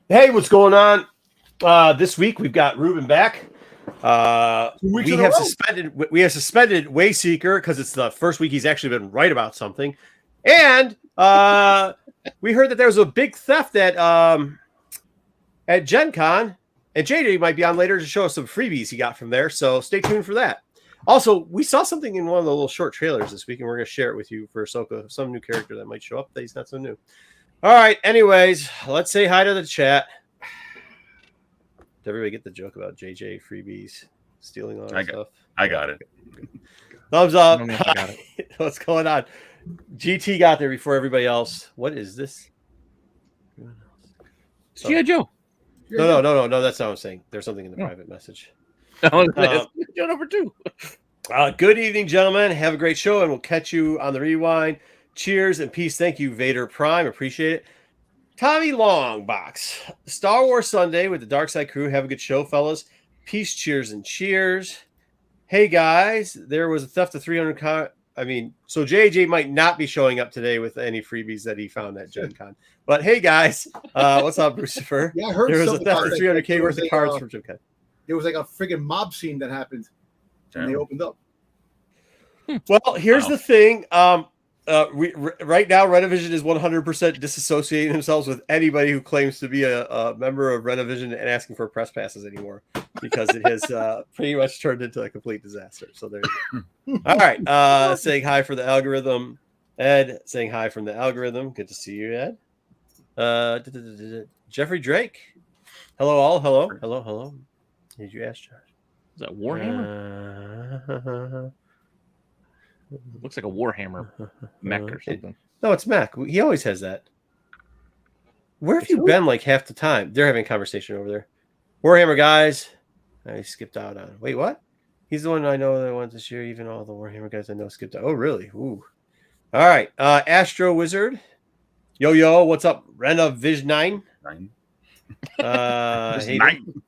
Hey, what's going on? This week we've got Ruben back. We have suspended Wayseeker because it's the first week he's actually been right about something, and we heard that there was a big theft at Gen Con, and JJ might be on later to show us some freebies he got from there. So stay tuned for that. Also, we saw something in one of the little short trailers this week, and we're going to share it with you for Ahsoka, some new character that might show up that he's not so new. All right. Anyways, let's say hi to the chat. Did everybody get the joke about JJ freebies stealing all our stuff? I got it. Thumbs up. What's going on? GT got there before everybody else. What is this? G.I. Joe. No. That's not what I'm saying. There's something in the private message. Joe number 2. Good evening, gentlemen. Have a great show, and we'll catch you on the rewind. Cheers and peace. Thank you, Vader Prime. Appreciate it. Tommy Longbox. Star Wars Sunday with the Dark Side crew. Have a good show, fellas. Peace, cheers, and cheers. Hey, guys. There was a theft of 300... so JJ might not be showing up today with any freebies that he found at Gen Con. But hey, guys. What's up, Lucifer? Yeah, I heard there was a theft of 300K worth of cards from Gen Con. There was like a friggin' mob scene that happened. And they opened up. Well, here's the thing. Right now, Renovision is 100% disassociating themselves with anybody who claims to be a member of Renovision and asking for press passes anymore, because it has pretty much turned into a complete disaster. So there you go. All right. Saying hi for the algorithm. Ed saying hi from the algorithm. Good to see you, Ed. Jeffrey Drake. Hello, all. Hello. Did you ask, Josh? Is that Warhammer? Looks like a Warhammer mech or something. No, it's Mac. He always has that. Where have you been like half the time? They're having a conversation over there. Warhammer guys. I skipped out on. Wait, what? He's the one I know that went this year. Even all the Warhammer guys I know skipped out. Oh, really? Ooh. All right. Astro Wizard. Yo, what's up? Rena Vision 9. Hey, 9.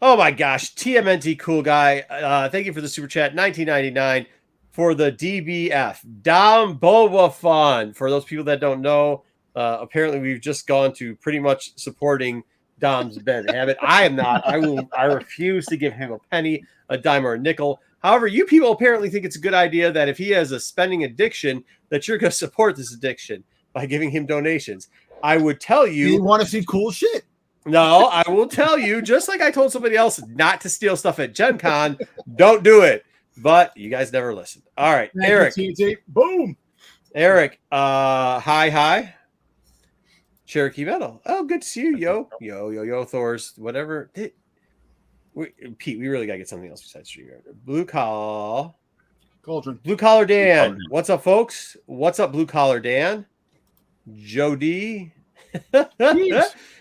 Oh my gosh. TMNT cool guy. Thank you for the super chat. 1999. For the DBF, Dom Boba Fun. For those people that don't know, apparently we've just gone to pretty much supporting Dom's bad habit. I am not. I refuse to give him a penny, a dime, or a nickel. However, you people apparently think it's a good idea that if he has a spending addiction, that you're going to support this addiction by giving him donations. I would tell you. You want to see cool shit. No, I will tell you, just like I told somebody else not to steal stuff at Gen Con, don't do it. But you guys never listened. All right, Eric. Boom. Eric, hi. Cherokee Metal. Oh, good to see you, yo, Thor's, whatever. Pete, we really got to get something else besides StreamYard. Blue Collar Dan. What's up, folks? What's up, Blue Collar Dan? Joe D.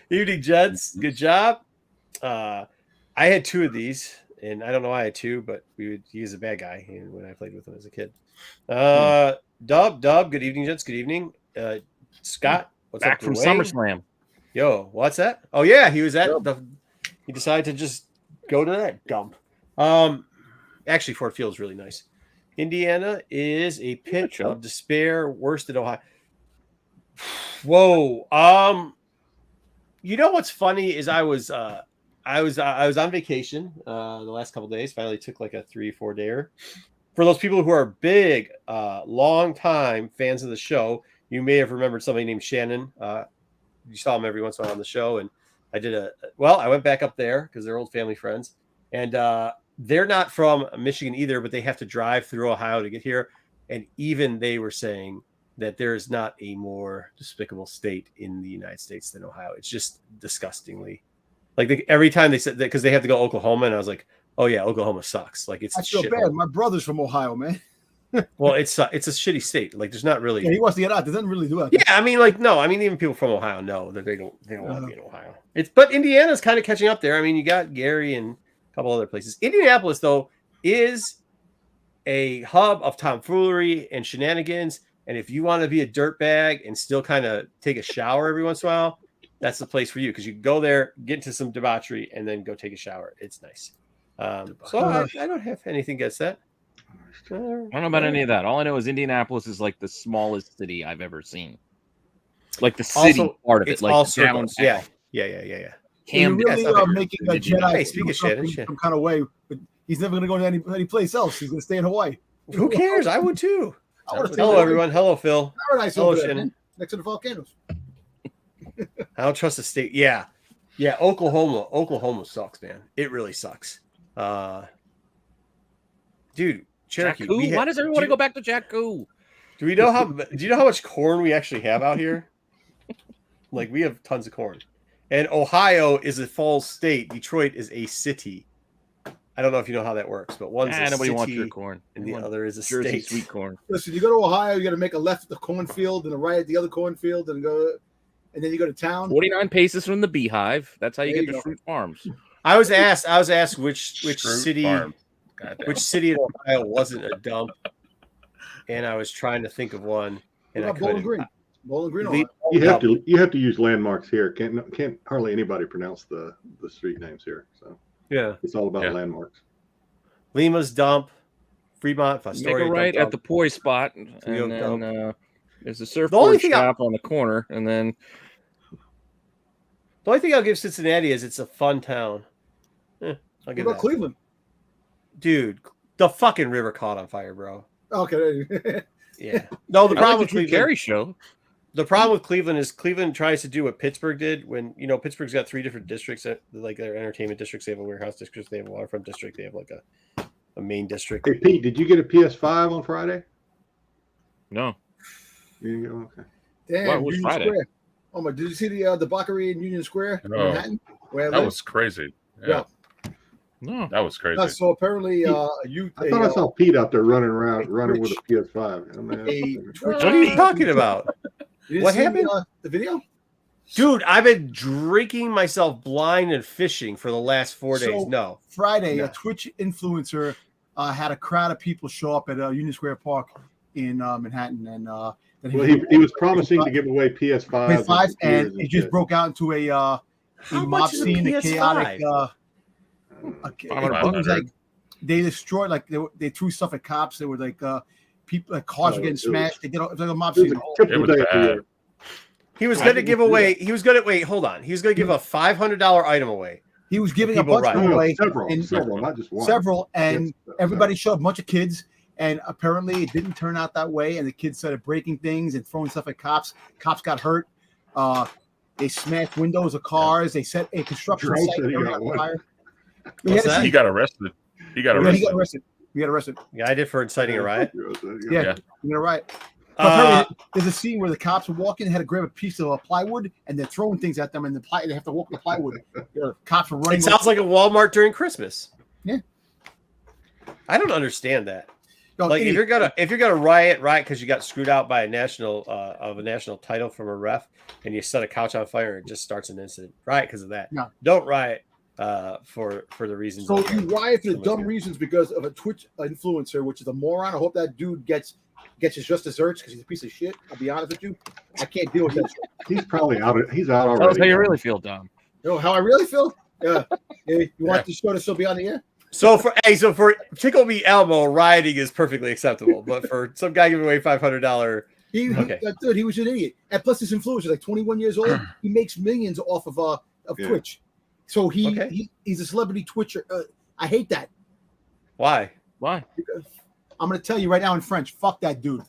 Evening, gents. Good job. I had 2 of these. And I don't know why I had 2, but he was a bad guy when I played with him as a kid. Dub, good evening, gents. Good evening. Scott, what's back up? From SummerSlam. Yo, what's that? Oh, yeah, he was at he decided to just go to that dump. Actually, Ford Field's really nice. Indiana is a pit of despair, worst in Ohio. Whoa. You know what's funny is I was on vacation the last couple of days. Finally took like a 3-4 dayer. For those people who are big, long time fans of the show, you may have remembered somebody named Shannon. You saw him every once in a while on the show, and I went back up there because they're old family friends, and they're not from Michigan either, but they have to drive through Ohio to get here. And even they were saying that there is not a more despicable state in the United States than Ohio. It's just disgustingly. Like every time they said that, because they have to go to Oklahoma, and I was like, "Oh yeah, Oklahoma sucks." Like it's. I feel bad. My brother's from Ohio, man. Well, it's a shitty state. Like there's not really. Yeah, he wants to get out. They doesn't really do it. Yeah, I mean, even people from Ohio know that they don't want to be in Ohio. But Indiana's kind of catching up there. I mean, you got Gary and a couple other places. Indianapolis though is a hub of tomfoolery and shenanigans. And if you want to be a dirtbag and still kind of take a shower every once in a while, that's the place for you, because you can go there, get into some debauchery, and then go take a shower. It's nice. So I don't have anything against that. I don't know about any of that. All I know is Indianapolis is like the smallest city I've ever seen. Like the city part of it, like all downtown. circles. Yeah. Cam You're really Yes, I making a Jedi Hey, speak of Shannon, some kind of way, but he's never going to go to any place else. He's going to stay in Hawaii. Who cares? I would too. I want to stay Hello, in everyone. Hello, Phil. Paradise Hello, over there, Shannon. man, next to the volcanoes. I don't trust the state. Yeah. Oklahoma sucks, man. It really sucks. Dude, Cherokee. Jakku? Why does everyone want to go back to Jakku? Do you know how much corn we actually have out here? Like, we have tons of corn. And Ohio is a false state. Detroit is a city. I don't know if you know how that works, but one's a Nobody city wants your corn. and the other is a Jersey state. sweet corn. Listen, you go to Ohio, you got to make a left at the cornfield and a right at the other cornfield, and then you go to town. 49 paces from the Beehive. That's how you There get you to go. Fruit Farms. I was asked which Fruit city farm. Goddamn. which city in Ohio wasn't a dump, and I was trying to think of one, and I What about Bowling couldn't. Green? Bowling Green. Le- Ohio. You have to use landmarks here. Can't hardly anybody pronounce the street names here. So Yeah, it's all about Yeah. landmarks. Lima's dump, Fremont, Make Fostoria a right dump. at the poi spot, and Toledo then dump. there's a only surfboard thing shop on the corner, and then The only thing I'll give Cincinnati is it's a fun town. I'll What give about that. Cleveland? Dude, the fucking river caught on fire, bro. Okay. Yeah. No, the I problem like with the Drew Cleveland. Carey show. The problem with Cleveland is Cleveland tries to do what Pittsburgh did when Pittsburgh's got 3 different districts, like their entertainment districts. They have a warehouse district, they have a waterfront district, they have like a main district. Hey Pete, did you get a PS5 on Friday? No, You didn't get okay. Damn, What was Union Friday? Square. Oh my! Did you see the debauchery in Union Square, in No. Manhattan? Where I That live? was crazy. Yeah. no. That was crazy. So apparently, I thought I saw Pete out there running with a PS5. I mean, a Twitch. What are you talking about? You didn't What see happened? The video. Dude, I've been drinking myself blind and fishing for the last 4 days. So- No. Friday, No. a Twitch influencer had a crowd of people show up at Union Square Park in Manhattan, and then well, he was promising to give away PS5s and computers it just shit. broke out into a How mob much is a scene, a PS5? chaotic. $500. It was like they destroyed, like they threw stuff at cops. They were like people, like cars were Oh, getting it was- smashed. It was like a mob It was scene. a typical It was day of the bad. year. He was Why going to did give he do away. He was going to wait. Hold on. He was going to give a $500 item away. He was giving a People bunch of riot. them No, away, several, not just one. several, and Yes, everybody showed up, a bunch of kids, and apparently it didn't turn out that way. And the kids started breaking things and throwing stuff at cops. Cops got hurt. They smashed windows of cars. They set a construction Drone site said he on got one. fire. What's that? He got arrested. He got Yeah, arrested. he got arrested. He got arrested. Yeah, I did for inciting a riot. Yeah, Yeah. you're right. Uh, There's a scene where the cops are walking, they had to grab a piece of plywood, and they're throwing things at them, and they have to walk the plywood. The cops are running. it sounds like a Walmart during Christmas. Yeah. I don't understand that. Yo, Like idiot. if you're gonna riot because you got screwed out by a national title from a ref and you set a couch on fire, it just starts an incident. Riot because of that. No. Don't riot for the reasons. So of- you riot for the dumb Someone's- reasons because of a Twitch influencer, which is a moron. I hope that dude gets his just desserts because he's a piece of shit. I'll be honest with you. I can't deal with that shit. He's probably out. He's out Tell us already. how you really feel, Dom. You know how I really feel? Yeah. You want this show to still be on the air? So for Tickle Me Elmo, rioting is perfectly acceptable, but for some guy giving away $500, Okay. Dude, he was an idiot. And plus, this influencer, like 21 years old, he makes millions off of Yeah. Twitch. So Okay. he's a celebrity Twitcher. I hate that. why? Why? I'm going to tell you right now in French. Fuck that dude.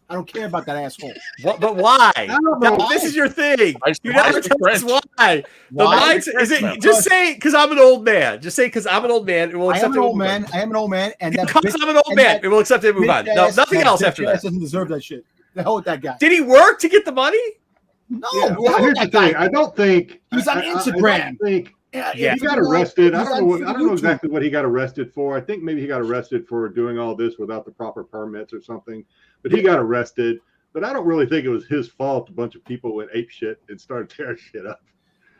I don't care about that asshole. What? But why? don't know. This is your thing. I- You why never is it tell us French? why. The Why? mindset is it. French, Just say because I'm an old man. Just say because I'm an old man. And we'll I accept am it. an and old move on. man. I am an old man. And that Because bitch- I'm an old and man, that and we'll accept it and move on. bitch No, ass- nothing that else bitch after that. ass doesn't deserve that shit. The hell with that guy. Did he work to get the money? No, Yeah, the well, hell here's with the that guy. thing. I don't think He's on I Instagram. don't think Yeah. he got arrested. I He's don't on know. I don't know YouTube. exactly what he got arrested for. I think maybe he got arrested for doing all this without the proper permits or something. But he got arrested. But I don't really think it was his fault. A bunch of people went ape shit and started tearing shit up.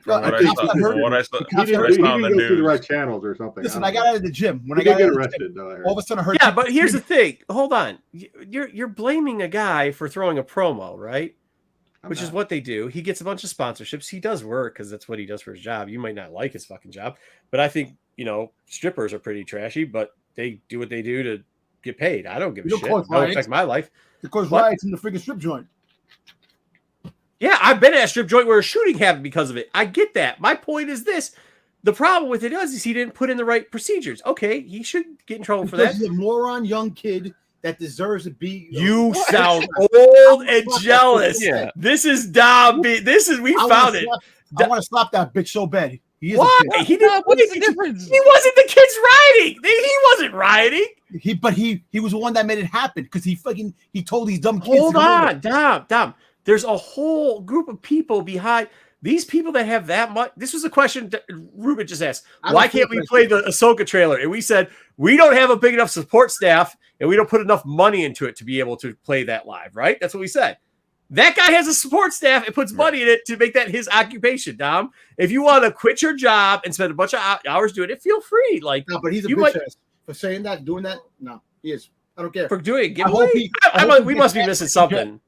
No, What the I cops saw- got hurt. from what I saw- The He cops didn't, got I he saw on didn't the go through the news. right channels or something. Listen, I I don't got know. out of the gym. When He I got did out get of the gym, arrested, though. I heard. all of a sudden I heard. Yeah, but here's the thing. Hold on. You're blaming a guy for throwing a promo, right? I'm Which is not. what they do. He gets a bunch of sponsorships. He does work because that's what he does for his job. You might not like his fucking job, but I think strippers are pretty trashy, but they do what they do to get paid. I don't give a You don't shit. call it Don't riots. affect my life. Because What? riots in the freaking strip joint. Yeah, I've been at a strip joint where a shooting happened because of it. I get that. My point is this. The problem with it is he didn't put in the right procedures. Okay, he should get in trouble for that. He's a moron young kid that deserves to be. You sound old and jealous. Yeah. This is Dom. We found it. I want to slap that bitch so bad. He is. Why? A bitch. He didn't. What's the difference? He wasn't the kid's riding. He wasn't riding. He was the one that made it happen because he told these dumb kids. Hold on, Dom. There's a whole group of people behind these people that have that much. This was a question that Ruben just asked. Why can't we play the Ahsoka trailer? And we said we don't have a big enough support staff and we don't put enough money into it to be able to play that live, right? That's what we said. That guy has a support staff and puts money in it to make that his occupation, Dom. If you want to quit your job and spend a bunch of hours doing it, feel free. Like, no, but he's a bitch ass for saying that, doing that. No, he is. I don't care. For doing a giveaway? We must be missing something.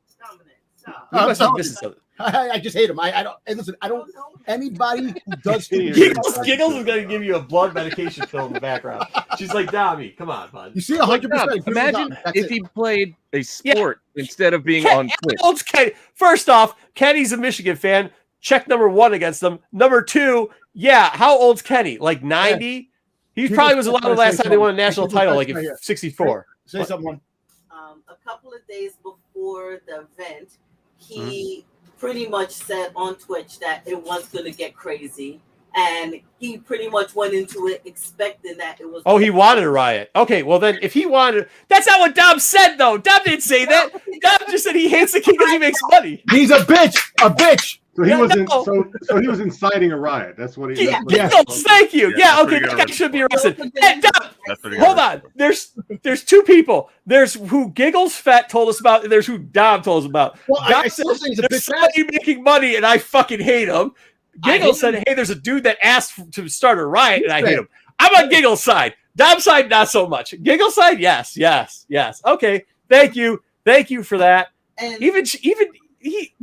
We must be missing something. I just hate him. I don't. And listen, I don't. Anybody who does Giggles is going to give you a blood medication pill in the background. She's like, Dami, come on, bud. You see, 100%. Imagine if he played a sport instead of being on Twitch. First off, Kenny's a Michigan fan. Check number 1 against them. Number 2, how old's Kenny? Like 90? Yeah. He probably was alive the last time they won a national title, like in 64. Say something. A couple of days before the event, he pretty much said on Twitch that it was going to get crazy. And he pretty much went into it expecting that it was. Oh, he wanted a riot. Okay, well then, if he wanted, that's not what Dom said, though. Dom didn't say that. Dom just said he hates the kid because he makes money. He's a bitch. A bitch. So he wasn't. So he was inciting a riot. That's what he. Yeah. Thank you. Yeah. Okay. That guy should be arrested. Hey, Dom, hold on. There's 2 people. There's who Giggles Fett told us about, and there's who Dom told us about. Well, Dom said there's somebody making money, and I fucking hate him. Giggles said, "Hey, there's a dude that asked to start a riot, and I hate him." I'm on Giggles' side. Dom's side, not so much. Giggles' side, yes. Okay. Thank you for that. And even he.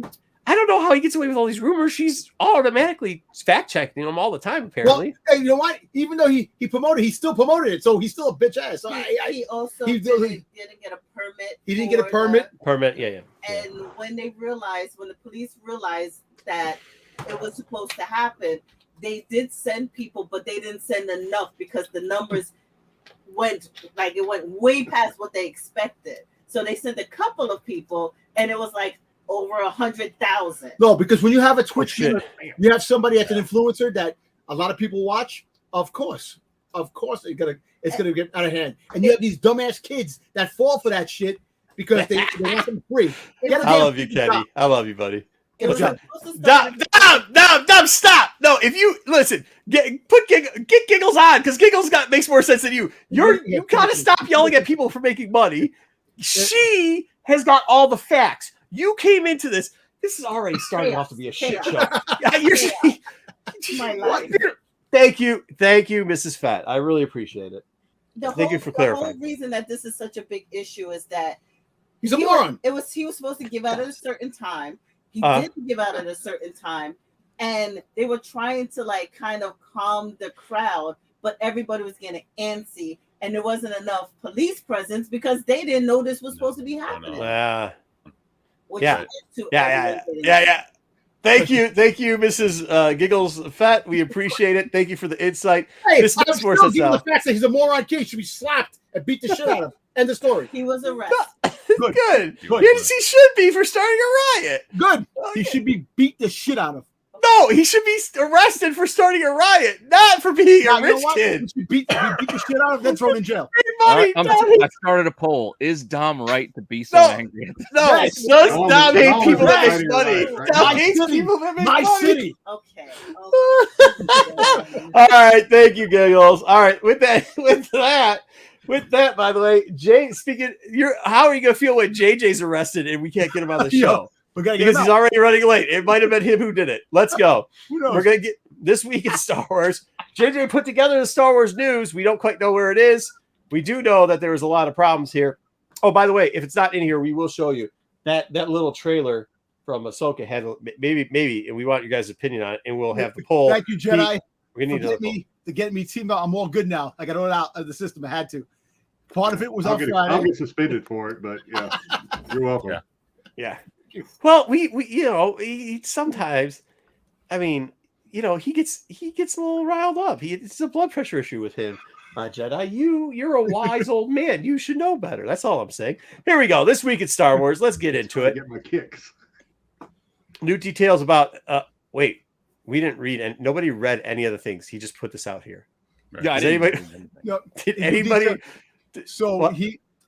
I don't know how he gets away with all these rumors. She's automatically fact checking them all the time, apparently. Well, and you know what? Even though he promoted, he still promoted it, so he's still a bitch ass. So he also didn't get a permit. He didn't get a permit. Yeah. And when the police realized that it was supposed to happen, they did send people, but they didn't send enough because the numbers went way past what they expected. So they sent a couple of people, and it was like over 100,000. No, because when you have a Twitch streamer, you have somebody that's an influencer that a lot of people watch. Of course, it's gonna get out of hand. And you have these dumbass kids that fall for that shit because they want them free. I love you, Kenny. I love you, buddy. Stop! Stop! No, if you listen, get Giggles on because Giggles makes more sense than you. You gotta stop yelling at people for making money. She has got all the facts. You came into this. This is already starting off to be a shit show. My life. Thank you, Mrs. Fett. I really appreciate it. Thank you for clarifying. The whole reason that this is such a big issue is that he's a moron. He was supposed to give out at a certain time. He didn't give out at a certain time, and they were trying to kind of calm the crowd, but everybody was getting antsy, and there wasn't enough police presence because they didn't know this was supposed to be happening. Yeah. Thank you, Mrs. Giggles Fett. We appreciate it. Thank you for the insight. Hey, this makes more sense now. The fact that he's a moron kid should be slapped and beat the shit out of him. End of story. He was arrested. Good. Yes, he should be for starting a riot. Good. Okay. He should be beat the shit out of. No, he should be arrested for starting a riot, not for being a rich kid. He should beat the shit out of, then thrown in jail. Right, I started a poll. Is Dom right to be so angry? No, does Dom hate people that make money? Dom hates people that make money. My city. Okay. All right, thank you, Giggles. All right, with that, by the way, Jay, how are you gonna feel when JJ's arrested and we can't get him on the show? Because he's already running late. It might have been him who did it. Let's go. We're gonna get this week in Star Wars. JJ put together the Star Wars news. We don't quite know where it is. We do know that there was a lot of problems here. Oh, by the way, if it's not in here, we will show you that little trailer from Ahsoka had maybe, and we want your guys' opinion on it, and we'll have the poll. Thank you, Jedi. We need to get me teamed up. I'm all good now. I got it out of the system. I had to. Part of it was on Friday. I'll get suspended for it, but yeah, you're welcome. Yeah. Well, we sometimes, I mean, he gets a little riled up. It's a blood pressure issue with him. Jedi, you're a wise old man. You should know better. That's all I'm saying. Here we go. This week at Star Wars. Let's get into it. Get my kicks. New details about. Wait, we didn't read, and nobody read any of the things. He just put this out here. Right. Yeah, I Did didn't anybody? No, Did anybody? So What?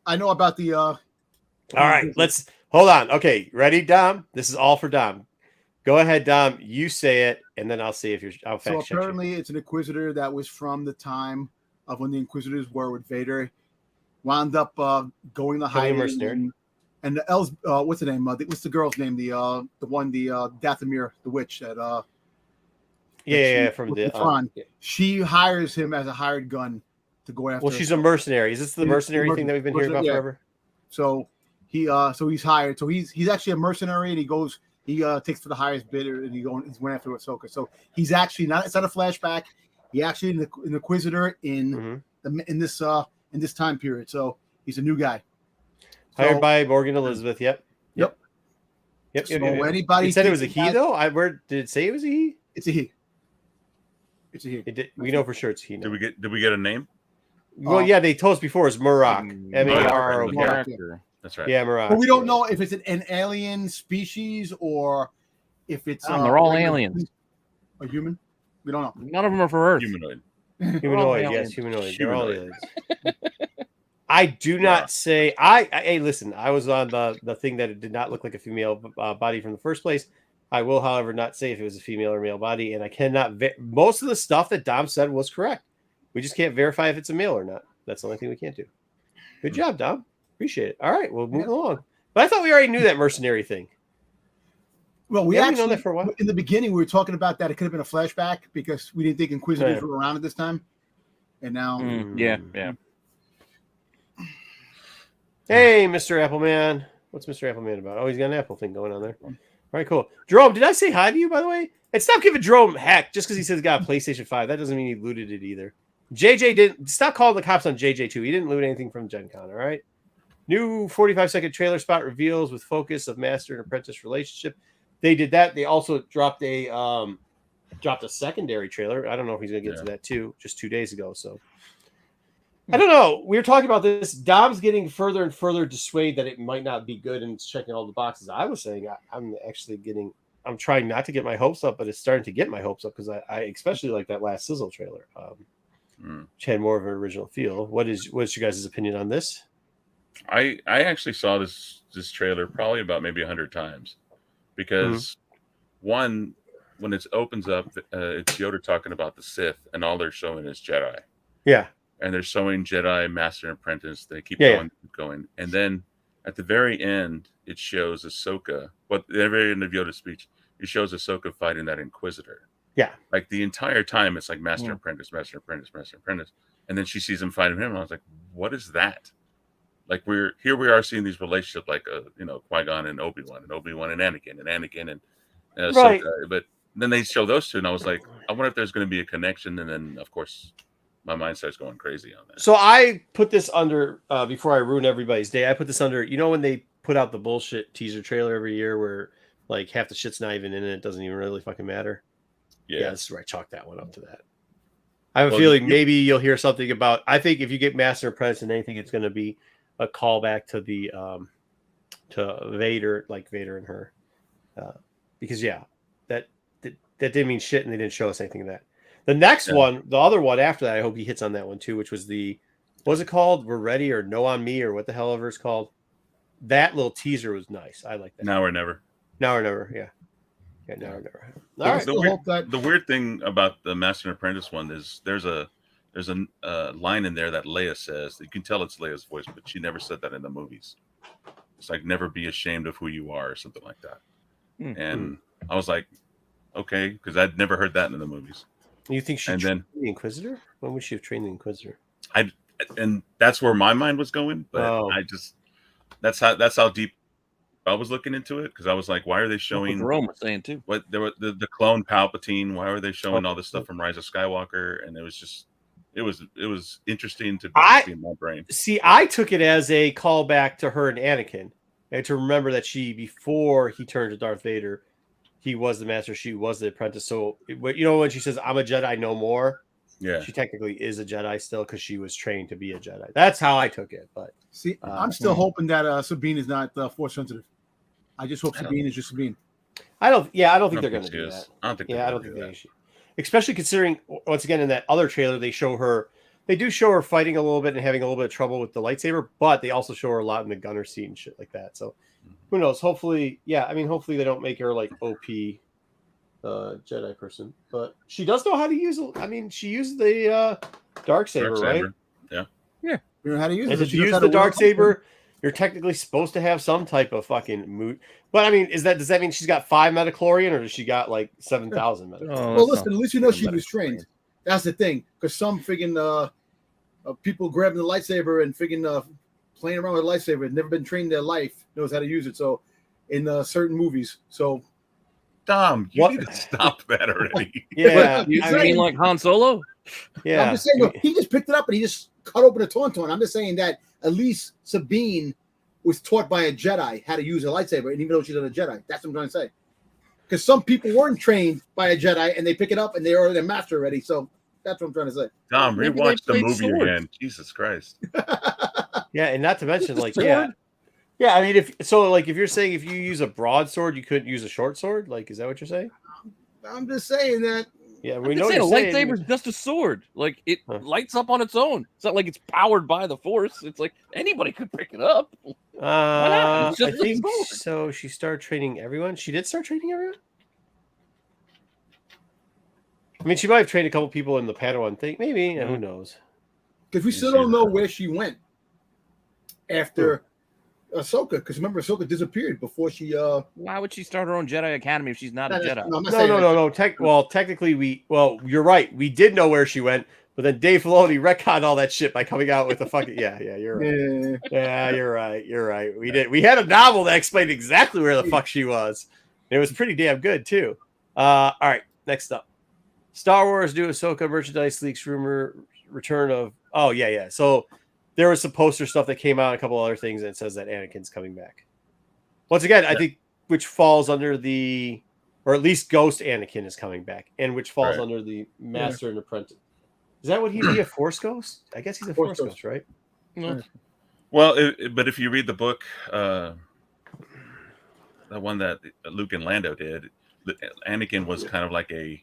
I know about the. All right, let's hold on. Okay, ready, Dom? This is all for Dom. Go ahead, Dom. You say it, and then I'll see if you're. I'll So fact check you. apparently, it's an Inquisitor that was from the time of when the Inquisitors were with Vader. Wound up going to hiding. mercenary. And the Els, what's the name? What's the girl's name? The Dathomir, the witch that. Yeah, from the. Thrawn. She hires him as a hired gun to go after. Well, she's a mercenary. Is this the mercenary thing that we've been hearing about Yeah. forever? So he's hired. So he's actually a mercenary, and he takes for the highest bidder, and he's going after Ahsoka. So he's actually not. It's not a flashback. He actually an Inquisitor in this time period. So he's a new guy. Hired by Morgan Elizabeth. Yep. So anybody He said it was a thinking he that- though. Where did it say it was a he? It's a he. It's a he. We know for sure it's he. Did Now. we get a name? Well, yeah, they told us before it's Murok. M-A-R-O-K. character. That's right. Yeah, Murok. But we don't know if it's an alien species or if it's. They're all aliens. A human. We don't know. None of them are for Earth. Humanoid. Humanoid, yes, aliens. humanoid. They're all Humanoid. aliens. I do not say. Hey, listen. I was on the thing that it did not look like a female body from the first place. I will, however, not say if it was a female or male body, and I cannot. Most of the stuff that Dom said was correct. We just can't verify if it's a male or not. That's the only thing we can't do. Good job, Dom. Appreciate it. All right, we'll move along. But I thought we already knew that mercenary thing. Well, we Yeah, we actually know that for a while. in the beginning we were talking about that it could have been a flashback because we didn't think Inquisitors Yeah. were around at this time, and now Yeah. Hey, Mr. Appleman. What's Mr. Appleman about? Oh, he's got an Apple thing going on there. All right, cool. Jerome, did I say hi to you, by the way? And stop giving Jerome heck just because he says he got a PlayStation 5. That doesn't mean he looted it either. JJ didn't. Stop calling the cops on JJ, too. He didn't loot anything from Gen Con, all right? New 45-second trailer spot reveals with focus of master and apprentice relationship. They did that. They also dropped a secondary trailer. I don't know if he's going to get to that, too, just 2 days ago, so. I don't know. We were talking about this. Dom's getting further and further dissuaded that it might not be good and it's checking all the boxes. I was saying I'm actually I'm trying not to get my hopes up, but it's starting to get my hopes up because I especially like that last Sizzle trailer, which had more of an original feel. What's your guys' opinion on this? I actually saw this trailer probably about maybe 100 times because one, when it opens up, it's Yoda talking about the Sith and all they're showing is Jedi. Yeah. And they're showing Jedi, Master, and Apprentice. They keep going. And then at the very end, it shows Ahsoka. But at the very end of Yoda's speech, it shows Ahsoka fighting that Inquisitor. Yeah. Like the entire time, it's like Master, Apprentice, Master, Apprentice, Master, Apprentice. And then she sees him fighting him. And I was like, what is that? Like we are seeing these relationships like, Qui-Gon and Obi-Wan and Anakin and Ahsoka. Right. But then they show those two. And I was like, I wonder if there's going to be a connection. And then, of course, my mind starts going crazy on that. So I put this under, before I ruin everybody's day, I put this under, when they put out the bullshit teaser trailer every year where like half the shit's not even in it, it doesn't even really fucking matter. Yeah, this is where I chalk that one up to that. I have a feeling maybe you'll hear something about, I think if you get Master and Apprentice and anything, it's going to be a callback to the, to Vader, like Vader and her. Because that didn't mean shit and they didn't show us anything of that. The next one, the other one after that, I hope he hits on that one too, which was what was it called? We're Ready or No on Me or what the hell ever it's called. That little teaser was nice. I like that. Now or never. Now or never, yeah. Yeah, now or never. All right. The weird thing about the Master and Apprentice one is there's a line in there that Leia says. You can tell it's Leia's voice, but she never said that in the movies. It's like never be ashamed of who you are or something like that. And I was like, okay, because I'd never heard that in the movies. You think she trained the Inquisitor? When would she have trained the Inquisitor? And that's where my mind was going, but that's how deep I was looking into it because I was like, why are they showing? Jerome was saying too. What there was the clone Palpatine? Why are they showing all this stuff from Rise of Skywalker? And it was just, it was interesting to see in my brain. See, I took it as a callback to her and Anakin And to remember that before he turned to Darth Vader, he was the master, she was the apprentice. So, when she says, I'm a Jedi no more, she technically is a Jedi still because she was trained to be a Jedi. That's how I took it. But see, I'm still hoping that Sabine is not Force sensitive. I just hope Sabine is just Sabine. I don't think they're going to do that. I don't think they should. Especially considering, once again, in that other trailer, they do show her fighting a little bit and having a little bit of trouble with the lightsaber, but they also show her a lot in the gunner seat and shit like that. So who knows? Hopefully, hopefully they don't make her like OP Jedi person, but she does know how to use it. I mean, she used the dark saber, right? Yeah. You know how to use it. And if you use the dark saber, you're technically supposed to have some type of fucking mood. But I mean, does that mean she's got 5 metachlorian, or does she got like 7,000 metachlorian? Well, listen, at least you know she was trained. That's the thing, because some friggin' people grabbing the lightsaber and friggin' playing around with a lightsaber, have never been trained in their life, knows how to use it. So, in certain movies, so. Dom, you need to stop that already. Yeah, you mean like Han Solo? Yeah, I'm just saying, he just picked it up and he just cut open a tauntaun. I'm just saying that at least Sabine was taught by a Jedi how to use a lightsaber, and even though she's not a Jedi, that's what I'm trying to say. Because some people weren't trained by a Jedi and they pick it up and they are their master already. So that's what I'm trying to say. Dom, rewatch the movie again. Jesus Christ. Yeah, and not to mention, like, yeah. I mean, if you're saying if you use a broadsword, you couldn't use a short sword. Like, is that what you're saying? I'm just saying that. Yeah, we know. A lightsaber is just a sword. Like, it lights up on its own. It's not like it's powered by the Force. It's like anybody could pick it up. I think so. She started training everyone. She did start training everyone. I mean, she might have trained a couple people in the Padawan thing. Maybe. Who knows? Because we still don't know where she went after Ahsoka. Because remember, Ahsoka disappeared before she. Why would she start her own Jedi Academy if she's not a Jedi? No. Technically, you're right. We did know where she went, but then Dave Filoni retconned all that shit by coming out with the fucking. Yeah, you're right. Yeah, you're right. You're right. We did. We had a novel that explained exactly where the fuck she was. It was pretty damn good too. All right, next up. Star Wars new Ahsoka merchandise leaks rumor return of. Oh yeah. So there was some poster stuff that came out, and a couple other things that says that Anakin's coming back. Once again, I think which falls under the, or at least Ghost Anakin is coming back, and which falls under the Master and Apprentice. Is that what he'd be, a Force Ghost? I guess he's a Force Ghost, right? Yeah. Well, but if you read the book, the one that Luke and Lando did, Anakin was kind of like a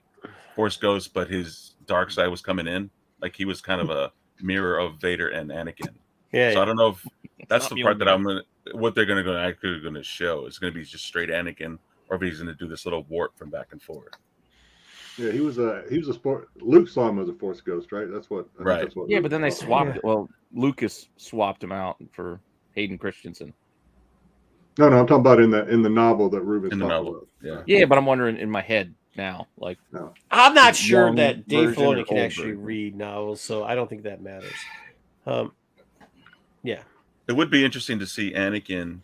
Force Ghost, but his dark side was coming in. Like he was kind of a mirror of Vader and Anakin. Yeah. So I don't know if that's the part that what they're going to show. It's going to be just straight Anakin, or if he's going to do this little warp from back and forth. Yeah, he was a sport. Luke saw him as a Force Ghost, right? That's what. That's what Luke but then they swapped it. Well, Lucas swapped him out for Hayden Christensen. No, I'm talking about in the novel that Ruben's talking about. Yeah, but I'm wondering in my head now, like, I'm not sure that Dave Filoni can actually read novels, so I don't think that matters. Yeah, it would be interesting to see Anakin,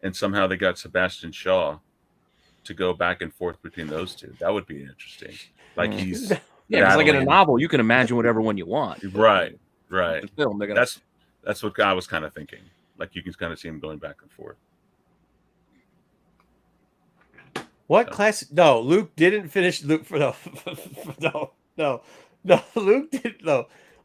and somehow they got Sebastian Shaw to go back and forth between those two. That would be interesting. Like he's because like in a novel, you can imagine whatever one you want. Right. The film, that's what I was kind of thinking. Like you can kind of see him going back and forth. What class? No, Luke didn't finish. Luke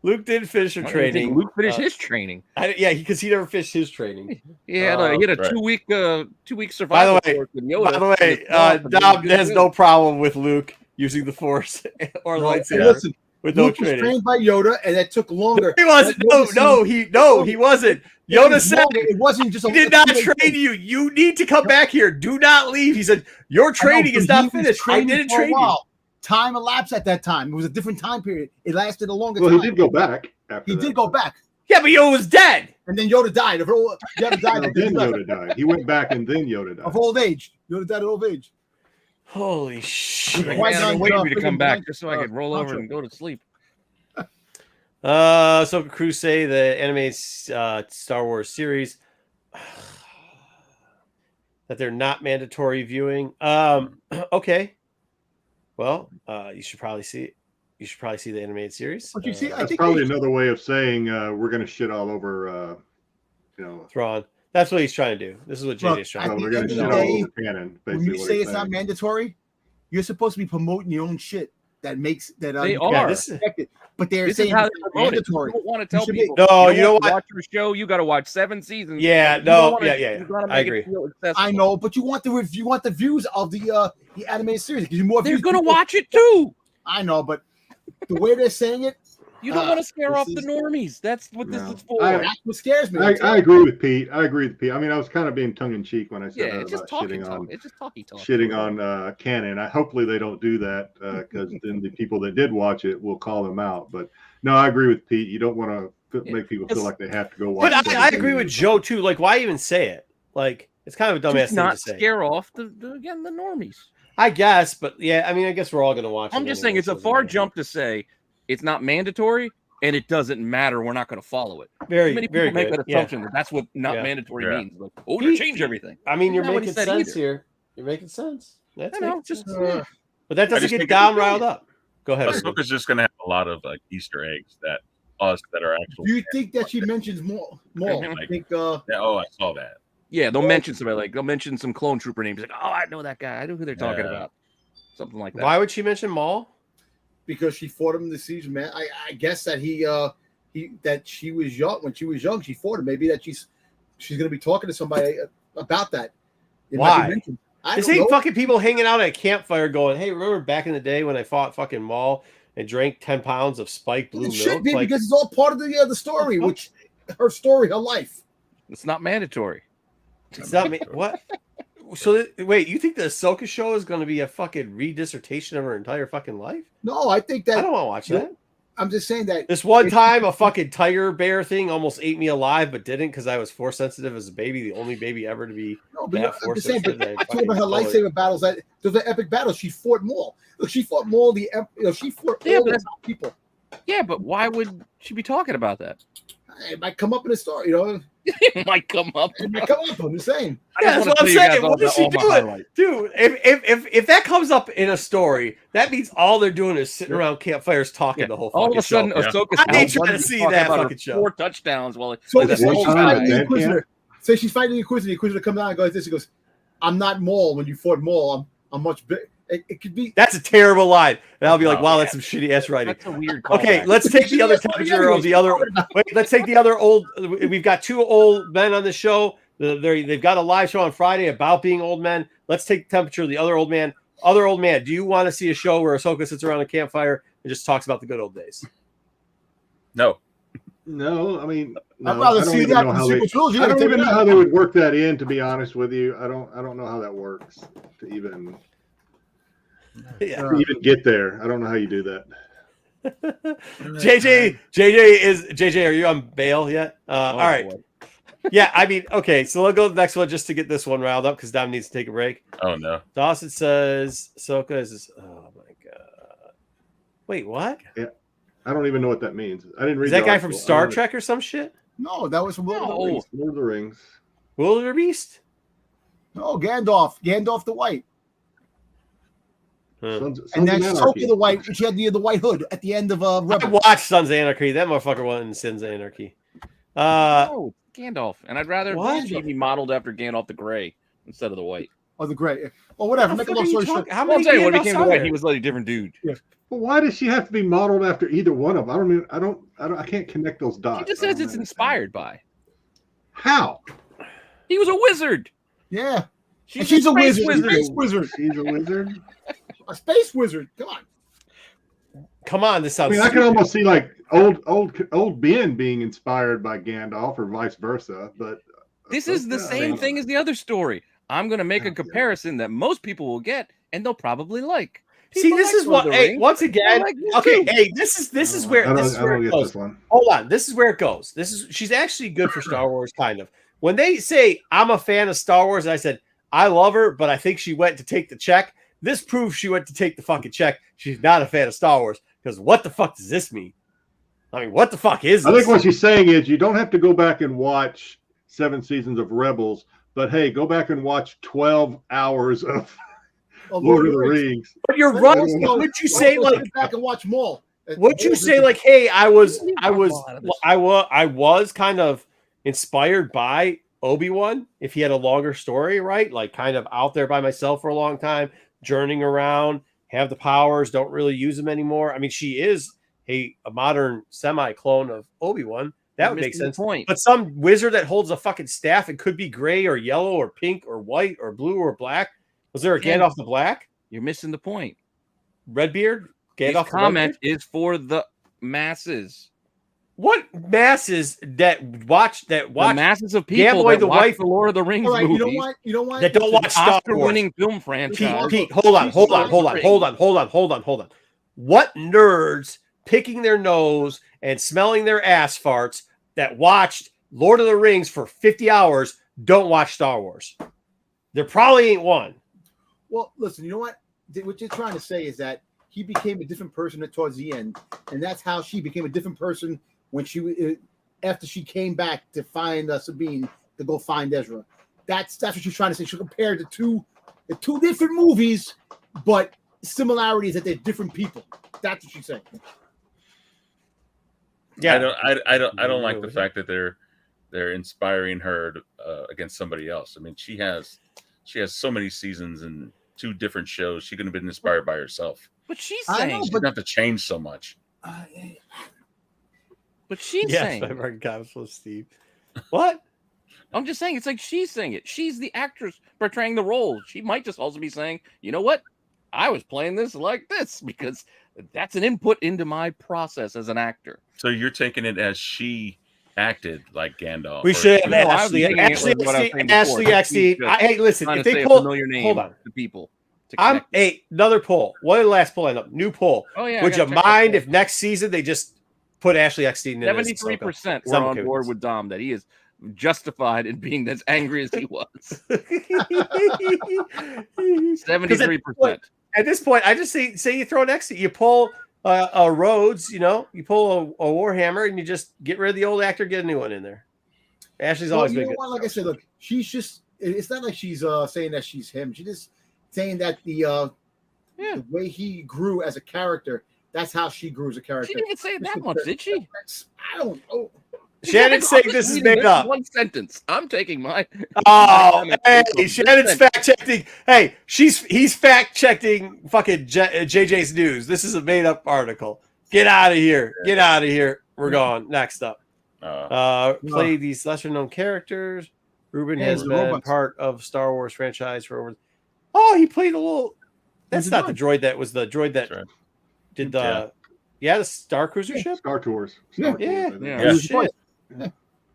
Luke didn't finish her training. Luke finished his training. Because he never finished his training. He had a 2-week survival. By the way, Dom has no problem with Luke using the Force or lightsaber. Listen, with Luke no training. was trained by Yoda, and that took longer. He wasn't. He wasn't. Yoda said it wasn't just. He did not train you. You need to come back here. Do not leave. He said your training is not finished. I didn't train you. Time elapsed at that time. It was a different time period. It lasted a longer time. Well, he did go back. He did go back. Yeah, but Yoda was dead. And then Yoda died. Yoda died. Then Yoda died. He went back and then Yoda died. Of old age. Yoda died of old age. Holy shit. I'm waiting for you to come back just so I could roll over and go to sleep. So crews say the animated Star Wars series that they're not mandatory viewing. Okay. Well, you should probably see it. You should probably see the animated series. That's probably another way of saying we're going to shit all over, Thrawn. That's what he's trying to do. This is what Look, JJ's trying at to So do. we're the going end to of shit the all day, over canon. when you Basically, say what it's not saying. mandatory, you're supposed to be promoting your own shit that makes that. They you are. can't this is- respect it. But they're This is saying how it's they promote it. mandatory. You don't want to You tell should people. No, you know want to what? watch your show. You got to watch 7 seasons. Yeah, You no, don't wanna- yeah. you gotta I make agree. it feel accessible. I know, but you want the views of the animated series. Because more They're views, gonna people- watch it too. I know, but the way they're saying it, You don't want to scare this off the is- normies. That's what this No. is for. I- that's what scares me. I agree with Pete. I mean, I was kind of being tongue in cheek when I said Yeah, that it's just about talking. shitting on It's just talky talk. canon. Hopefully they don't do that because then the people that did watch it will call them out. But no, I agree with Pete. You don't want to make people feel like they have to go watch. But I agree 17 with Joe too. Like, why even say it? Like, it's kind of a dumbass Just thing not to say. scare off the normies. I guess, but yeah, I mean, I guess we're all gonna watch. I'm it just anyway, saying it's so a it far doesn't matter. jump to say it's not mandatory and it doesn't matter. We're not going to follow it. Very, Many very people make good. that Yeah. assumption that that's what not Yeah. mandatory Yeah. means. Like, oh, to change everything. I mean, you're Isn't that what he making said sense either? here. You're making sense. That's I know, making just sense. But that doesn't just get think down it's- riled up. Go ahead. Ruben. Ahsoka's just going to have a lot of like Easter eggs that are actual. Do you think that she mentions more? Mhm. I think. Oh, I saw that. yeah, they'll mention somebody like they'll mention some clone trooper names. Like, oh, I know that guy. I know who they're talking Yeah. about. Something like that. Why would she mention Maul? Because she fought him this season, man. I guess that that she was young when she was young. She fought him. Maybe that she's going to be talking to somebody about that. It might be Why? mentioned. I This don't ain't know. fucking people hanging out at a campfire going, "Hey, remember back in the day when I fought fucking Maul and drank 10 pounds of spiked blue It should milk?" be Like, because it's all part of the story, which her story, her life. It's not mandatory. it's not me. What? So wait, you think the Ahsoka show is going to be a fucking redissertation of her entire fucking life? No, I think I that don't want to watch that. I'm just saying that This one time, a fucking tiger bear thing almost ate me alive, but didn't because I was force sensitive as a baby, the only baby ever to be. no, but that I'm just saying. But force-sensitive, I told about her fucking lightsaber battles. That those are epic battles. She fought Maul. Look, she fought Maul. She fought Yeah, all but the top people. Yeah, but why would she be talking about that? It might come up in the story, you know. It might come up. It might come up. I'm just saying. I Yeah, just that's wanna what I'm tell you guys saying. all What is about she all my doing? highlights. Dude, if that comes up in a story, that means all they're doing is sitting around campfires talking Yeah. the whole fucking All of a sudden, show. Yeah. Ahsoka's I ain't out trying to one see talking that about her fucking show. 4 touchdowns while So like, if this one whole time guy- at the that Inquisitor. Say she's fighting the Inquisitor. The Inquisitor comes down and goes this. He goes, "I'm not Maul. When you fought Maul, I'm much big." It could be. That's a terrible line. And I'll be like, Oh, wow, yeah. that's some shitty ass writing. That's a weird. Okay, callback. let's take the other That's what temperature of the other. Wait, let's take the other old. We've got 2 old men on the show. They've got a live show on Friday about being old men. Let's take the temperature of the other old man. Other old man, do you want to see a show where Ahsoka sits around a campfire and just talks about the good old days? No, No, I mean, no, I'd rather I don't see even that know than how sequel they. trilogy. I don't Take even it know out. how they would work that in. To be honest with you, I don't know how that works to even Yeah. get there. I don't know how you do that. JJ, are you on bail yet? All right. boy. Yeah, I mean, okay, so let's go to the next one just to get this one riled up because Dom needs to take a break. oh no. Dawson says Ahsoka is. Oh my god! Wait, what? I don't even know what that means. I didn't read. Is that the guy article. from I Star don't know. Trek or some shit? No, that was from Lord of the No. Rings. Lord of the Rings. Wildebeest? No, Gandalf the White, Huh. Sons and of that's Anarchy. Ahsoka the White. She had the white hood at the end of I Rebels. watched Sons of Anarchy. That motherfucker went in Sons of Anarchy. No, Gandalf, and I'd rather What? she be modeled after Gandalf the Gray instead of the White. Or the gray, or whatever. Make a long story short. How Well, I'm many saying when he Gandalfs became are the White, there? he was like a different dude. But why does she have to be modeled after either one of them? I can't connect those dots. He just I says don't it's understand. inspired by. How? He was a wizard. Yeah, She's, and she's a space wizard. Space wizard. She's a wizard. A space wizard. Come on. Come on, this I sounds. mean, I can stupid. almost see like old Ben being inspired by Gandalf or vice versa. But This is the same thing as the other story. I'm going to make a comparison that most people will get, and they'll probably like. See, People this like is Lord what. of the Hey, Rings. once again, like this okay. too. Hey, this is where I this is where don't it get goes. this one. Hold on, this is where it goes. She's actually good for Star Wars, kind of. When they say I'm a fan of Star Wars, and I said I love her, but I think she went to take the check. This proves she went to take the fucking check. She's not a fan of Star Wars because what the fuck does this mean? I mean, what the fuck is this? I think what she's saying is you don't have to go back and watch 7 seasons of Rebels, but hey, go back and watch 12 hours of Lord of the Rings. But you're But right. also- Would you say Also, like? sit back and watch Maul. Would you say like, hey, I was kind of inspired by Obi-Wan if he had a longer story, right? Like kind of out there by myself for a long time, journeying around, have the powers, don't really use them anymore. I mean, she is a modern semi-clone of Obi-Wan. That would make sense. Point. But some wizard that holds a fucking staff, it could be gray or yellow or pink or white or blue or black. Was there a Gandalf the Black? You're missing the point. Redbeard? Gandalf His comment is for the masses. What masses that watch The masses of people Gamboy that the watch wife. the Lord of the Rings All right, movies. you know what? That don't watch Star Wars. Oscar-winning film franchise. Pete, hold on. What nerds picking their nose and smelling their ass farts that watched Lord of the Rings for 50 hours don't watch Star Wars? There probably ain't one. Well, listen, you know what? What you're trying to say is that he became a different person towards the end, and that's how she became a different person when after she came back to find Sabine to go find Ezra. That's what she's trying to say. She compared the two different movies, but similarities that they're different people. That's what she's saying. Yeah, I don't like the fact that they're inspiring her against somebody else. I mean, she has so many seasons and 2 different shows. She could have been inspired by herself. But she's saying she doesn't have to change so much. But she's Yes, saying my market capital, Steve. What? I'm just saying, it's like she's saying it. She's the actress portraying the role. She might just also be saying, you know what? I was playing this like this because that's an input into my process as an actor. So you're taking it as she acted like Gandalf. We should have No, I was Ashley thinking it was what I was saying before. Ashley Eckstein. She's just Hey, listen, trying if to they say pull, a familiar name hold on. to people. I'm another poll. One last poll, new poll. Oh yeah. Would you mind if next season they just put Ashley Eckstein in? 73% were on board with Dom that he is justified in being as angry as he was. 73%. At this point, I just say you throw an X, you pull a Rhodes, you pull a Warhammer, and you just get rid of the old actor, get a new one in there. Ashley's always been good. Like I said, look, she's just. It's not like she's saying that she's him. She's just saying that the way he grew as a character, that's how she grew as a character. She didn't even say it that much, did she? I don't know. Shannon saying this is made up. One sentence. I'm taking my. Oh, hey, Shannon's fact checking. Hey, he's fact checking fucking JJ's news. This is a made up article. Get out of here. Get out of here. We're gone. Next up. Play these lesser known characters. Ruben has been part of Star Wars franchise for over. Oh, he played a little. That's not the droid that was the droid that did the. Yeah, the Star Cruiser ship. Star Tours. Yeah.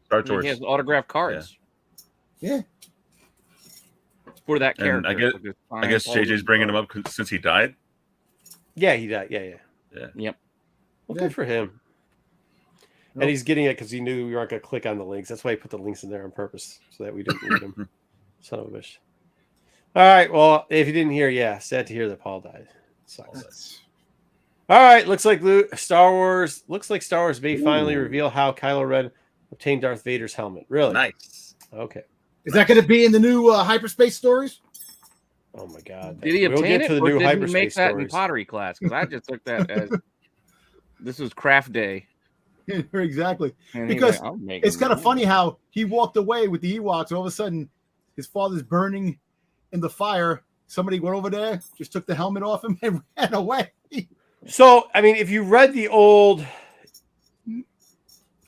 Star Tours. He has autographed cards. Yeah. For that character. And I guess JJ's bringing him up since he died. Yeah, he died. Yeah. Yep. Well, good for him. And he's getting it because he knew we weren't going to click on the links. That's why he put the links in there on purpose so that we didn't read them. Son of a bitch. All right. Well, if you didn't hear, sad to hear that Paul died. Sucks. All right. Looks like Star Wars may finally reveal how Kylo Ren obtained Darth Vader's helmet. Really? Nice. Okay. Is that going to be in the new hyperspace stories? Oh my God! Did he obtain it, to the or new did he hyperspace make that stories. in pottery class? Because I just took that as this was craft day. Exactly. And because like, it's kind of funny how he walked away with the Ewoks. All of a sudden, his father's burning in the fire. Somebody went over there, just took the helmet off him, and ran away. So, I mean, if you read the old,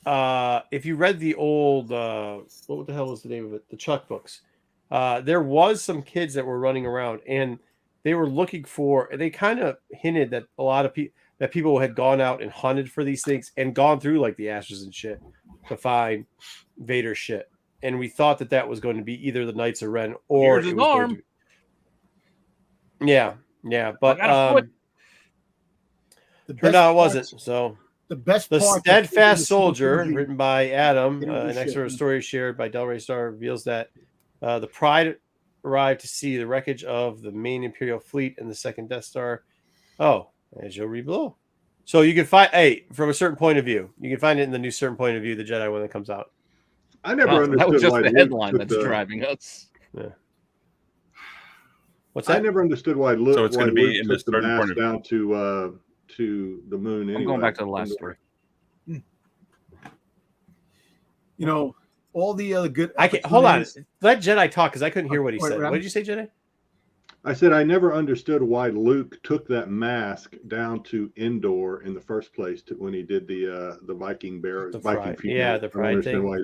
what the hell was the name of it? The Chuck books. There was some kids that were running around, and they were looking for. They kind of hinted that a lot of people had gone out and hunted for these things and gone through like the ashes and shit to find Vader's shit. And we thought that was going to be either the Knights of Ren or his arm. Yeah, but turned out it wasn't. So the Steadfast Soldier, written by Adam, an extra story shared by Del Rey Star, reveals that the Pride arrived to see the wreckage of the main Imperial fleet and the second Death Star. Oh, as you'll read below. So you can find, from a certain point of view, you can find it in the new certain point of view, the Jedi when it comes out. I never understood that was just why the Luke headline took that's driving us. Yeah. What's that? I never understood why Luke. So it's going to be in the took the starting mask point down to the moon. Anyway. I'm going back to the last story. all the good. I can't hold on. opportunities. Let Jedi talk because I couldn't hear what he Wait, said. what What did you say, Jedi? I said I never understood why Luke took that mask down to Endor in the first place when he did the Viking bear, The Viking pride. funeral. Yeah, the I don't pride understand thing. why.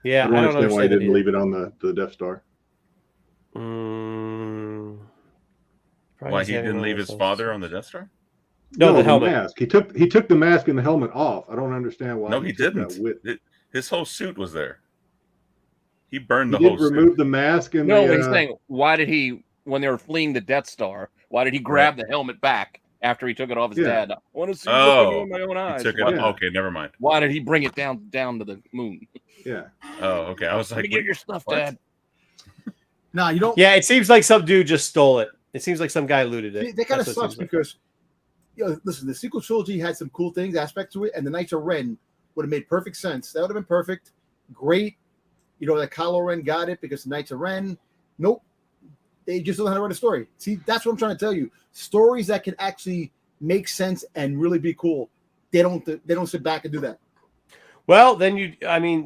Yeah, I don't understand why he didn't either. leave it on the Death Star. Why he didn't leave his father on the Death Star? No, the helmet. mask. He took the mask and the helmet off. I don't understand why. No, he took didn't. That with. His whole suit was there. He burned He the whole did remove suit. the mask and No, the. he's saying, why did he, when they were fleeing the Death Star, why did he grab the helmet back after he took it off his dad? I want to see it with my own eyes. He took it. Why, Okay, never mind. why did he bring it down to the moon? Yeah. Oh, okay. I was Let me like, get your stuff, what? Dad. Nah, you don't. Yeah, it seems like some dude just stole it. It seems like some guy looted it. That kind of That's what it sucks seems like. because, listen, the sequel trilogy had some cool things, aspect to it, and the Knights of Ren would have made perfect sense. That would have been perfect. Great. That Kylo Ren got it because the Knights of Ren. Nope. They just don't know how to write a story. See, that's what I'm trying to tell you. Stories that can actually make sense and really be cool. They don't sit back and do that. Well, then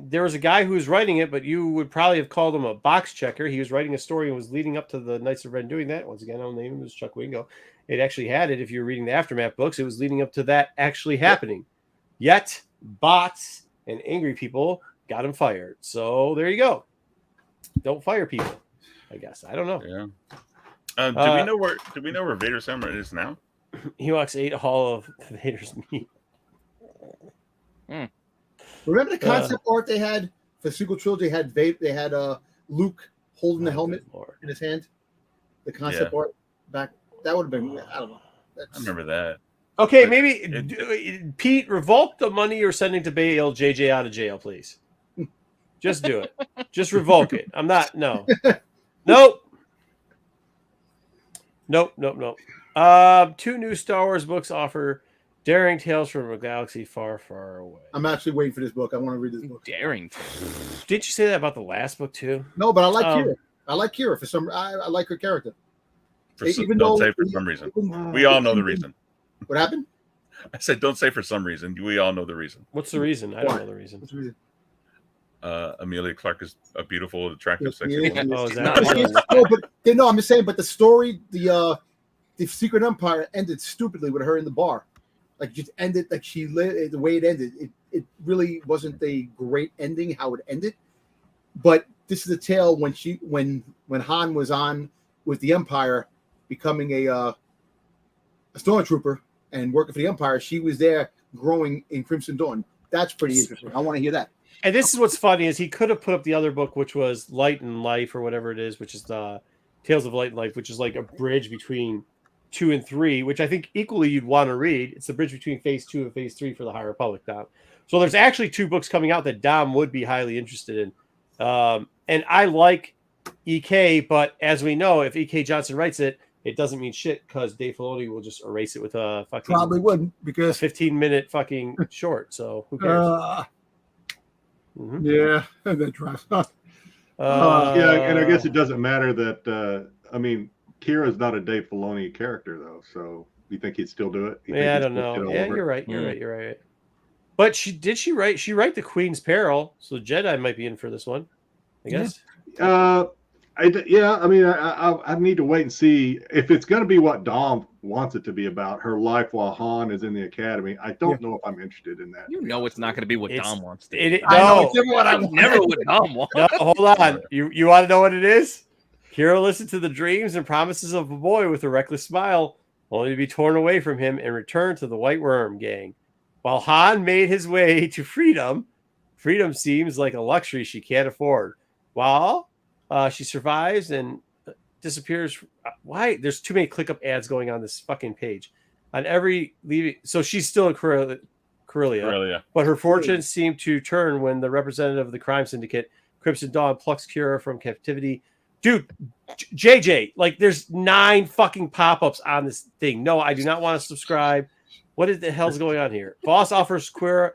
there was a guy who was writing it, but you would probably have called him a box checker. He was writing a story and was leading up to the Knights of Ren doing that. Once again, I'll name him as Chuck Wingo. It actually had it. If you were reading the Aftermath books, it was leading up to that actually happening. Yet, bots and angry people got him fired. So there you go. Don't fire people, I guess. I don't know. Yeah. Do we know where Vader's helmet is now? He walks 8 Hall of Vader's meat. Remember the concept art they had for the sequel trilogy? They had Luke holding the helmet in his hand. The concept art back. That would have been. I don't know. I remember that. Okay, maybe Pete, revoke the money you're sending to bail JJ out of jail, please. Just do it. Just revoke it. I'm not. No. Nope. Nope. 2 new Star Wars books offer daring tales from a galaxy far, far away. I'm actually waiting for this book. I want to read this book. Daring. Did you say that about the last book too? No, but I like Kira. I like Kira for some. I like her character. Don't say for some reason. We all know the reason. What happened? I said, don't say for some reason. We all know the reason. What's the reason? I don't know the reason. What's the reason? Amelia Clark is a beautiful, attractive, sexy Yeah, woman. Oh, is that what it is? No, I'm just saying. But the story, the Secret Empire ended stupidly with her in the bar. Like just ended like she lived the way it ended. It really wasn't a great ending how it ended. But this is a tale when Han was on with the Empire, becoming a stormtrooper and working for the Empire. She was there growing in Crimson Dawn. That's pretty interesting. I want to hear that. And this is what's funny is he could have put up the other book, which was Light and Life or whatever it is, which is the Tales of Light and Life, which is like a bridge between 2 and 3, which I think equally you'd want to read. It's the bridge between Phase 2 and Phase 3 for the High Republic, Dom. So there's actually 2 books coming out that Dom would be highly interested in. And I like EK, but as we know, if EK Johnson writes it, it doesn't mean shit because Dave Filoni will just erase it with a fucking Probably wouldn't because 15-minute fucking short. So who cares? Yeah, that drives. Yeah, and I guess it doesn't matter that. Kira's not a Dave Filoni character though, so you think he'd still do it? I don't know. Yeah, you're right. You're right. But she write the Queen's Peril, so Jedi might be in for this one, I guess. I need to wait and see if it's going to be what Dom wants it to be about, her life while Han is in the academy. I don't know if I'm interested in that. You know it's not going to be what Dom wants to. Never what Dom wants. No, hold on. You want to know what it is? Kira listened to the dreams and promises of a boy with a reckless smile, only to be torn away from him and return to the White Worm gang. While Han made his way to freedom seems like a luxury she can't afford. While she survives and disappears. Why? There's too many ClickUp ads going on this fucking page. On every leaving, so she's still in Corellia, but her fortunes seem to turn when the representative of the crime syndicate, Crimson Dawn, plucks Kira from captivity. Dude, JJ, like there's 9 fucking pop-ups on this thing. No, I do not want to subscribe. What the hell's going on here? Boss offers Kira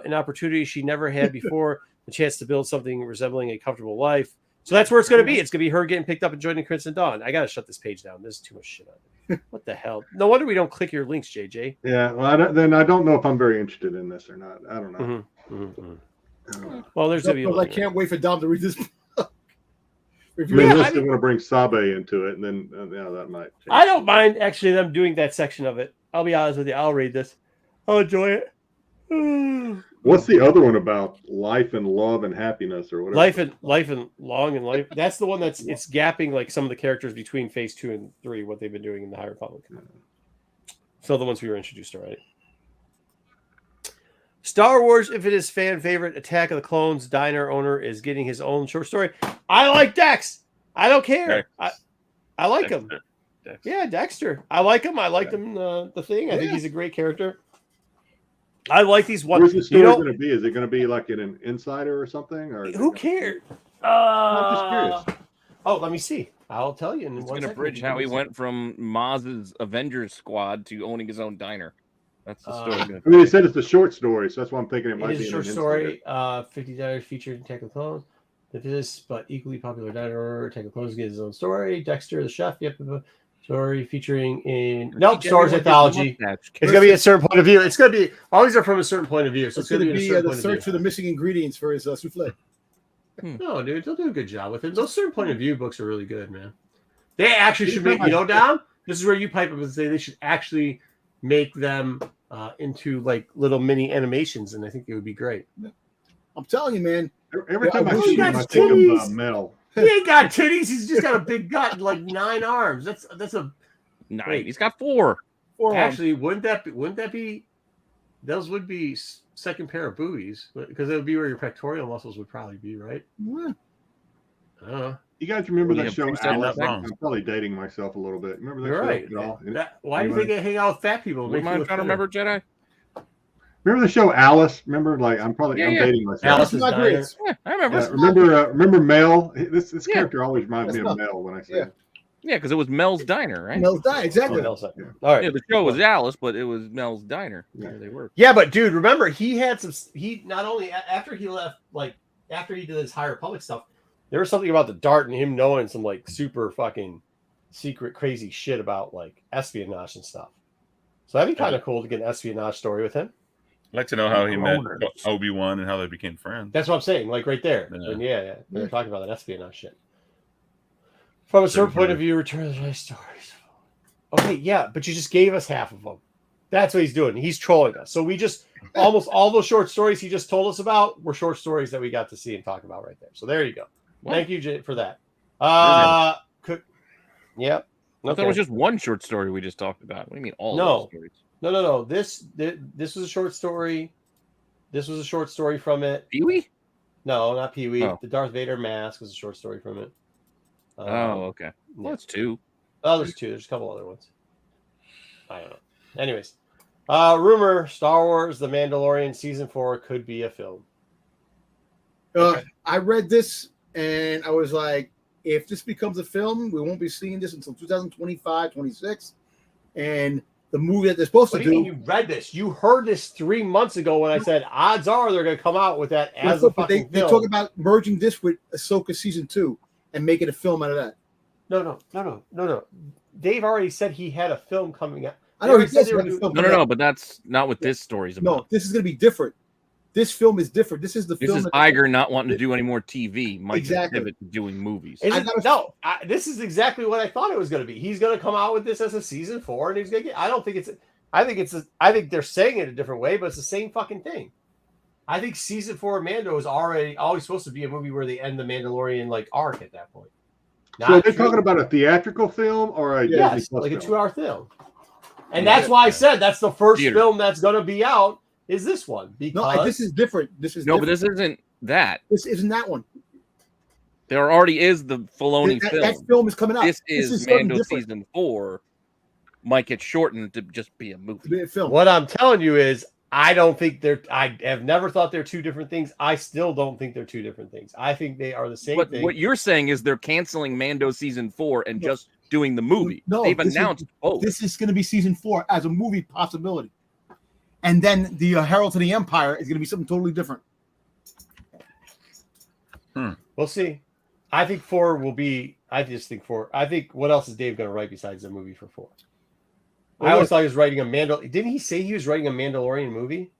an opportunity she never had before, the chance to build something resembling a comfortable life. So that's where it's going to be. It's going to be her getting picked up and joining Crimson Dawn. I got to shut this page down. There's too much shit on it. What the hell? No wonder we don't click your links, JJ. Yeah, well, I don't know if I'm very interested in this or not. I don't know. Well, there's gonna be. I can't wait for Dom to read this. I mean, unless they want to bring Sabe into it, and then that might. Change. I don't mind actually them doing that section of it. I'll be honest with you. I'll read this. I'll enjoy it. What's the other one about? Life and love and happiness, or whatever. Life and long and life. That's the one it's gapping like some of the characters between Phase 2 and 3. What they've been doing in the High Republic. So the ones we were introduced already. Star Wars, if it is fan favorite, Attack of the Clones diner owner is getting his own short story. I like Dex. I don't care. I like him. Dexter. Yeah, Dexter. I like him. I liked him the thing. I think he's a great character. I like these ones. Where's the story going to be? Is it going to be like in an Insider or something? Or who cares? I'm just curious. Oh, let me see. I'll tell you. It's going to bridge how he went from Maz's Avengers squad to owning his own diner. That's the story. I mean, they said it's a short story, so that's why I'm thinking it might be a short story. $50 featured Attack of the Clones. This, but equally popular diner. Attack of the Clones gets his own story. Dexter, the chef. Yep. Story featuring in Star Wars anthology. It's gonna be a certain point of view. It's gonna be always are from a certain point of view. So it's gonna be the search for the missing ingredients for his souffle. No, dude, they'll do a good job with it. Those certain point of view books are really good, man. They actually should make Dom. This is where you pipe up and say they should actually make them into like little mini animations, and I think it would be great. I'm telling you, man. Every time I see him, I think of Mel. He ain't got titties. He's just got a big gut and like 9 arms. That's a 9. Wait. He's got 4. Actually, wouldn't that be? Those would be second pair of boobies because it would be where your pectoral muscles would probably be, right? Yeah. I don't know. You guys remember that show? Alice? I'm probably dating myself a little bit. Remember that show? Right. Why do you think I hang out with fat people? Am I trying to remember Jedi? Remember the show Alice? Remember, like I'm dating myself. Alice is not great. Yeah, I remember. Remember Mel? This character always reminds me of Mel when I say it. Yeah, because it was Mel's Diner, right? Mel's Diner, exactly. All right. Yeah, the show was Alice, but it was Mel's Diner. Where they were. Yeah, but dude, remember he had some. He not only after he left, like after he did his High Republic stuff, there was something about the Dart and him knowing some like super fucking secret crazy shit about like espionage and stuff. So that'd be kind of cool to get an espionage story with him. I'd like to know how he met Obi-Wan and how they became friends. That's what I'm saying. Like right there. Yeah. They're talking about that espionage shit. From a certain point of view, Return of the Jedi stories. Okay, yeah, but you just gave us half of them. That's what he's doing. He's trolling us. So we just almost all those short stories he just told us about were short stories that we got to see and talk about right there. So there you go. What? Thank you, Jay, for that. Yep. I thought it was just one short story we just talked about. What do you mean all those stories? No. This was a short story. This was a short story from it. Pee-wee? No, not Pee-wee. Oh. The Darth Vader mask was a short story from it. Okay. Well, that's 2. Oh, there's 2. There's a couple other ones. I don't know. Anyways, rumor: Star Wars: The Mandalorian season 4 could be a film. I read this and I was like, if this becomes a film, we won't be seeing this until 2025, 26, and the movie that they're supposed to do. You read this? You heard this 3 months ago when I said odds are they're going to come out with that as a fucking film. They talk about merging this with Ahsoka season 2 and making a film out of that. No. Dave already said he had a film coming out. I know he said No, but that's not what this story's about. No, this is going to be different. This film is different. This is the film. This is Iger not wanting to do any more TV. Mike pivot to doing movies. This is exactly what I thought it was going to be. He's going to come out with this as a season 4, and he's going to get. I think they're saying it a different way, but it's the same fucking thing. I think season 4 of Mando is always supposed to be a movie where they end the Mandalorian like arc at that point. So they're talking about a theatrical film or a Disney Plus like film? A 2-hour film, and that's why I said that's the first film that's going to be out. Is this one? Because this is different. But this isn't that. This isn't that one. There already is the Filoni film. That film is coming out. This is Mando season 4. Might get shortened to just be a movie. Be a film. What I'm telling you is, I don't think I have never thought they're 2 different things. I still don't think they're 2 different things. I think they are the same thing. What you're saying is they're canceling Mando season 4 and just doing the movie. No, they've announced both. This is going to be season 4 as a movie possibility. And then the Herald to the Empire is going to be something totally different. We'll see. I think 4 will be. I just think 4. I think what else is Dave going to write besides a movie for 4? I always thought he was writing a Didn't he say he was writing a Mandalorian movie?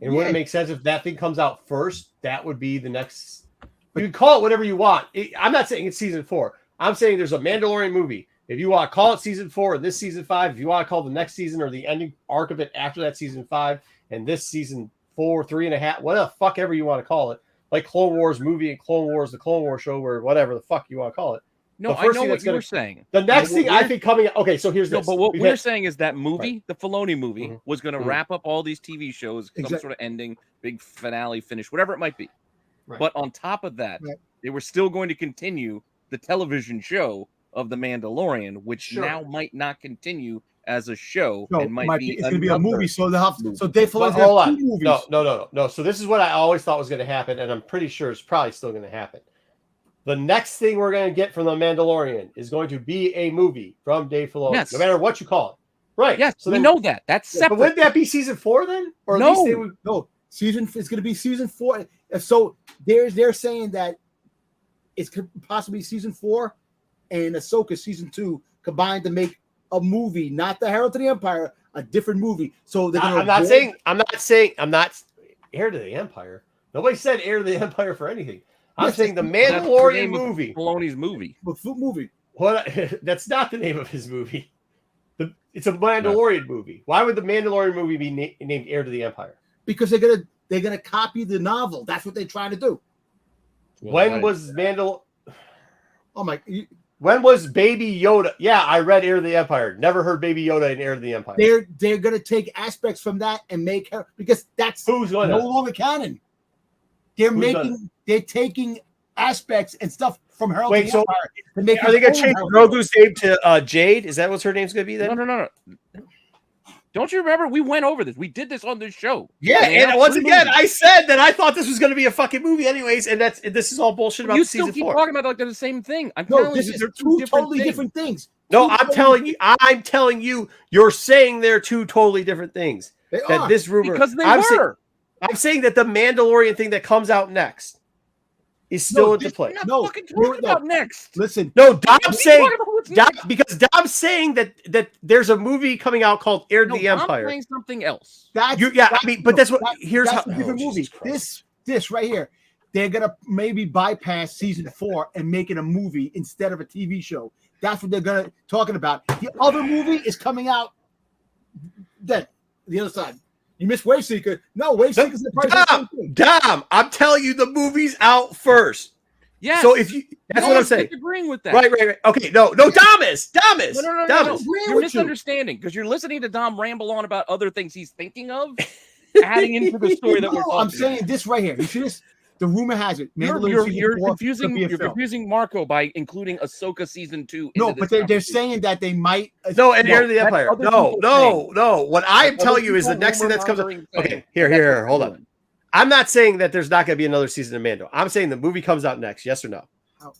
And wouldn't it make sense if that thing comes out first? That would be the next. You can call it whatever you want. I'm not saying it's season 4. I'm saying there's a Mandalorian movie. If you want to call it season 4 and this season 5, if you want to call the next season or the ending arc of it after that season 5 and this season 4, 3.5, whatever the fuck ever you want to call it, like Clone Wars movie and Clone Wars, the Clone Wars show, or whatever the fuck you want to call it. No, I know what you're saying. The next thing I think coming. Okay, so here's this. But what we're saying is that movie, Right. the Filoni movie, was going to wrap up all these TV shows, some sort of ending, big finale, finish, whatever it might be. Right. But on top of that, they were still going to continue the television show of The Mandalorian, which now might not continue as a show. No, and might be it's going to be a movie. So they'll have. So Dave Filoni hold have on. 2 movies. No. So this is what I always thought was going to happen, and I'm pretty sure it's probably still going to happen. The next thing we're going to get from The Mandalorian is going to be a movie from Dave Filoni, no matter what you call it. Right. Yes, so we know that. That's separate. But wouldn't that be season 4 then? Or at least they would... No, it's going to be season 4. So they're saying that it's possibly season 4 and Ahsoka season 2 combined to make a movie, not the Herald to the Empire, a different movie. So they're I'm not Heir to the Empire. Nobody said Heir to the Empire for anything. I'm saying the Mandalorian movie. Filoni's movie. Movie. What? That's not the name of his movie. It's a Mandalorian movie. Why would the Mandalorian movie be named Heir to the Empire? Because they're gonna copy the novel. That's what they're trying to do. When was Mandal? Oh my! When was Baby Yoda? Yeah, I read Heir to the Empire. Never heard Baby Yoda in Heir to the Empire. They're gonna take aspects from that and make her, because that's no longer canon. They're taking aspects and stuff from Herald. Wait, so are they going to change Grogu's name to Jade? Is that what her name's going to be then? No. Don't you remember? We went over this. We did this on this show. Yeah, and once again, I said that I thought this was going to be a fucking movie anyways, and this is all bullshit about season 4. You still keep talking about like they're the same thing. I'm telling you, this is 2 totally different things. No, I'm telling you, you're saying they're 2 totally different things. They are. This rumor, because they were. I'm saying that the Mandalorian thing that comes out next is still at the play. No, fucking talking about next. Listen, no, Dom's saying because Dom's saying that there's a movie coming out called Heir to the Empire. I'm saying something else. That's a different movie. This right here, they're gonna maybe bypass season 4 and make it a movie instead of a TV show. That's what they're talking about. The other movie is coming out. Then the other side. You missed Wave Seeker. No, Wave Seeker's the Dom, I'm telling you, the movie's out first. Yeah. So if that's what I'm saying. Agreeing with that. Right. Okay, no, Dom is. No. You're misunderstanding because you're listening to Dom ramble on about other things he's thinking of, adding into the story that we're talking. I'm saying this right here. You see this? The rumor has it. You're confusing Marco by including Ahsoka season 2. No, but they're saying that they might. No, and Heir to the Empire. No. What I'm telling you is the next thing that's coming. Okay, here. Hold on. I'm not saying that there's not going to be another season of Mando. I'm saying the movie comes out next. Yes or no?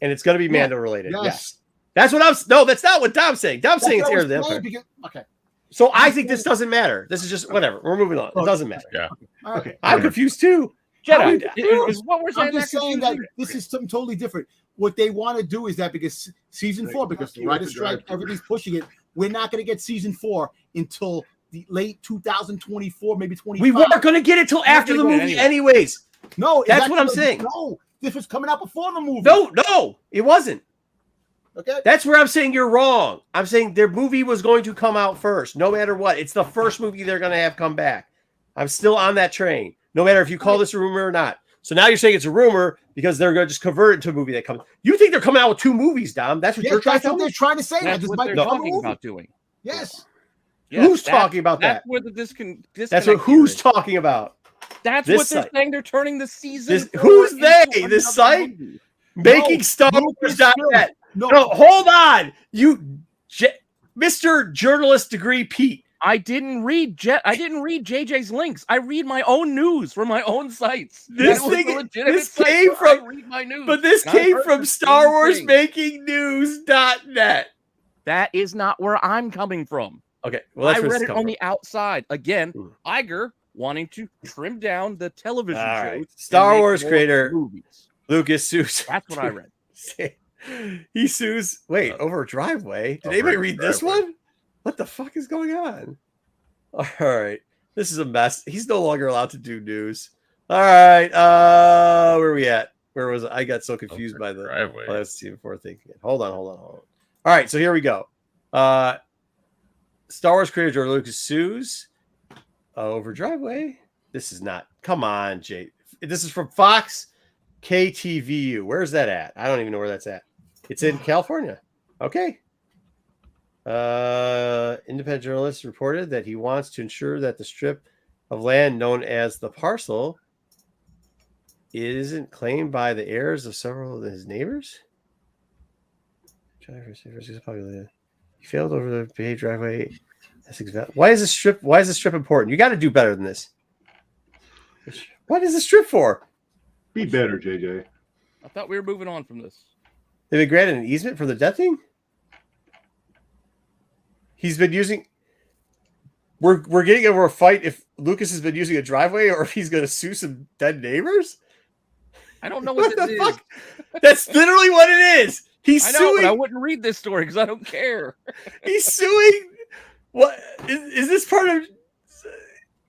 And it's going to be Mando related. Yes. That's what I'm. No, that's not what Dom's saying. Dom's saying it's Heir to the Empire. Okay. So I think this doesn't matter. This is just whatever. We're moving on. It doesn't matter. Yeah. Okay. I'm confused too. Jedi is what we're saying. I'm just saying that this is something totally different. What they want to do is that because season 4, because the writer's strike, everybody's pushing it. We're not going to get season 4 until the late 2024, maybe 25. We weren't going to get it till after the movie, anyways. No, that's what I'm saying. No, this was coming out before the movie. No, it wasn't. Okay, that's where I'm saying you're wrong. I'm saying their movie was going to come out first, no matter what. It's the first movie they're going to have come back. I'm still on that train. No matter if you call this a rumor or not. So now you're saying it's a rumor because they're going to just convert it into a movie that comes. You think they're coming out with 2 movies, Dom? That's what you're trying to tell me? They're trying to say. That's what they're talking about doing. Yes. Who's talking about that? That's where the That's what who's talking about. That's what they're saying. They're turning the season. Who's they? This site? Making Star Wars.net. No, hold on. Mr. Journalist Degree Pete. I didn't read JJ's links. I read my own news from my own sites. This came from my news. But this came from Star Wars Making News.net. That is not where I'm coming from. Okay, well, I read it on the outside. Again, Iger wanting to trim down the television shows. Star Wars creator movies. Lucas sues. That's what I read. He sues. Wait, over a driveway. Did anybody read this one? What the fuck is going on? All right. This is a mess. He's no longer allowed to do news. All right. Where are we at? Where was I? got so confused by the driveway. Let's see before thinking. Hold on. All right. So here we go. Star Wars creator George Lucas sues over driveway. This is not. Come on, Jay. This is from Fox KTVU. Where's that at? I don't even know where that's at. It's in California. Okay. Independent journalist reported that he wants to ensure that the strip of land known as the parcel isn't claimed by the heirs of several of his neighbors. He failed over the paved driveway. Why is this strip important? You got to do better than this. What is the strip for? Be better, JJ. I thought we were moving on from this. They've been granted an easement for the death thing? He's been using. We're getting over a fight if Lucas has been using a driveway or if he's going to sue some dead neighbors. I don't know what this is. Fuck? That's literally what it is. He's I know, suing. but I wouldn't read this story because I don't care. He's suing. What is this part of?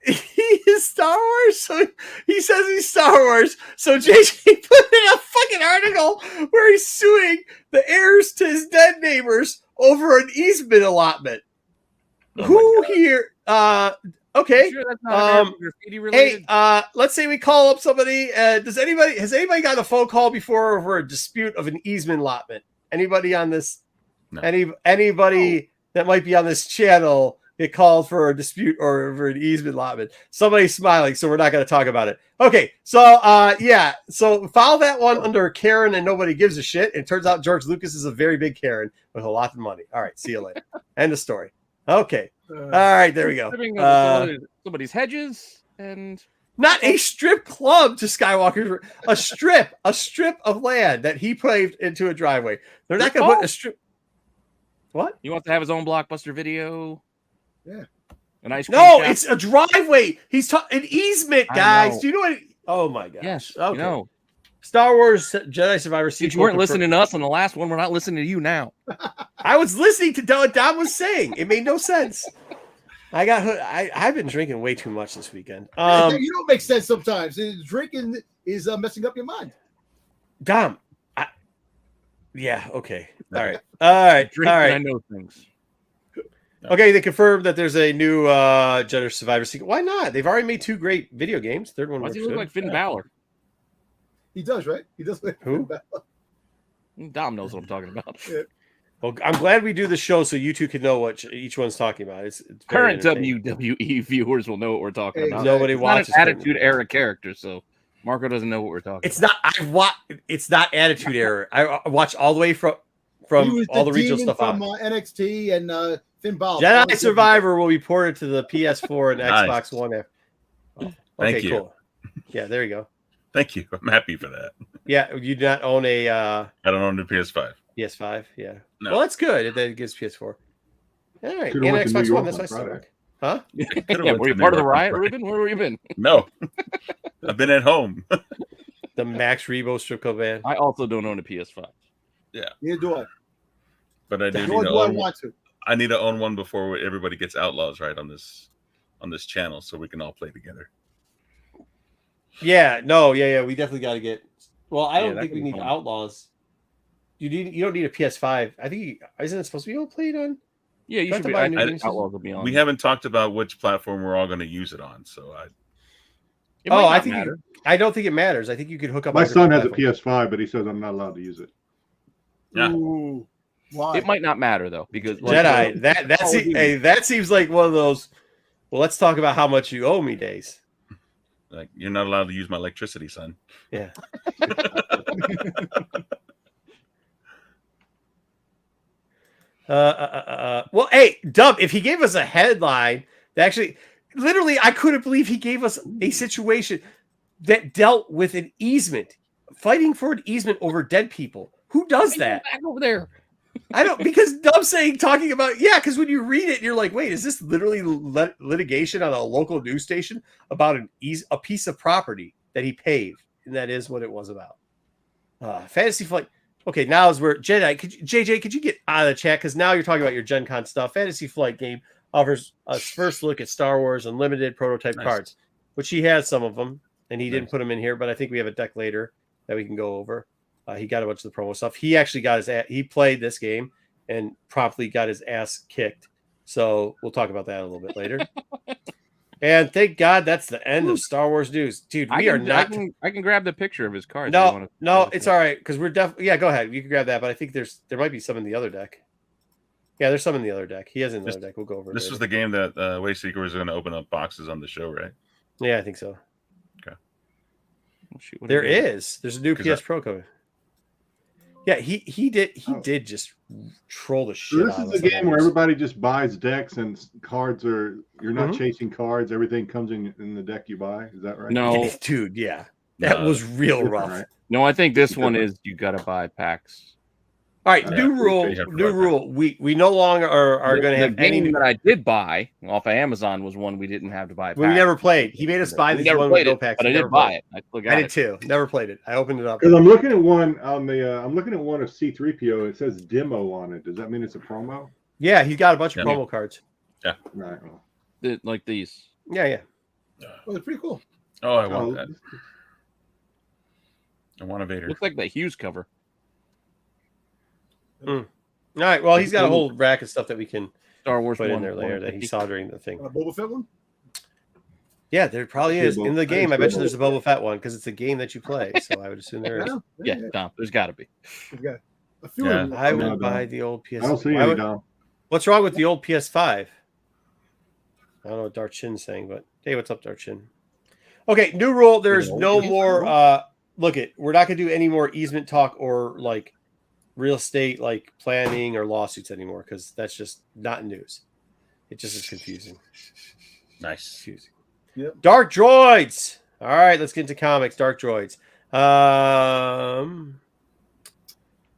He is Star Wars, so he says he's Star Wars. So JJ put in a fucking article where he's suing the heirs to his dead neighbors over an easement allotment. Oh Who here? Okay. Sure that's not graffiti related? Hey, let's say we call up somebody. Has anybody gotten a phone call before over a dispute of an easement allotment? Anybody on this? No. Anybody that might be on this channel get called for a dispute or over an easement allotment? Somebody's smiling, so we're not going to talk about it. Okay, so yeah, so file that one under Karen and nobody gives a shit. It turns out George Lucas is a very big Karen with a lot of money. All right, see you later. End of story. Okay. All right, there we go. Somebody's hedges and not a strip club to Skywalker, a strip of land that he paved into a driveway. They're not going to put a strip. What? He wants to have his own Blockbuster video. Yeah. An ice cream No, shop. it's a driveway. He's talking an easement, guys. Do you know what? Oh my gosh. Yes. Okay. You know. Star Wars Jedi Survivor If sequel. you weren't listening to us on the last one, we're not listening to you now. I was listening to what Dom was saying. It made no sense. I've been drinking way too much this weekend. You don't make sense sometimes. Drinking is messing up your mind. Dom. Yeah. Okay. All right. Drinking, I know things. Okay, they confirmed that there's a new Jedi Survivor sequel. Why not? They've already made 2 great video games. Third one Why works does he look good. like Finn Balor? He does, right? He does. Who? Dom knows what I'm talking about. Yeah. Well, I'm glad we do the show so you two can know what each one's talking about. It's very Current entertaining. WWE viewers will know what we're talking about. Nobody It's not watches an Attitude Era character, so Marco doesn't know what we're talking It's about. not. It's not Attitude Era. I watched all the way from all the regional stuff from out. NXT and Finn Balor. Jedi Survivor will be ported to the PS4 and Nice. Xbox One. Okay, Thank you. cool. Yeah, there you go. Thank you. I'm happy for that. Yeah, you do not own a I don't own the PS5. PS5. Yeah. No. Well, that's good. That gives PS4. All right, Could've and went to New Xbox One. York That's on why I Friday. Huh? Yeah, were you part of the riot, Ruben? Where have you been? No. I've been at home. The Max Rebo strip club band. I also don't own a PS5. Neither do I. But I do need Nor to do I own want to. I need to own one before everybody gets Outlaws right on this channel so we can all play together. Yeah. No. Yeah. We definitely got to get. Well, I don't that think could we be need fun. Outlaws. You don't need a PS5. I think isn't it supposed to be all played on? Yeah, you Got should to be. buy I new think games. Outlaws will be on. We haven't talked about which platform we're all going to use it on, so It might Oh, I not think matter. I don't think it matters. I think you could hook up. My on son different has a platforms. PS5, but he says I'm not allowed to use it. Yeah. Ooh, why? It might not matter though, because Jedi. Oh, dude. Hey, that seems like one of those. Well, let's talk about how much you owe me days. like you're not allowed to use my electricity, son. Yeah. Well, hey, Dub, if he gave us a headline that actually, literally, I couldn't believe he gave us a situation that dealt with an easement, fighting for an easement over dead people. Who does that? Back over there. I don't, because Dub's talking about, because when you read it, you're like, wait, is this literally litigation on a local news station about a piece of property that he paved? And that is what it was about. Fantasy Flight. Okay, now is where JJ, could you get out of the chat? Because now you're talking about your Gen Con stuff. Fantasy Flight game offers us first look at Star Wars Unlimited prototype Nice. cards, which he has some of them, and he didn't Nice. put them in here, but I think we have a deck later that we can go over. He got a bunch of the promo stuff. He actually got he played this game and promptly got his ass kicked. So we'll talk about that a little bit later. And thank God that's the end of Star Wars news, dude. We are not. I can grab the picture of his card. No, it's all right because we're definitely. Yeah, go ahead. You can grab that, but I think there might be some in the other deck. Yeah, there's some in the other deck. He has in the other deck. We'll go over. This later. was the game that Wayseeker was going to open up boxes on the show, right? Yeah, I think so. Okay. Oh, shoot, There's a new PS Pro code. Yeah, he did just troll the shit. So this is a game where everybody just buys decks and cards are. You're not chasing cards. Everything comes in the deck you buy. Is that right? No, dude. Yeah, that was real rough. Right? no, I think this one is you got to buy packs. All right, new rule. We no longer are going to have any that I did buy off of Amazon was one we didn't have to buy. We never played. He made us buy this one with no packs. But I did buy it. I did too. Never played it. I opened it up. Because I'm looking at one on the. I'm looking at one of C-3PO. It says demo on it. Does that mean it's a promo? Yeah, he's got a bunch of promo cards. Yeah. Right. Like these. Yeah. Oh, they're pretty cool. Oh, I want that. I want a Vader. Looks like the Hughes cover. All right. Well, he's got a whole rack of stuff that we can Star Wars put in there later that he saw during the thing. Boba Fett one? Yeah, there probably is in the game. I bet you there's a Boba Fett one because it's a game that you play. So I would assume there is. Yeah, Dom, there's got to be. I would buy the old PS. I don't see any, Dom. What's wrong with the old PS5? I don't know what Dark Chin's saying, but hey, what's up, Dark Chin? Okay, new rule. There's no more. We're not gonna do any more easement talk or like real estate like planning or lawsuits anymore because that's just not news. It just is confusing. Nice. Confusing. Yep. Dark droids. All right, let's get into comics. Dark droids.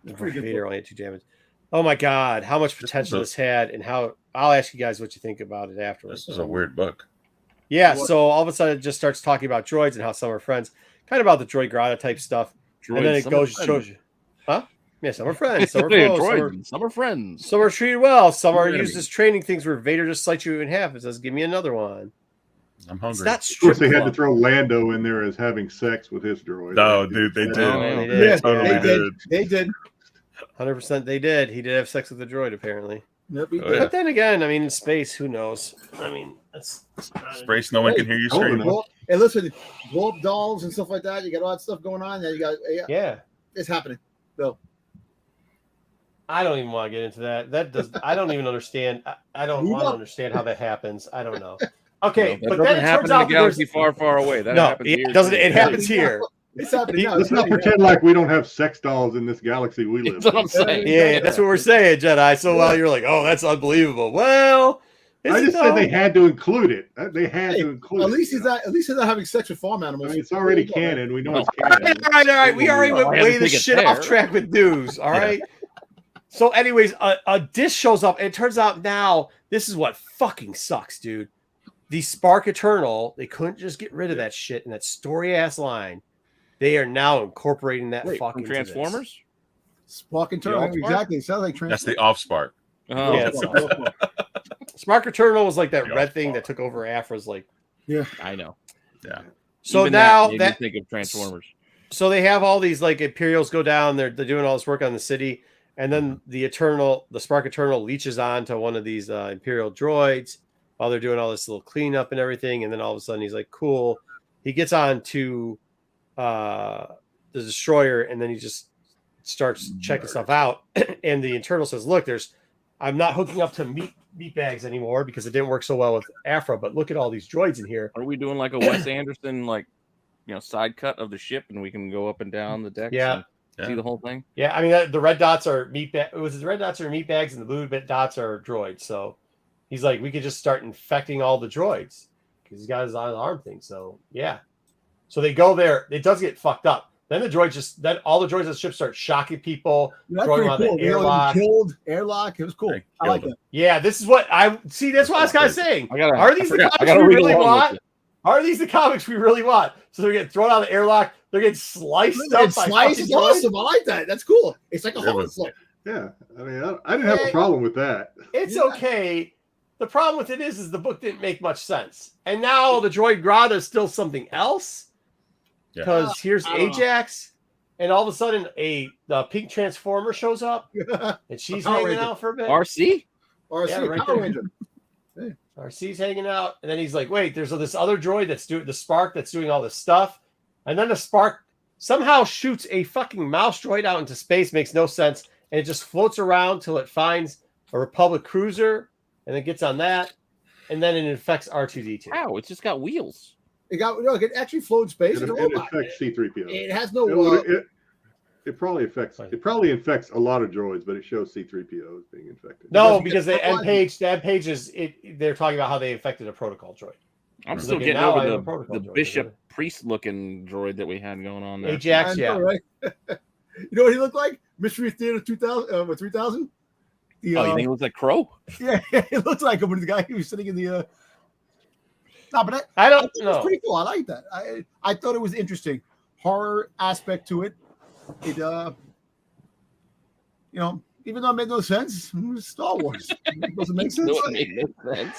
Vader only had 2 damage. Oh my God, how much potential this had, and how I'll ask you guys what you think about it afterwards. This is a weird book. Yeah, so all of a sudden it just starts talking about droids and how some are friends, kind of about the droid grata type stuff, and then it goes shows you, huh? Yeah, some are friends, some are foes, some are friends, some are treated well, some are used as training things where Vader just slices you in half and says, "Give me another one." I'm hungry. It's not of course, they had club. to throw Lando in there as having sex with his droid. No, dude, they did. They Totally did. They did. 100% they did. He did have sex with the droid, apparently. Yep, But then again, I mean, in space, who knows? I mean, that's Space, no one can hear you scream. Hey, listen, blow up dolls and stuff like that. You got all that stuff going on. You got it's happening. So I don't even want to get into that. That does. I don't even understand. I don't want to understand how that happens. I don't know. Okay, no, but then it turns out the galaxy far, far away. That no, it doesn't. It happens here. It's happening now. Let's not pretend like we don't have sex dolls in this galaxy we live in. That's what I'm saying. Yeah, that's what we're saying, Jedi. So while you're like, oh, that's unbelievable. Well, I just said they had to include it. They had to include at least he's not. At least he's not having sex with farm animals. I mean, it's already canon. We know it's all canon. right. We already went way the shit off track with news. All right. So, anyways, a dish shows up, and it turns out now this is what fucking sucks, dude. The Spark Eternal, they couldn't just get rid of that shit in that story ass line. They are now incorporating that fucking Transformers. Spark Eternal, exactly. It sounds like That's the off spark. Oh, yeah, Spark Eternal was like that red thing that took over Afra's like. Yeah, I know. Yeah. So even now that think of Transformers. So they have all these like Imperials go down. They're doing all this work on the city, and then the Spark Eternal leeches on to one of these Imperial droids while they're doing all this little cleanup and everything. And then all of a sudden he's like, "Cool." He gets on to the destroyer, and then he just starts checking stuff out. And the Eternal says, "Look, I'm not hooking up to meat bags anymore because it didn't work so well with Afra, but look at all these droids in here." Are we doing like a Wes Anderson side cut of the ship, and we can go up and down the deck? Yeah. See the whole thing. Yeah, I mean the red dots are meat bags. The red dots are meat bags, and the blue dots are droids. So he's like, we could just start infecting all the droids because he's got his arm thing. So yeah, so they go there. It does get fucked up. Then the droids all the droids on the ship start shocking people, throwing on the airlock. Killed airlock. It was cool. I like that. Yeah, this is what I see. That's what I was kind of saying. Are these the comics we really want? Are these the comics we really want? So they're getting thrown out of the airlock. They're getting sliced up. Sliced is awesome. I like that. That's cool. It's like a horror flick. Yeah, I mean, I didn't have a problem with that. It's okay. the problem with it is the book didn't make much sense, and now the droid Grata is still something else. Because here's Ajax, and all of a sudden the pink Transformer shows up, and she's hanging out for a bit. RC, yeah, right Power there. Ranger. Hey. RC's hanging out, and then he's like, "Wait, there's this other droid that's doing the Spark that's doing all this stuff," and then the Spark somehow shoots a fucking mouse droid out into space. Makes no sense, and it just floats around till it finds a Republic cruiser, and then gets on that, and then it infects R2D2. Wow, it's just got wheels. It actually flowed in space. It affects C-3PO. It has no. It probably affects. It probably infects a lot of droids, but it shows C-3PO as being infected. No, because the end page is it. They're talking about how they infected a protocol droid. I'm still getting over the bishop priest looking droid that we had going on there. Ajax, yeah. Right? You know what he looked like? Mystery Theater 2000, 3000. You think it looks like Crow? Yeah, it looks like him when the guy who was sitting in the. No, but I don't know. know. It's pretty cool. I like that. I thought it was interesting. Horror aspect to it. It even though it made no sense, it was Star Wars. It doesn't make sense.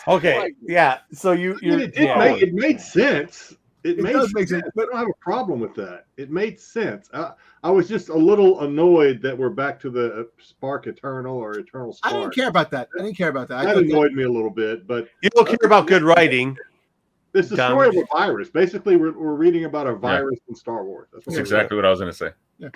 Okay, yeah. So it made sense. It does make sense. But I don't have a problem with that. It made sense. I was just a little annoyed that we're back to the Spark Eternal or Eternal Spark. I didn't care about that. That annoyed me a little bit, but you don't care about good writing. It's the story of a virus. Basically, we're reading about a virus in Star Wars. That's exactly what I was going to say. Yeah.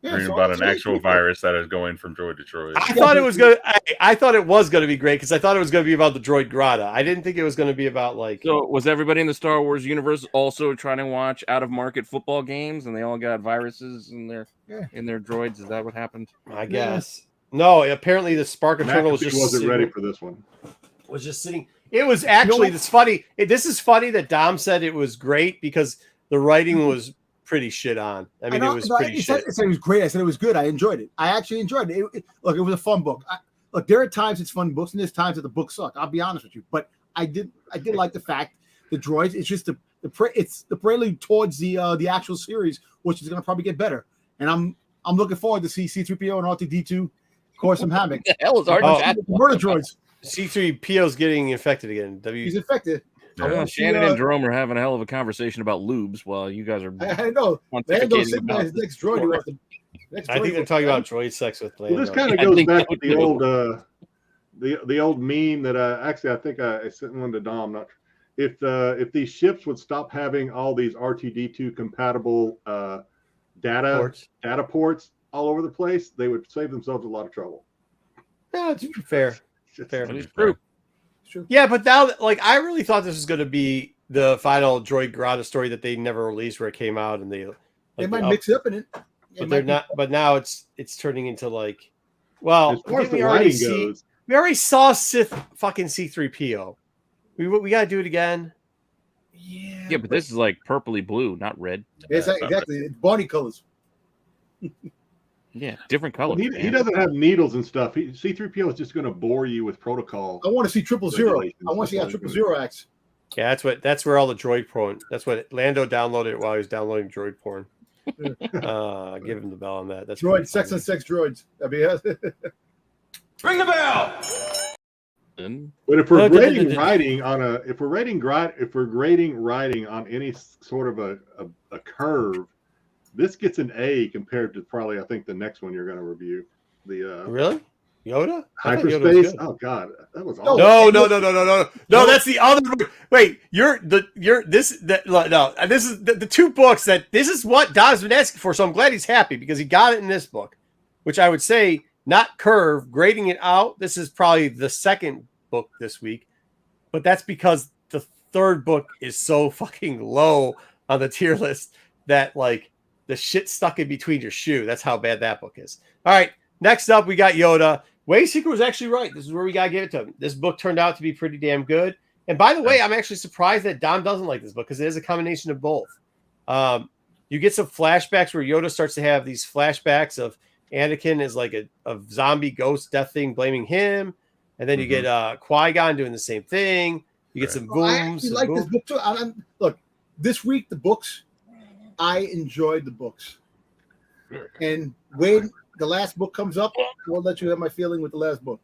Reading about an actual virus that is going from droid to droid. I thought it was going. I thought it was going to be great because I thought it was going to be about the droid Grata. I didn't think it was going to be about like. So was everybody in the Star Wars universe also trying to watch out of market football games, and they all got viruses in their droids? Is that what happened? I guess. No. Apparently, the Spark Eternal wasn't ready for this one. Was just sitting. It was actually. It's funny. This is funny that Dom said it was great because the writing was pretty shit on. I mean, it was pretty shit. I said it was great. I said it was good. I enjoyed it. I actually enjoyed it. Look, it was a fun book. Look, there are times it's fun books, and there's times that the books suck. I'll be honest with you, but I did like the fact the droids. It's just it's the prelude towards the actual series, which is going to probably get better. And I'm looking forward to see C-3PO and R2D2 cause some havoc. The hell is R2D2? Murder droids. C-3PO's getting infected again. He's infected. Shannon and Jerome are having a hell of a conversation about lubes while you guys are. I know. Lando's sitting on his next droid. I think they're talking about droid sex with Lando. Well, this kind of goes back to the old the old meme that I think I sent one to Dom. If these ships would stop having all these R2D2 compatible data ports all over the place, they would save themselves a lot of trouble. Yeah, it's fair. That is true. Yeah, but now, like, I really thought this was going to be the final droid Grata story that they never released, where it came out, and they might mix it up in it. But they're not. But now it's turning into like, well, as far as the writing goes, we already saw Sith fucking C-3PO. We got to do it again. Yeah, but this is like purpley blue, not red. Exactly. It's body colors. Yeah, different colors. He doesn't have needles and stuff. C-3PO is just going to bore you with protocol. I want to see 000. I want to see how 000 acts. Yeah, that's where all the droid porn. That's what Lando downloaded while he was downloading droid porn. Give him the bell on that. That's droid sex and sex droids. Ring the bell. But if we're grading writing on grading writing on any sort of a curve, this gets an A compared to probably I think the next one you're going to review. The really Yoda hyperspace. Oh God, that was awful. No. That's the other. Wait, this is the two books that this is what Don's been asking for. So I'm glad he's happy because he got it in this book, which I would say not curve grading it out. This is probably the second book this week, but that's because the third book is so fucking low on the tier list that like the shit stuck in between your shoe. That's how bad that book is. All right. Next up, we got Yoda. Wayseeker was actually right. This is where we got to give it to him. This book turned out to be pretty damn good. And by the way, I'm actually surprised that Dom doesn't like this book because it is a combination of both. You get some flashbacks where Yoda starts to have these flashbacks of Anakin as like a zombie ghost death thing blaming him. And then you get Qui-Gon doing the same thing. You get some booms. I like this book too. Look, this week, the books, I enjoyed the books. And when the last book comes up, we'll let you have my feeling with the last book.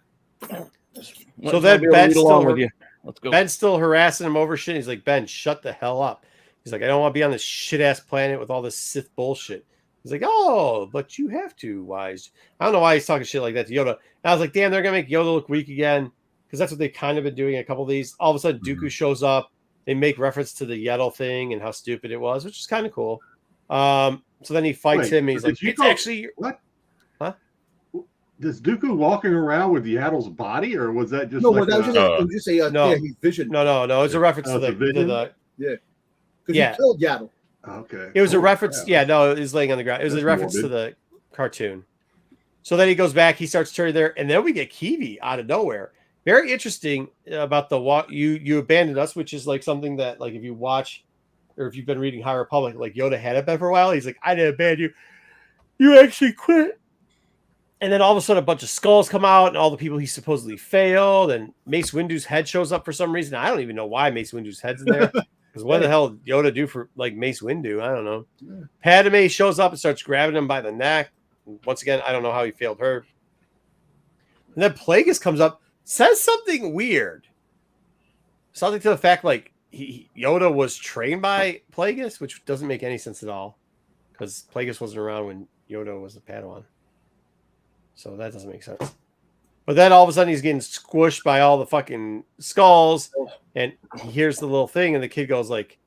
So then Ben's still with you. Let's go. Ben's still harassing him over shit. He's like, Ben, shut the hell up. He's like, I don't want to be on this shit ass planet with all this Sith bullshit. He's like, oh, but you have to, Wise. I don't know why he's talking shit like that to Yoda. And I was like, damn, they're gonna make Yoda look weak again, because that's what they've kind of been doing in a couple of these. All of a sudden, Dooku shows up. They make reference to the Yaddle thing and how stupid it was, which is kind of cool. So then he fights him. And he's like, it's actually what? Huh? Does Dooku walking around with Yaddle's body, or was that just No, like that was just a no. yeah, he's vision. No. It's a reference to the because Yeah. he killed Yaddle. Okay. It was a reference. Yeah, no, it was laying on the ground. It was a reference to the cartoon. So then he goes back. He starts turning there, and then we get Kiwi out of nowhere. Very interesting about the walk. You abandoned us, which is like something that, like, if you watch or if you've been reading High Republic, like Yoda had it been for a while. He's like, I didn't abandon you. You actually quit. And then all of a sudden, a bunch of skulls come out, and all the people he supposedly failed, and Mace Windu's head shows up for some reason. I don't even know why Mace Windu's head's in there. Because what the hell did Yoda do for like Mace Windu? I don't know. Yeah. Padme shows up and starts grabbing him by the neck. Once again, I don't know how he failed her. And then Plagueis comes up, says something weird. Something to the fact like Yoda was trained by Plagueis, which doesn't make any sense at all. Because Plagueis wasn't around when Yoda was a Padawan. So that doesn't make sense. But then all of a sudden he's getting squished by all the fucking skulls, and he hears the little thing, and the kid goes like,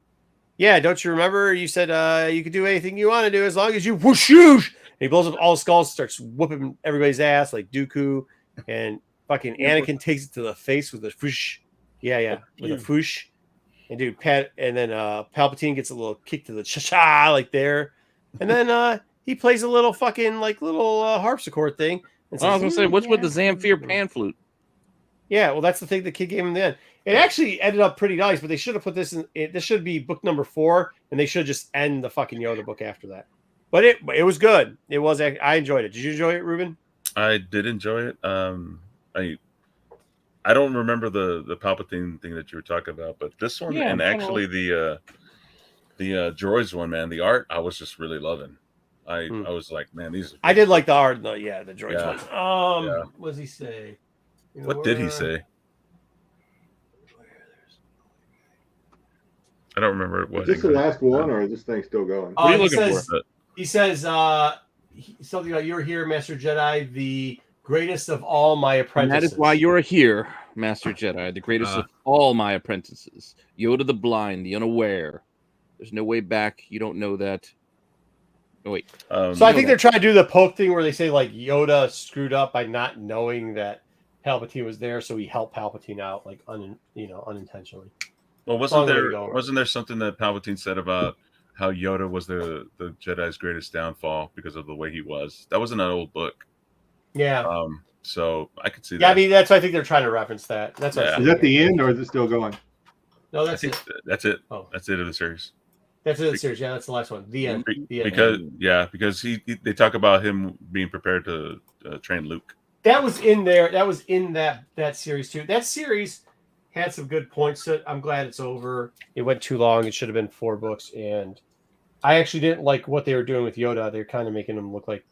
yeah, don't you remember you said you could do anything you want to do as long as you whoosh. And he blows up all the skulls, starts whooping everybody's ass like Dooku, and fucking Anakin takes it to the face with a whoosh. Yeah, with a whoosh. And dude, and then Palpatine gets a little kick to the cha-cha like there. And then he plays a little fucking like little harpsichord thing. Says, I was gonna say, what's with the Zamfir pan flute? Yeah, well, that's the thing the kid gave him then. It actually ended up pretty nice, but they should have put this in. This should be book number 4, and they should just end the fucking Yoda book after that. But it was good. It was. I enjoyed it. Did you enjoy it, Ruben? I did enjoy it. I don't remember the Palpatine thing that you were talking about, but this one and actually the droids one, man, the art I was just really loving. I was like, man, these. I did like the art. The droids one. What does he say? What did he say? I don't remember what. Is this the last one, or is this thing still going? What are you looking for? He says something about you're here, Master Jedi, the greatest of all my apprentices. And that is why you're here, Master Jedi, the greatest of all my apprentices. Yoda the blind, the unaware. There's no way back. You don't know that. Oh, wait. So I think they're trying to do the poke thing where they say like Yoda screwed up by not knowing that Palpatine was there, so he helped Palpatine out like unintentionally. Well, wasn't there something that Palpatine said about how Yoda was the Jedi's greatest downfall because of the way he was? That was in an old book. Yeah. So I could see that. Yeah, I mean that's why I think they're trying to reference that. That's what Is that the end, or is it still going? No, that's it. That's it. Oh, that's it of the series. That's it of the series. Yeah, that's the last one. The end. Because they talk about him being prepared to train Luke. That was in there. That was in that series too. That series had some good points to it. I'm glad it's over. It went too long. It should have been 4 books, and I actually didn't like what they were doing with Yoda. They're kind of making him look like,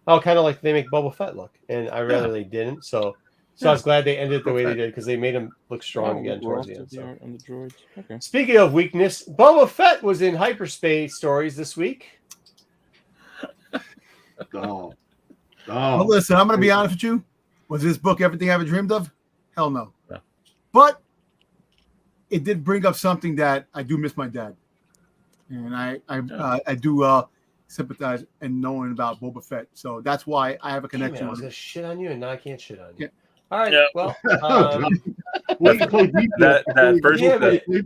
kind of like they make Boba Fett look, and I rather they didn't. So I was glad they ended it the way they did because they made him look strong again towards the end. So. On the droids. Okay. Speaking of weakness, Boba Fett was in hyperspace stories this week. Well, listen, I'm going to be honest with you. Was this book everything I ever dreamed of? Hell no. Yeah. But it did bring up something that I do miss my dad. And I do sympathize in knowing about Boba Fett. So that's why I have a connection. I was going to shit on you, and now I can't shit on you. Yeah. All right. Yeah. Well, that first.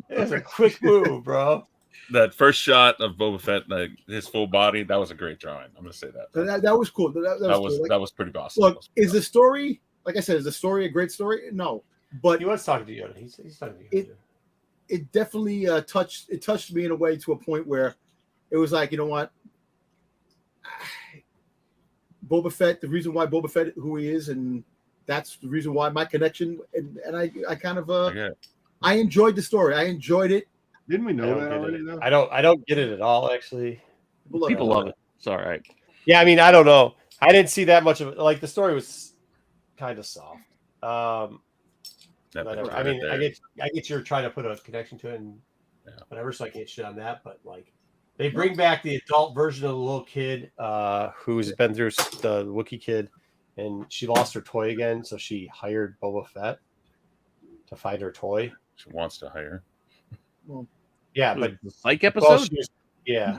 That's a quick move, bro. That first shot of Boba Fett, like his full body, that was a great drawing. I'm gonna say that. That was cool. That was pretty awesome. Look, is the story, like I said, is the story a great story? No, but he was talking to Yoda. He's talking to Yoda. It definitely touched me in a way to a point where it was like, you know what, Boba Fett. The reason why Boba Fett who he is, and that's the reason why my connection. And I kind of I enjoyed the story. I enjoyed it. Didn't we know that already? Though? I don't get it at all. Actually, people love it. It's all right. Yeah, I mean, I don't know. I didn't see that much of it. Like the story was kind of soft. That whatever. picture I right mean, there. I get you're trying to put a connection to it and Yeah. whatever, so I can't shit on that. But like, they bring back the adult version of the little kid who's been through the Wookiee kid, and she lost her toy again, so she hired Boba Fett to find her toy. She wants to hire. Yeah, but the psych well, episode. yeah.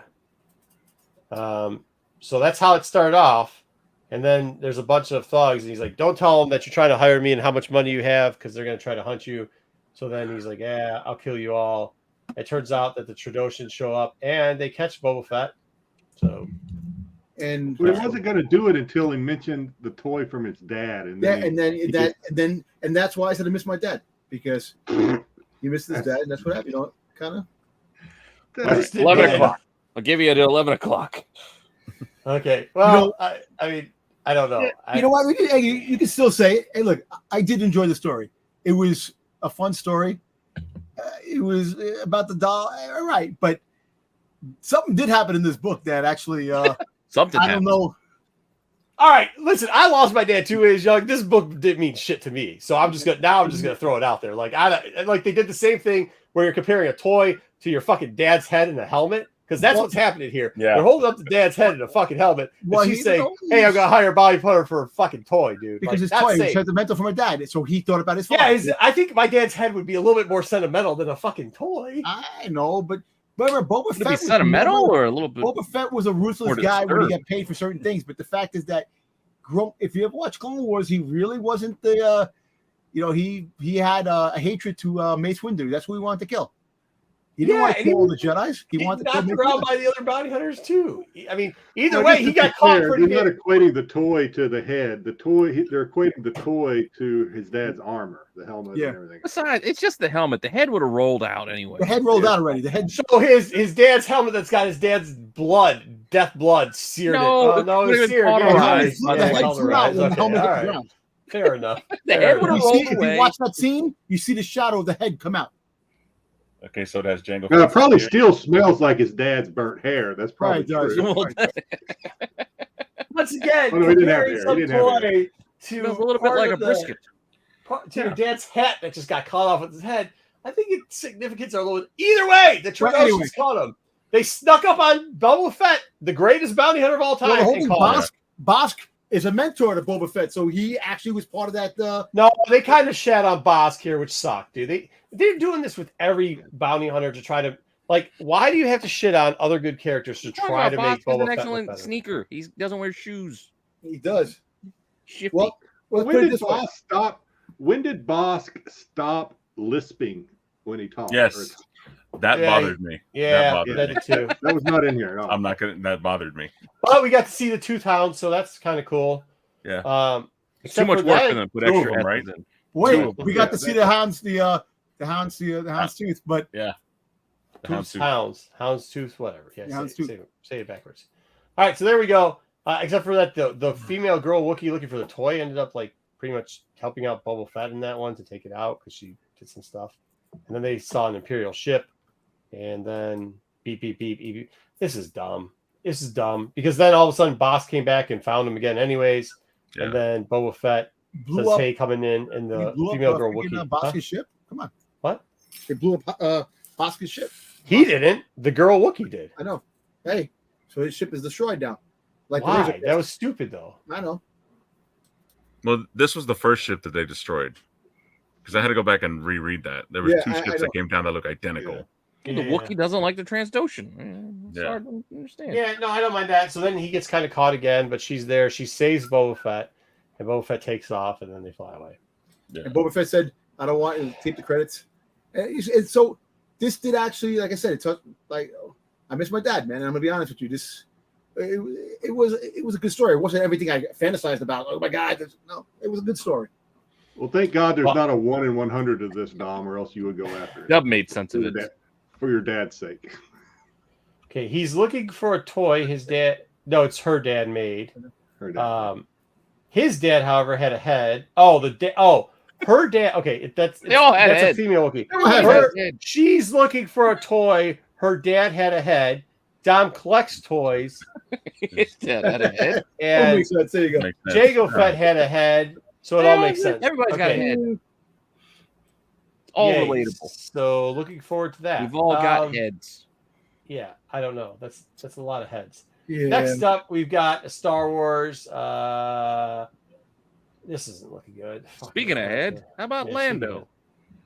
So that's how it started off, and then there's a bunch of thugs, and he's like, "Don't tell them that you're trying to hire me and how much money you have, because they're gonna try to hunt you." So then he's like, "Yeah, I'll kill you all." It turns out that the Tradoshans show up and they catch Boba Fett. So, And But he wasn't going to do it until he mentioned the toy from his dad, and yeah, then and that's why I said I miss my dad, because he missed his dad, and that's what happened. You know, kind of. I just didn't 11 know. o'clock. I'll give you at 11 o'clock. Okay. Well, You know- I mean, I don't know. You know what? You can still say, hey, look, I did enjoy the story. It was a fun story. It was about the doll, all right, but something did happen in this book that actually, Something I happened. don't know. All right, listen. I lost my dad too when he was young. This book didn't mean shit to me, so I'm just gonna throw it out there. Like they did the same thing where you're comparing a toy to your fucking dad's head and a helmet, because that's what's happening here. Yeah. They're holding up the dad's head in a fucking helmet, and Well, she's he- saying, no, "Hey, I'm gonna hire a body punter for a fucking toy, dude." Because like, his that's toy was safe. sentimental for my dad, so he thought about his Yeah, father. I think my dad's head would be a little bit more sentimental than a fucking toy. I know, but remember, Boba Would it Fett be was sentimental never- or a little bit? Boba Fett was a ruthless Or guy when he disturbed. got paid for certain things, but the fact is that, if you ever watch Clone Wars, he really wasn't the, he had a hatred to Mace Windu. That's who he wanted to kill. He didn't Yeah, want to and kill he all the Jedis. He He wanted to kill knocked Mace around Windu. by the other bounty hunters too. I mean, either Well, way, just he to be got caught clear, pretty they're not good. equating the toy to the head. The toy, they're equating the toy to his dad's armor, the helmet, Yeah. and everything. Besides, it's just the helmet. The head would have rolled out anyway. The head rolled out already. The head. So his dad's helmet that's got his dad's death blood seared No, it. Oh, no, it it's would've seared. been Yeah, cauterized. yeah, The head flew out when the cauterized. helmet Okay, hit all the right. ground. Fair enough. The Fair head enough. would have You rolled see, if away. you watch that scene, you see the shadow of the head come out. Okay, so it has Jango. Now, it Fett's probably beard. still smells like his dad's burnt hair. That's probably Probably does. true. Well, Once again, Oh, no, he didn't have comparing hair. some He didn't have toy it to smells a little bit part like a of the- brisket. to your dad's hat that just got cut off with his head. I think its significance are a little. Either way, the Well, Tradoshans anyway. caught him. They snuck up on Boba Fett, the greatest bounty hunter of all time. Well, the whole and thing, caught him. Bosk is a mentor to Boba Fett, so he actually was part of that. No, they kind of shat on Bosk here, which sucked, dude. They're doing this with every bounty hunter to try to why do you have to shit on other good characters to Talking try about to make Bosk is Boba an Fett look excellent better? sneaker. He doesn't wear shoes. He does. Shifty. Well, let's When put it did this way. Bosk stop? When did Bosk stop lisping when he talked? Yes, that Yeah, bothered me. Yeah, that bothered that me. did too. That was not in here at all. I'm not gonna. That bothered me. But we got to see the Tooth Hound, so that's kind of cool. Yeah. It's too except much for work that- for them to put two of extra them, right? S's in. Wait, Yeah, we got to see the hound's tooth, but The Houndstooth. Hound's tooth, whatever. Yeah, The houndstooth. say it backwards. All right, so there we go. Except for that, the female girl Wookiee looking for the toy ended up pretty much helping out Boba Fett in that one to take it out because she did some stuff. And then they saw an Imperial ship, and then beep beep beep beep. Beep. This is dumb. This is dumb because then all of a sudden Boss came back and found him again, anyways. Yeah. And then Boba Fett blew says, up. "Hey, coming in," and He the blew female up girl freaking, Wookiee. Bosk's Huh? ship. Come on, What? they blew up Bosk's ship. He didn't. The girl Wookiee did. I know. Hey, so his ship is destroyed now. Like the Why? Razor That was stupid, though. I know. Well, this was the first ship that they destroyed because I had to go back and reread that. There were Yeah, two I ships know. that came down that look identical. The Wookiee doesn't like the Transdotion. It's Yeah. hard to understand. Yeah, no, I don't mind that. So then he gets kind of caught again, but she's there. She saves Boba Fett, and Boba Fett takes off, and then they fly away. And Boba Fett said, "I don't want you to keep the credits." And so this did actually, like I said, I miss my dad, man. And I'm gonna be honest with you. It was a good story. It wasn't everything I fantasized about. Oh my God, no, it was a good story. Well, thank God there's not a 1 in 100 of this, Dom, or else you would go after it. Dub made sense of it. For your dad's sake. Okay, he's looking for a toy. His dad, no, it's her dad made. Her dad. His dad, however, had a head. Her dad. Okay, that's They all had that's heads. a female Wookiee. had Her- heads. She's looking for a toy. Her dad had a head. Dom collects toys, Yeah, that a head. and Makes sense. There you go. Makes sense. Jango Fett had a head. So it all makes sense. Everybody's got a Okay. head. all Yay. relatable. So looking forward to that. We've all got heads. Yeah, I don't know. That's a lot of heads. Yeah. Next up, we've got a Star Wars. This isn't looking good. Speaking of head, how about Lando?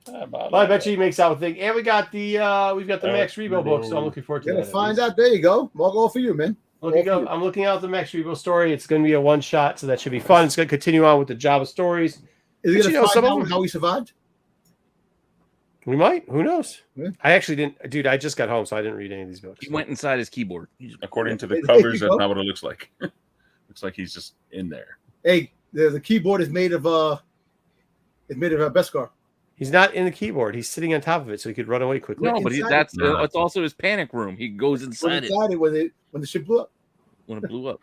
Well, I bet you he makes out with thing. And we got the Max Rebo book, so I'm looking forward to You're that. gonna find out. There you go. More goal for you, man. I'm looking out the Max Rebo story. It's going to be a one shot, so that should be fun. It's going to continue on with the Jabba stories. Is he gonna find out how he survived? We might. Who knows? Yeah. I actually didn't, dude. I just got home, so I didn't read any of these books. He went inside his keyboard. According to the There covers, you that's go. not what it looks like. Looks like he's just in there. Hey, the keyboard is made of Beskar. He's not in the keyboard. He's sitting on top of it, so he could run away quickly. No, but inside it's also his panic room. He goes inside it When the ship blew up. when it blew up.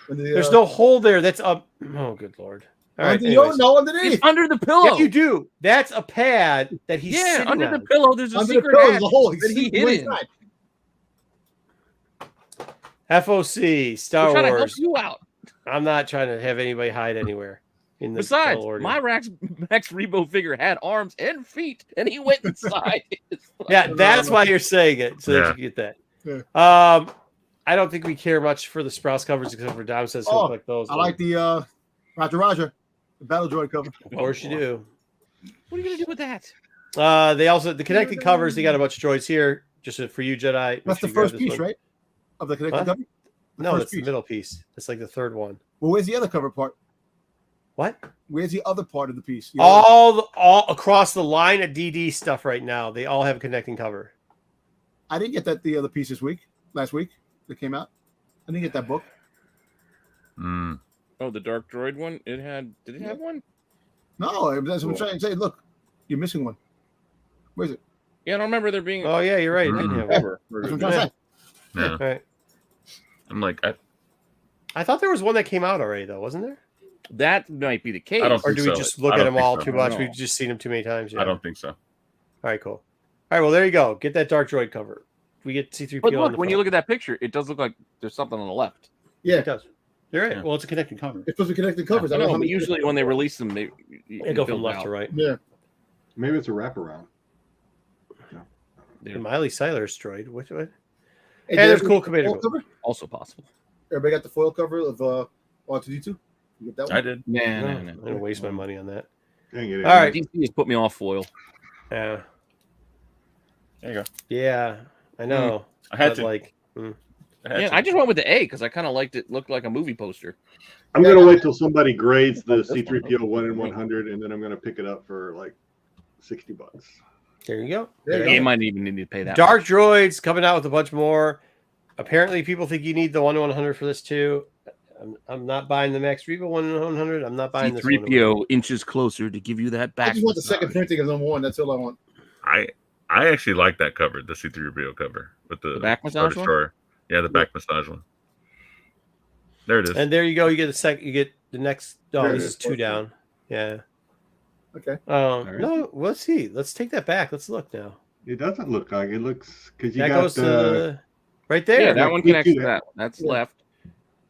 There's no hole there. That's up. Oh, good lord! All right, You don't anyways. know underneath. It's under the pillow. Yeah, you do. That's a pad that he's Yeah, sitting under on. the pillow. There's a Under the secret pillow, hatch there's a hole. that he hid in. FOC Star We're trying to help Wars. you out. I'm not trying to have anybody hide anywhere. In the Besides, Mandalorian. my Max Rebo figure had arms and feet, and he went inside. Yeah, that's why you're saying it, so that you get that. Yeah. I don't think we care much for the Sprouse covers, except for Dom says he'll collect those. I like the Roger, the Battle Droid cover. Of course you do. What are you gonna do with that? They also the connected covers. They got a bunch of droids here, just for you, Jedi. That's the first piece, right? Of the connected cover. No, that's the middle piece. It's like the third one. Well, where's the other cover part? What? Where's the other part of the piece? All across the line of DD stuff right now. They all have a connecting cover. I didn't get that the other piece last week that came out. I didn't get that book. Oh, the Dark Droid one. Did it have one? No, that's what I'm trying to say. Look, you're missing one. Where's it? Yeah, I don't remember there being. Oh yeah, you're right. It didn't have one. That's what I'm trying to say. Yeah. All right. I'm like, I thought there was one that came out already, though, wasn't there? That might be the case. I don't Or do we so. just look I at don't them think all so. too much? No. We've just seen them too many times. Yeah. I don't think so. All right, cool. All right, well, there you go. Get that Dark Droid cover. We get C3PO. But on look, the when you front. look at that picture, it does look like there's something on the left. Yeah, It does. You're right. Yeah. Well, it's a connecting cover. it's supposed to be connected covers. I I don't know, know. but usually when they release them, they They go from left to right. Yeah. Maybe it's a wraparound. The Miley Cyrus droid. Which one? Hey, there's did cool everybody get the commander. foil cover? Also possible. Everybody got the foil cover of R2D2? You get that one? I did. Nah. I'm gonna waste my money on that. Dang it. All right. DC has put me off foil. Yeah. There you go. Yeah. I know. I had But, to. like. Yeah, I just went with the A because I kind of liked it. Looked like a movie poster. I'm going to wait till somebody grades the C3PO 1 in 100, and then I'm going to pick it up for like $60. There you go. There you You go. might even need to pay that. Dark droids coming out with a bunch more. Apparently, people think you need the 1 in 100 for this too. I'm not buying the Max Rebo 1 in 100. I'm not buying this one. C3PO inches closer to give you that I back. just want the second printing of number 1. That's all I want. I actually like that cover, the C3PO cover with the back Star massage one? Destroyer. Yeah, the back massage one. There it is. And there you go. You get the second. You get the next. Oh, There it this is. is 2 down. Yeah. Okay. right. No. Let's see. Let's take that back. Let's look now. It doesn't look like it looks because you That got goes to right there. Yeah, that one Me connects too. to that. That's Yeah. left.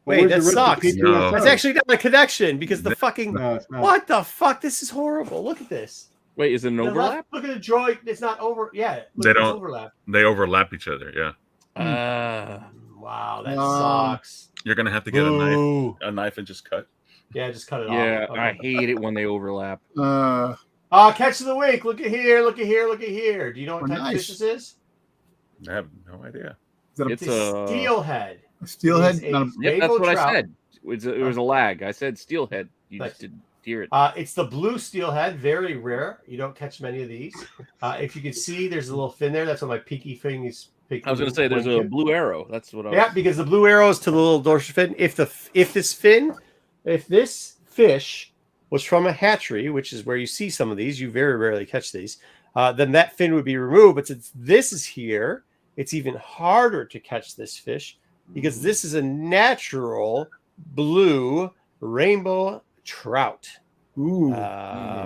Wait, Where's that the rest of sucks. the No. PTO? That's actually not a connection because the fucking. No, it's not. What the fuck? This is horrible. Look at this. Wait, is it an The left- overlap? Look at the droid. It's not over. Yeah. Look, They it's don't- overlap. They overlap each other. Yeah, Wow, that No. sucks. you're gonna have to get Boo. a knife and just cut. Yeah, just cut it Yeah, off. I Okay. hate it when they overlap. Catch of the week. Look at here. Look at here. Look at here. Do you know what Oh, type nice. of fish this is? I have no idea. Is that It's It's a a steelhead. a steelhead? It's a- Not a- Yep, that's Rainbow what I trout. said. It was a lag. I said steelhead. You Nice. just didn't hear it. It's the blue steelhead. Very rare. You don't catch many of these. If you can see, there's a little fin there. That's what my pinky thing is. I was going to say there's a blue arrow. That's what I was. Yeah, because the blue arrow is to the little dorsal fin. If this fish was from a hatchery, which is where you see some of these, you very rarely catch these, then that fin would be removed. But since this is here, it's even harder to catch this fish because this is a natural blue rainbow trout. Ooh.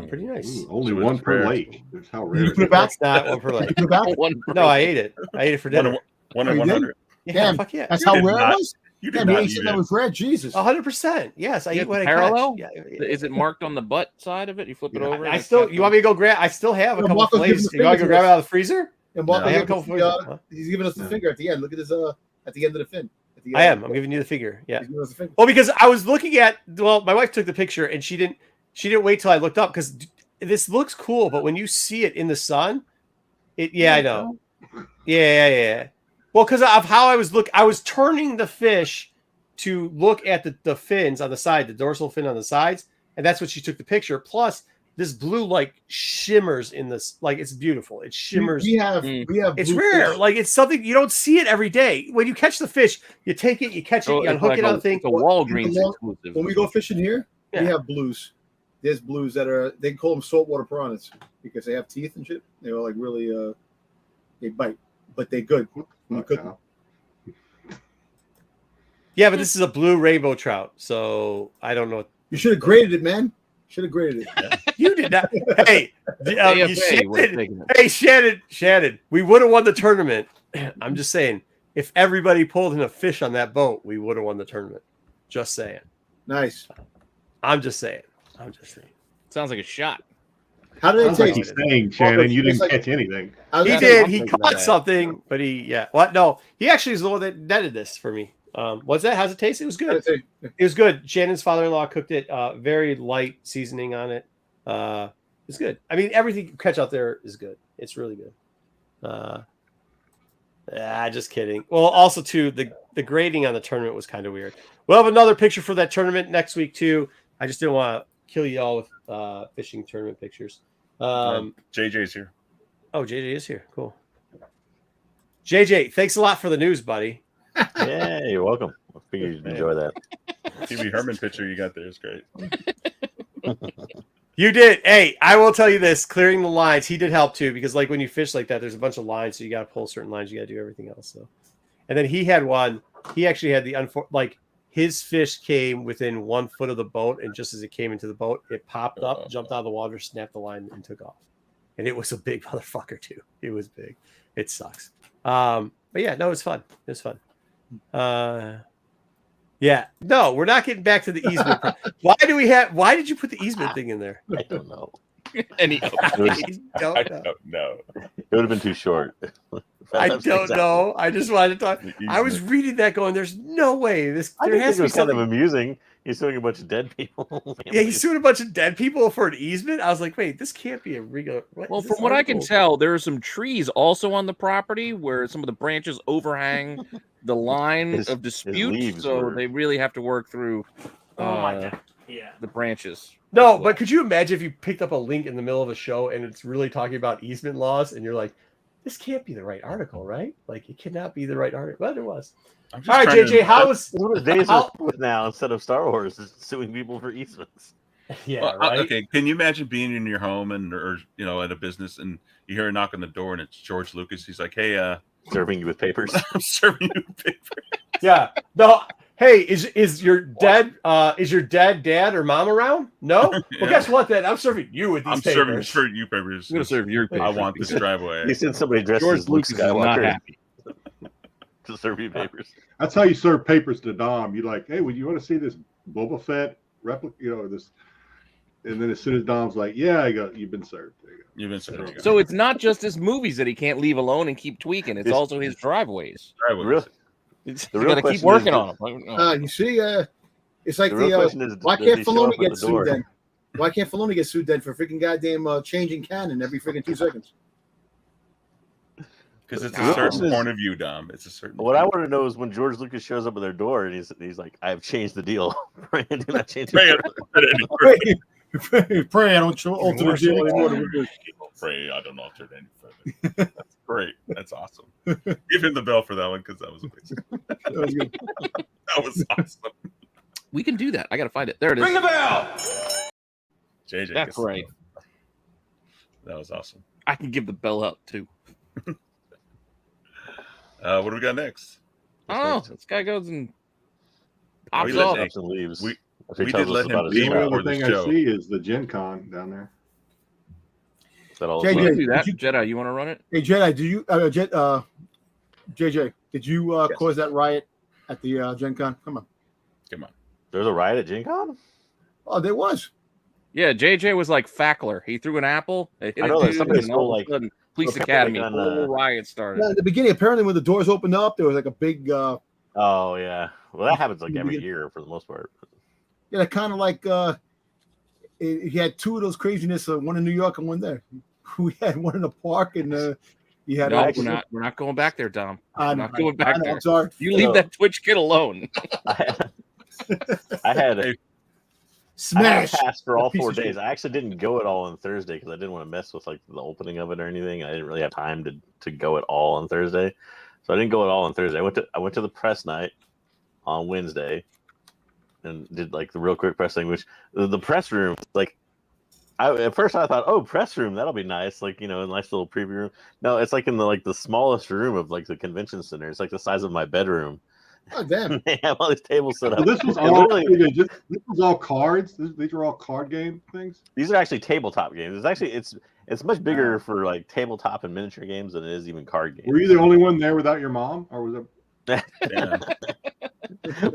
Pretty nice. Ooh, only So one it's per rare. lake. That's how You rare. put it back? That's not one per leg. Put it back? One No, I ate it. I ate it for dinner. One Oh, in you did? 100. Yeah, Damn, fuck yeah. That's You how did rare not. it was? You Yeah, did man, not he eat said it. that was red. Jesus. 100%. Yes, I You eat have what the I parallel? catch. Yeah. Is it marked on the butt side of it? You flip it over. and I it's still. got You want me to go grab? I still have a No, couple Marco's giving fillets. the You want me to finger go grab to it out of the freezer? And Marco, I have a giving couple us fillets. the, Huh? he's giving us the No. finger at the end. Look at his at the end of the fin. At the end I of am. the- I'm giving you the figure. Yeah. He's giving us the finger. Well, because I was looking at. Well, my wife took the picture and she didn't wait till I looked up because this looks cool, but when you see it in the sun, I know. Yeah. Well, because of how I was turning the fish to look at the fins on the side, the dorsal fin on the sides, and that's what she took the picture. Plus, this blue like shimmers in this, like it's beautiful. It shimmers. We have It's blue rare. fish. Like it's something you don't see it every day. When you catch the fish, you take it, you catch it, Oh, you it's unhook like it on the thing. it's a Walgreens When exclusive. When we go fishing here, we Yeah. have blues. There's blues that are they call them saltwater piranhas because they have teeth and shit. They're like really they bite, but they're good. When you cook them. Yeah, but this is a blue rainbow trout, so I don't know. You should have graded it, man. Should have graded it. You did not. Hey, AFA would have taken it. hey, Shannon, we would have won the tournament. I'm just saying, if everybody pulled in a fish on that boat, we would have won the tournament. Just saying. Nice. I'm just saying. Sounds like a shot. How did Sounds it like taste? he's saying, Shannon, you didn't It's like- catch anything. He How's did. it- He thinking caught that. something, but what? No, he actually is the one that netted this for me. What's that? How's it taste? It was how'd good. it taste? It was good. Shannon's father-in-law cooked it. Very light seasoning on it. It's good. I mean, everything you catch out there is good. It's really good. Just kidding. Well, also too, the grading on the tournament was kind of weird. We'll have another picture for that tournament next week too. I just didn't want to kill you all with fishing tournament pictures. JJ's here. Oh, JJ is here. Cool. JJ, thanks a lot for the news, buddy. Yeah, you're welcome. I figured you'd enjoy that. TV Herman picture you got there is great. You did. Hey, I will tell you this: clearing the lines, he did help too, because like when you fish like that, there's a bunch of lines, so you got to pull certain lines, you got to do everything else. So, and then he had one. He actually had like his fish came within 1 foot of the boat, and just as it came into the boat, it popped up, jumped out of the water, snapped the line, and took off. And it was a big motherfucker too. It was big. It sucks. But yeah, no, it was fun. It was fun. Yeah, no, we're not getting back to the easement. Why did you put the easement thing in there? I don't know. Any It, was, I don't I know. don't know. it would have been too short. I don't know. I just wanted to talk. I was reading that going, there's no way this I there think has it to be was kind of something. amusing. He's suing a bunch of dead people. Yeah, he's suing a bunch of dead people for an easement. I was like, wait, this can't be a regular. Well, from what I can tell, there are some trees also on the property where some of the branches overhang the line His- of his dispute, leaves so were- they really have to work through Oh my god. Yeah. the branches. No, but could you imagine if you picked up a link in the middle of a show and it's really talking about easement laws and you're like, this can't be the right article, right? Like it cannot be the right article. But it was. I'm just All right, trying JJ, to- how's What are days How- with now instead of Star Wars is suing people for easements? yeah, Well, right? Okay, can you imagine being in your home or at a business and you hear a knock on the door and it's George Lucas? He's like, "Hey, Serving you with papers. I'm serving you paper." Yeah. No. Hey, is your dad dad or mom around? No. Well, Yeah. guess what? Then I'm serving you with these I'm papers. serving you papers. I'm going to serve your I want this driveway. You seen somebody dressed George as Luke Lucas is not Skywalker happy. to serve you papers. That's how you serve papers to Dom. You like, hey, would you want to see this Boba Fett replica? This. And then as soon as Dom's like, yeah, I got, you've been served. There you go. You've been serving. So it's not just his movies that he can't leave alone and keep tweaking. It's It's- also his driveways. Driveways. Really? It's, The you real got to keep question is working that- on them. You see, it's like The real question is, why does can't he show Filoni up at get the sued door? then? Why can't Filoni get sued then for freaking goddamn changing canon every freaking 2 seconds? Because it's The a real certain question is- point of view, Dom. It's a certain. What I want to know is when George Lucas shows up at their door and he's like, "I've changed the deal." Right? Do not change Pray, it. Pray I don't alter the deal anymore. pray I don't alter it any further. That's great. That's awesome. Give him the bell for that one because that was amazing. That was good. That was awesome. We can do that. I got to find it. There it is. Ring the bell. JJ. That's gets the right. bell. That was awesome. I can give the bell out too. What do we got next? Oh, this guy goes and Oh, pops he let off. Nick- and leaves. we- After he we tells did us let him about his leave The email. only before other the thing I show. see is the Gen Con down there. Is that all JJ, it's We like? can do that. Did Jedi, you want to run it? Hey Jedi, do you JJ, did you cause that riot at the Gen Con. Come on. There's a riot at Gen Con? Oh, there was. Yeah, JJ was like Fackler. He threw an apple. It hit I know a that dude, somebody and all stole, of a like- sudden, Police apparently, Academy, like, on, whole riot started. Yeah, in the beginning, apparently, when the doors opened up, there was like a big. Oh yeah. Well, that happens like In the every beginning. year for the most part. Yeah, kind of like he had two of those craziness, one in New York and one there. We had one in the park, and he had. No, we're not going back there, Dom. We're not going back there. I'm sorry. You leave that Twitch kid alone. I had a Smash. pass for all Piece 4 of shit. days. I actually didn't go at all on Thursday because I didn't want to mess with like the opening of it or anything. I didn't really have time to go at all on Thursday, so I didn't go at all on Thursday. I went to the press night on Wednesday and did like the real quick press thing, which the press room, like at first I thought, oh, press room, that'll be nice, like, you know, a nice little preview room. No, it's like in the smallest room of like the convention center. It's like the size of my bedroom. Oh damn! They have all these tables set up. So this was And all literally, this was all cards. These are all card game things. these are actually tabletop games. It's actually it's much bigger for like tabletop and miniature games than it is even card games. Were you the only one there without your mom, or was it? Yeah.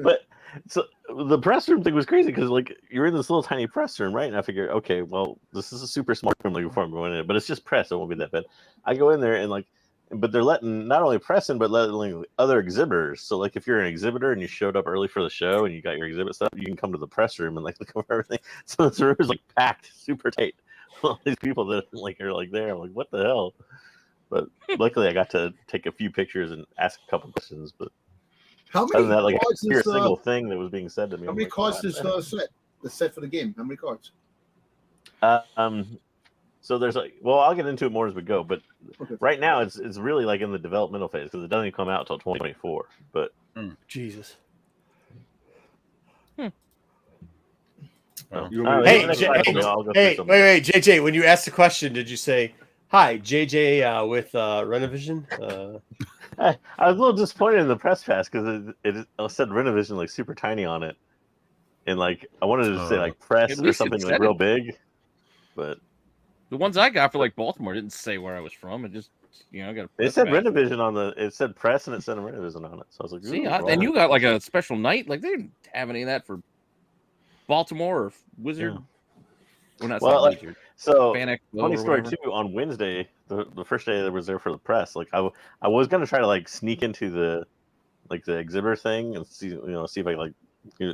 But so the press room thing was crazy because like you're in this little tiny press room, right? And I figure, okay, well, this is a super small room like before I'm going in it, but it's just press, it won't be that bad. I go in there and like, but they're letting not only press in, but letting other exhibitors. So like if you're an exhibitor and you showed up early for the show and you got your exhibit stuff, you can come to the press room and like look over everything. So this room is like packed, super tight. All these people that like are like there, I'm like, what the hell? But luckily I got to take a few pictures and ask a couple questions. But How other many than that, like I cards didn't hear a is single thing that was being said to me. how I'm many like, cards "God, is man." set? The set for the game. How many cards? So there's like, well, I'll get into it more as we go, but Okay. right now it's really like in the developmental phase because it doesn't even come out until 2024. But Jesus. Well, You Uh, want me to- Hey, next J- slide, hey, I'll go through Hey, some. wait, JJ. When you asked the question, did you say, "Hi, JJ with Renovision"? I was a little disappointed in the press pass because it said Renovision like super tiny on it, and like I wanted to say like press At or least it something said like real it. big, but The ones I got for like Baltimore didn't say where I was from. It just, I got a it press said pass. Renovision on it said press and it said Renovision on it. So I was like, See, ooh, and well, you got like a special night. Like they didn't have any of that for Baltimore or Wizard. Yeah. Well, not Well, like, Wizard. so Fan Expo funny or story whatever. too. On Wednesday, the first day that was there for the press, like I was gonna try to like sneak into the exhibitor thing and see if I like,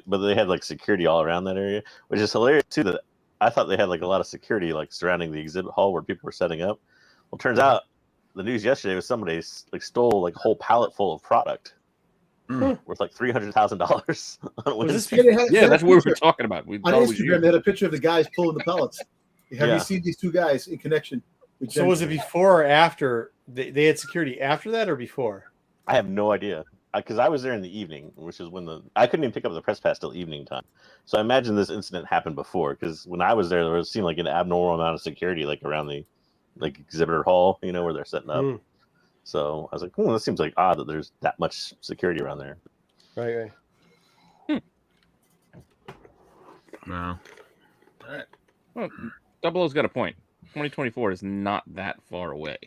but they had like security all around that area, which is hilarious too. That I thought they had like a lot of security like surrounding the exhibit hall where people were setting up. Well, turns out the news yesterday was somebody like stole like a whole pallet full of product worth like $300,000 on Was this Wednesday. Yeah, that's what we were talking about. We On thought it was Instagram, you. they had a picture of the guys pulling the pellets. Have Yeah. you seen these two guys in connection? With So Gen was it Con? before or after they had security after that or before? I have no idea because I was there in the evening, which is when I couldn't even pick up the press pass till evening time. So I imagine this incident happened before because when I was there, it seemed like an abnormal amount of security like around the like exhibitor hall, where they're setting up. Mm. So I was like, this seems like odd that there's that much security around there. Right. No. Well, Double O's got a point. 2024 is not that far away.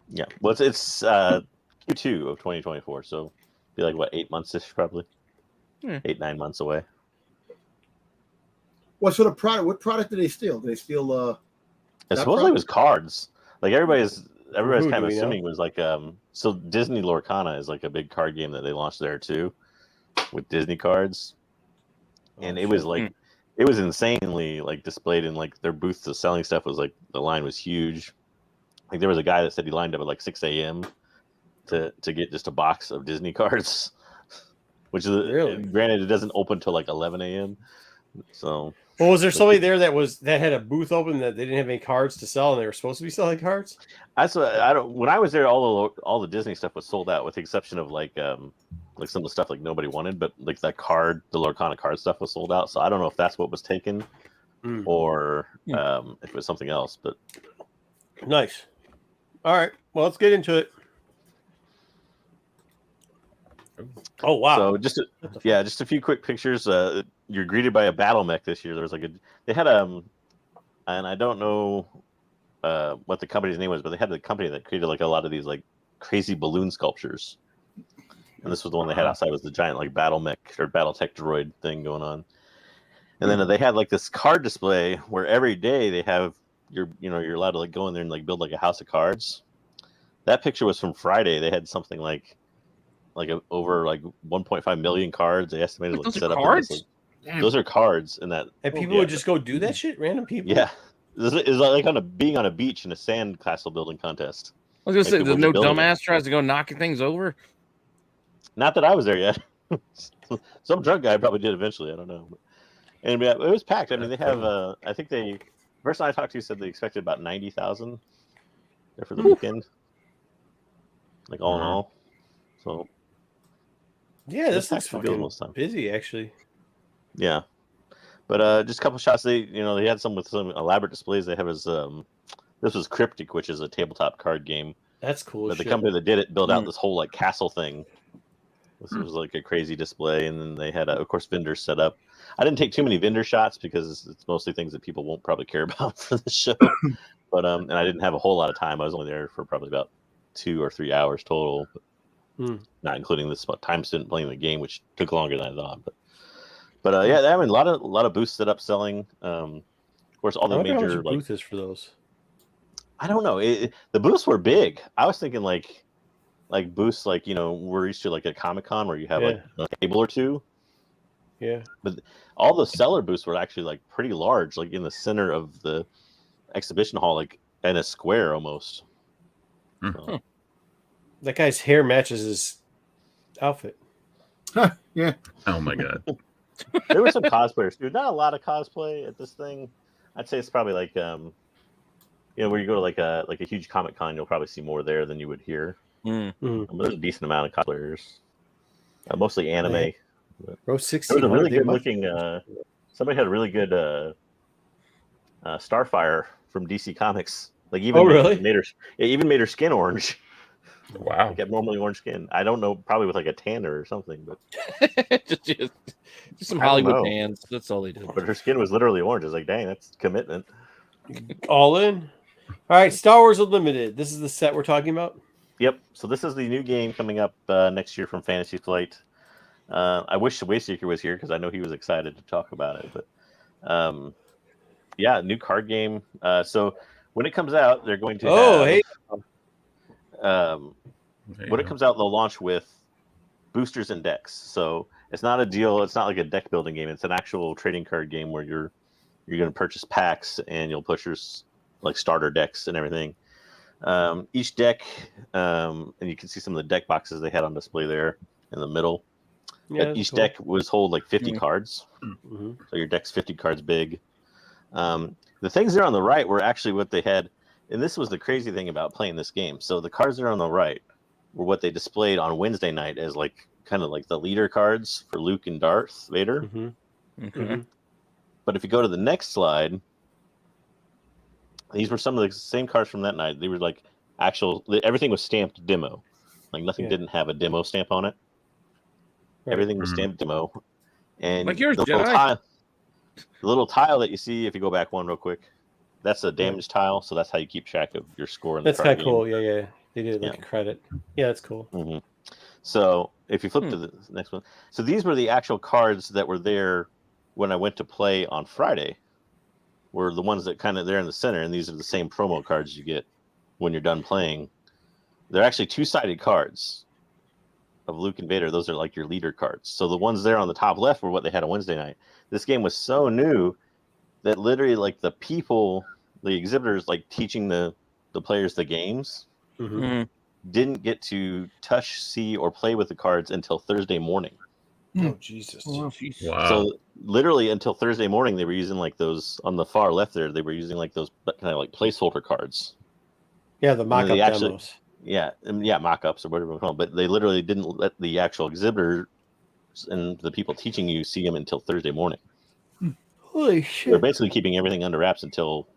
Yeah, well, it's Q2 of 2024, so be like what 8 months ish probably. Yeah. 8-9 months away. What sort of product? What product did they steal? Did they steal? And That supposedly it was cards. Like everybody's Who kind do of we know? assuming was like so Disney Lorcana is like a big card game that they launched there too, with Disney cards, and it was like it was insanely like displayed in like their booth. The selling stuff was like the line was huge. Like there was a guy that said he lined up at like 6 a.m. to get just a box of Disney cards, which is Really? granted it doesn't open till like 11 a.m. So Well, was there somebody there that had a booth open that they didn't have any cards to sell and they were supposed to be selling cards? when I was there, all the Disney stuff was sold out, with the exception of like some of the stuff like nobody wanted, but like the Lorcana card stuff was sold out. So I don't know if that's what was taken or if it was something else. But Nice. All right. Well, let's get into it. Oh wow! so just a few quick pictures. You're greeted by a battle mech this year. There was they had and I don't know what the company's name was, but they had the company that created like a lot of these like crazy balloon sculptures. and this was the one they had outside. Was the giant like battle mech or battle tech droid thing going on. And then they had like this card display where every day they have you're allowed to like go in there and like build like a house of cards. That picture was from Friday. They had something like over like 1.5 million cards. They estimated like set up cards. Those are cards, and people would just go do that shit. Random people. Yeah, it's like being on a beach in a sand castle building contest. I was gonna say, there's no dumbass tries to go knocking things over. Not that I was there yet. Some drunk guy probably did eventually. I don't know. And it was packed. I mean, they have. I think the person I talked to said they expected about 90,000 there for the weekend. Like all in all. So. Yeah, this looks fucking busy, actually. Yeah, but just a couple shots. They had some with some elaborate displays. They have this was Cryptic, which is a tabletop card game. That's cool. But the company that did it built out this whole like castle thing. This was like a crazy display, and then they had, of course, vendors set up. I didn't take too many vendor shots because it's mostly things that people won't probably care about for the show. But and I didn't have a whole lot of time. I was only there for probably about 2 or 3 hours total, not including this time spent playing the game, which took longer than I thought. But yeah, I mean, a lot of booths set up selling. Of course, all the major like booth is for those. I don't know. The booths were big. I was thinking like booths like we're used to like a Comic-Con where you have like a table or two. Yeah. But all the seller booths were actually like pretty large, like in the center of the exhibition hall, like in a square almost. So. That guy's hair matches his outfit. Yeah. Oh my god. There were some cosplayers, dude. Not a lot of cosplay at this thing. I'd say it's probably like where you go to like a huge Comic-Con, you'll probably see more there than you would here. But there's a decent amount of cosplayers, mostly anime. Row 60. There was a really good looking. Somebody had a really good Starfire from DC Comics. Like even made her skin orange. Wow. Like abnormally orange skin. I don't know, probably with like a tanner or something, but just some Hollywood tans. That's all they do. But her skin was literally orange. I was like, dang, that's commitment. All in. All right, Star Wars Unlimited. This is the set we're talking about. Yep. So this is the new game coming up next year from Fantasy Flight. I wish Wayseeker was here because I know he was excited to talk about it. But yeah, new card game. So when it comes out, they're going to. When it comes out, they'll launch with boosters and decks. So it's not a deal. It's not like a deck building game. It's an actual trading card game where you're going to purchase packs and you'll push your like starter decks and everything. Each deck, and you can see some of the deck boxes they had on display there in the middle. Yeah, each deck was hold like 50 cards. So your deck's 50 cards big. The things there on the right were actually what they had. And this was the crazy thing about playing this game. So the cards that are on the right were what they displayed on Wednesday night as like kind of like the leader cards for Luke and Darth Vader. But if you go to the next slide, these were some of the same cards from that night. They were like everything was stamped demo. Like nothing didn't have a demo stamp on it. Everything was stamped demo. And like yours, the little tile that you see, if you go back one real quick, that's a damage tile, so that's how you keep track of your score. That's kind of cool. Yeah. They did like a credit. Yeah, that's cool. So if you flip to the next one, so these were the actual cards that were there when I went to play on Friday. Were the ones that kind of there in the center, and these are the same promo cards you get when you're done playing. They're actually two-sided cards of Luke and Vader. Those are like your leader cards. So the ones there on the top left were what they had on Wednesday night. This game was so new that literally like the exhibitors like teaching the players the games didn't get to touch, see, or play with the cards until Thursday morning. Oh, Jesus. Wow. So literally until Thursday morning, they were using like those on the far left there. They were using like those kind of like placeholder cards. Yeah, the mock-up demos. Yeah, mock-ups or whatever we call them. But they literally didn't let the actual exhibitors and the people teaching you see them until Thursday morning. Holy shit! They're basically keeping everything under wraps until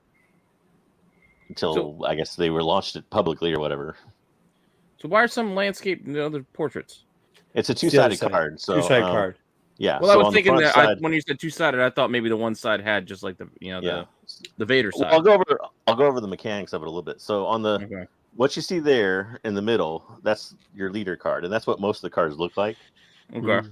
I guess they were launched it publicly or whatever. So why are some landscape and other portraits? It's a two-sided card. So two-sided card. Yeah. Well, so I was thinking that when you said two-sided, I thought maybe the one side had just like the Vader side. I'll go over the mechanics of it a little bit. So on the what you see there in the middle, that's your leader card, and that's what most of the cards look like. Okay.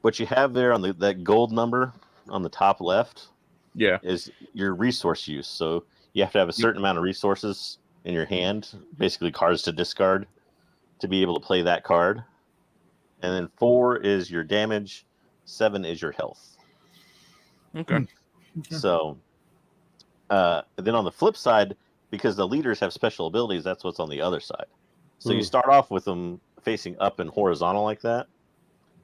What you have there on that gold number on the top left Yeah. is your resource use. So you have to have a certain amount of resources in your hand, basically cards to discard, to be able to play that card. And then 4 is your damage, 7 is your health. Okay. So then on the flip side, because the leaders have special abilities, that's what's on the other side. So you start off with them facing up and horizontal like that,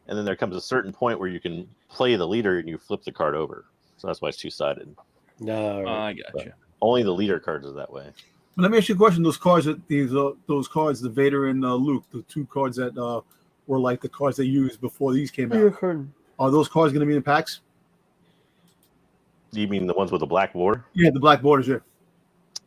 and then there comes a certain point where you can play the leader and you flip the card over. So that's why it's two-sided. No, I gotcha. Only the leader cards are that way. Let me ask you a question. Those cards, those cards, the Vader and Luke, the 2 cards that were like the cards they used before these came out. Are those cards going to be in packs? You mean the ones with the black border? Yeah, the black borders. Yeah.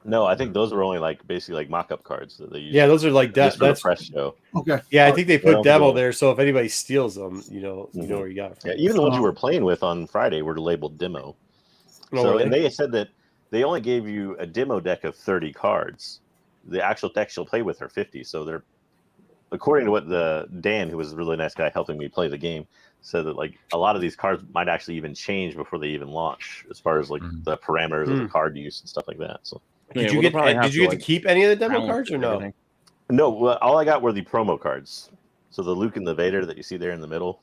No, I think those are only like basically like mock-up cards that they use. Yeah, those are like just for that's the press show. Okay. Yeah, I think they put don't demo go. there, so if anybody steals them, you know where you got it from. Yeah, even the ones you were playing with on Friday were labeled demo. Oh, So, really? and they said that they only gave you a demo deck of 30 cards. The actual decks you'll play with are 50. So they're, according to what Dan, who was a really nice guy helping me play the game, said that like a lot of these cards might actually even change before they even launch, as far as like the parameters of the card use and stuff like that. So Did you get to keep any of the demo cards or no? no, well, all I got were the promo cards. So the Luke and the Vader that you see there in the middle,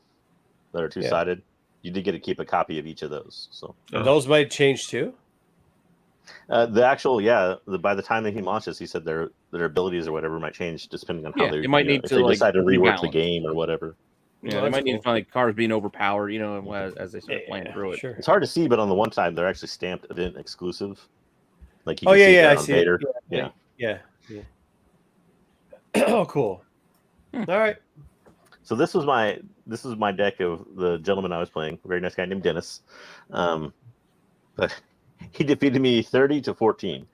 that are two-sided, you did get to keep a copy of each of those. So And those might change too. the actual, by the time that he launches, he said their abilities or whatever might change depending on how they might need if to they like decide to rework the rebalance. game or whatever. Yeah, they might need to find like cards being overpowered, you know, as they start playing through it. Sure. It's hard to see, but on the one side they're actually stamped event exclusive. Like you Oh can see yeah, that I on see Vader. it. Yeah. Oh, cool. All right. So this was my deck of the gentleman I was playing, a very nice guy named Dennis. But he defeated me 30-14.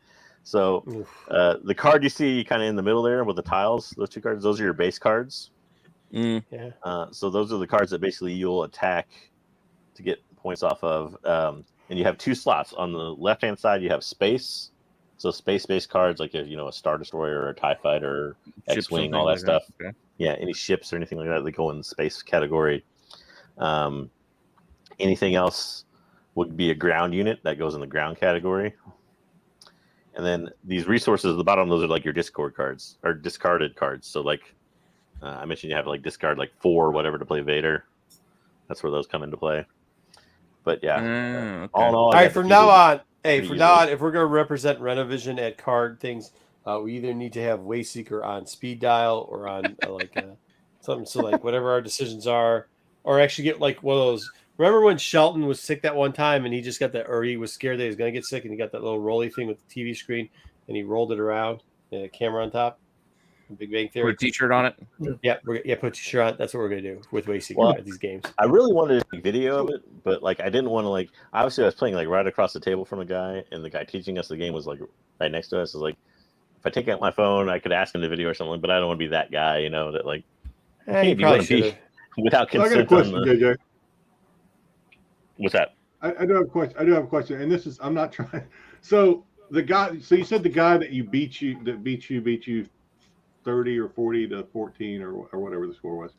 So the card you see kind of in the middle there with the tiles, those 2 cards, those are your base cards. Yeah. So those are the cards that basically you'll attack to get points off of. And you have 2 slots. On the left-hand side, you have space. So space-based cards like a Star Destroyer or a TIE Fighter, X-Wing, all that stuff. Okay. Yeah, any ships or anything like that, they go in the space category. Anything else would be a ground unit that goes in the ground category. And then these resources at the bottom, those are like your discard cards or discarded cards. So like I mentioned, you have like discard like 4 or whatever to play Vader. That's where those come into play. But yeah, Okay. all in all, All right, from now on, if we're going to represent Renovision at card things, we either need to have Wayseeker on speed dial or on something. So like whatever our decisions are, or actually get like one of those. Remember when Shelton was sick that one time and he just got that, or he was scared that he was going to get sick and he got that little rolly thing with the TV screen and he rolled it around and a camera on top. Big Bang Theory. Put a t-shirt on it. Yeah, put a t-shirt on. That's what we're gonna do with Wayseeker at these games. I really wanted to take video of it, but like I didn't want to obviously I was playing like right across the table from a guy, and the guy teaching us the game was like right next to us. I was like, if I take out my phone, I could ask him the video or something, but I don't want to be that guy, that like you probably should without So I consent. got a question, JJ. What's that? I do have a question. a question, and this is I'm not trying. So the guy. So you said the guy that beat you 30 or 40-14 or whatever the score was.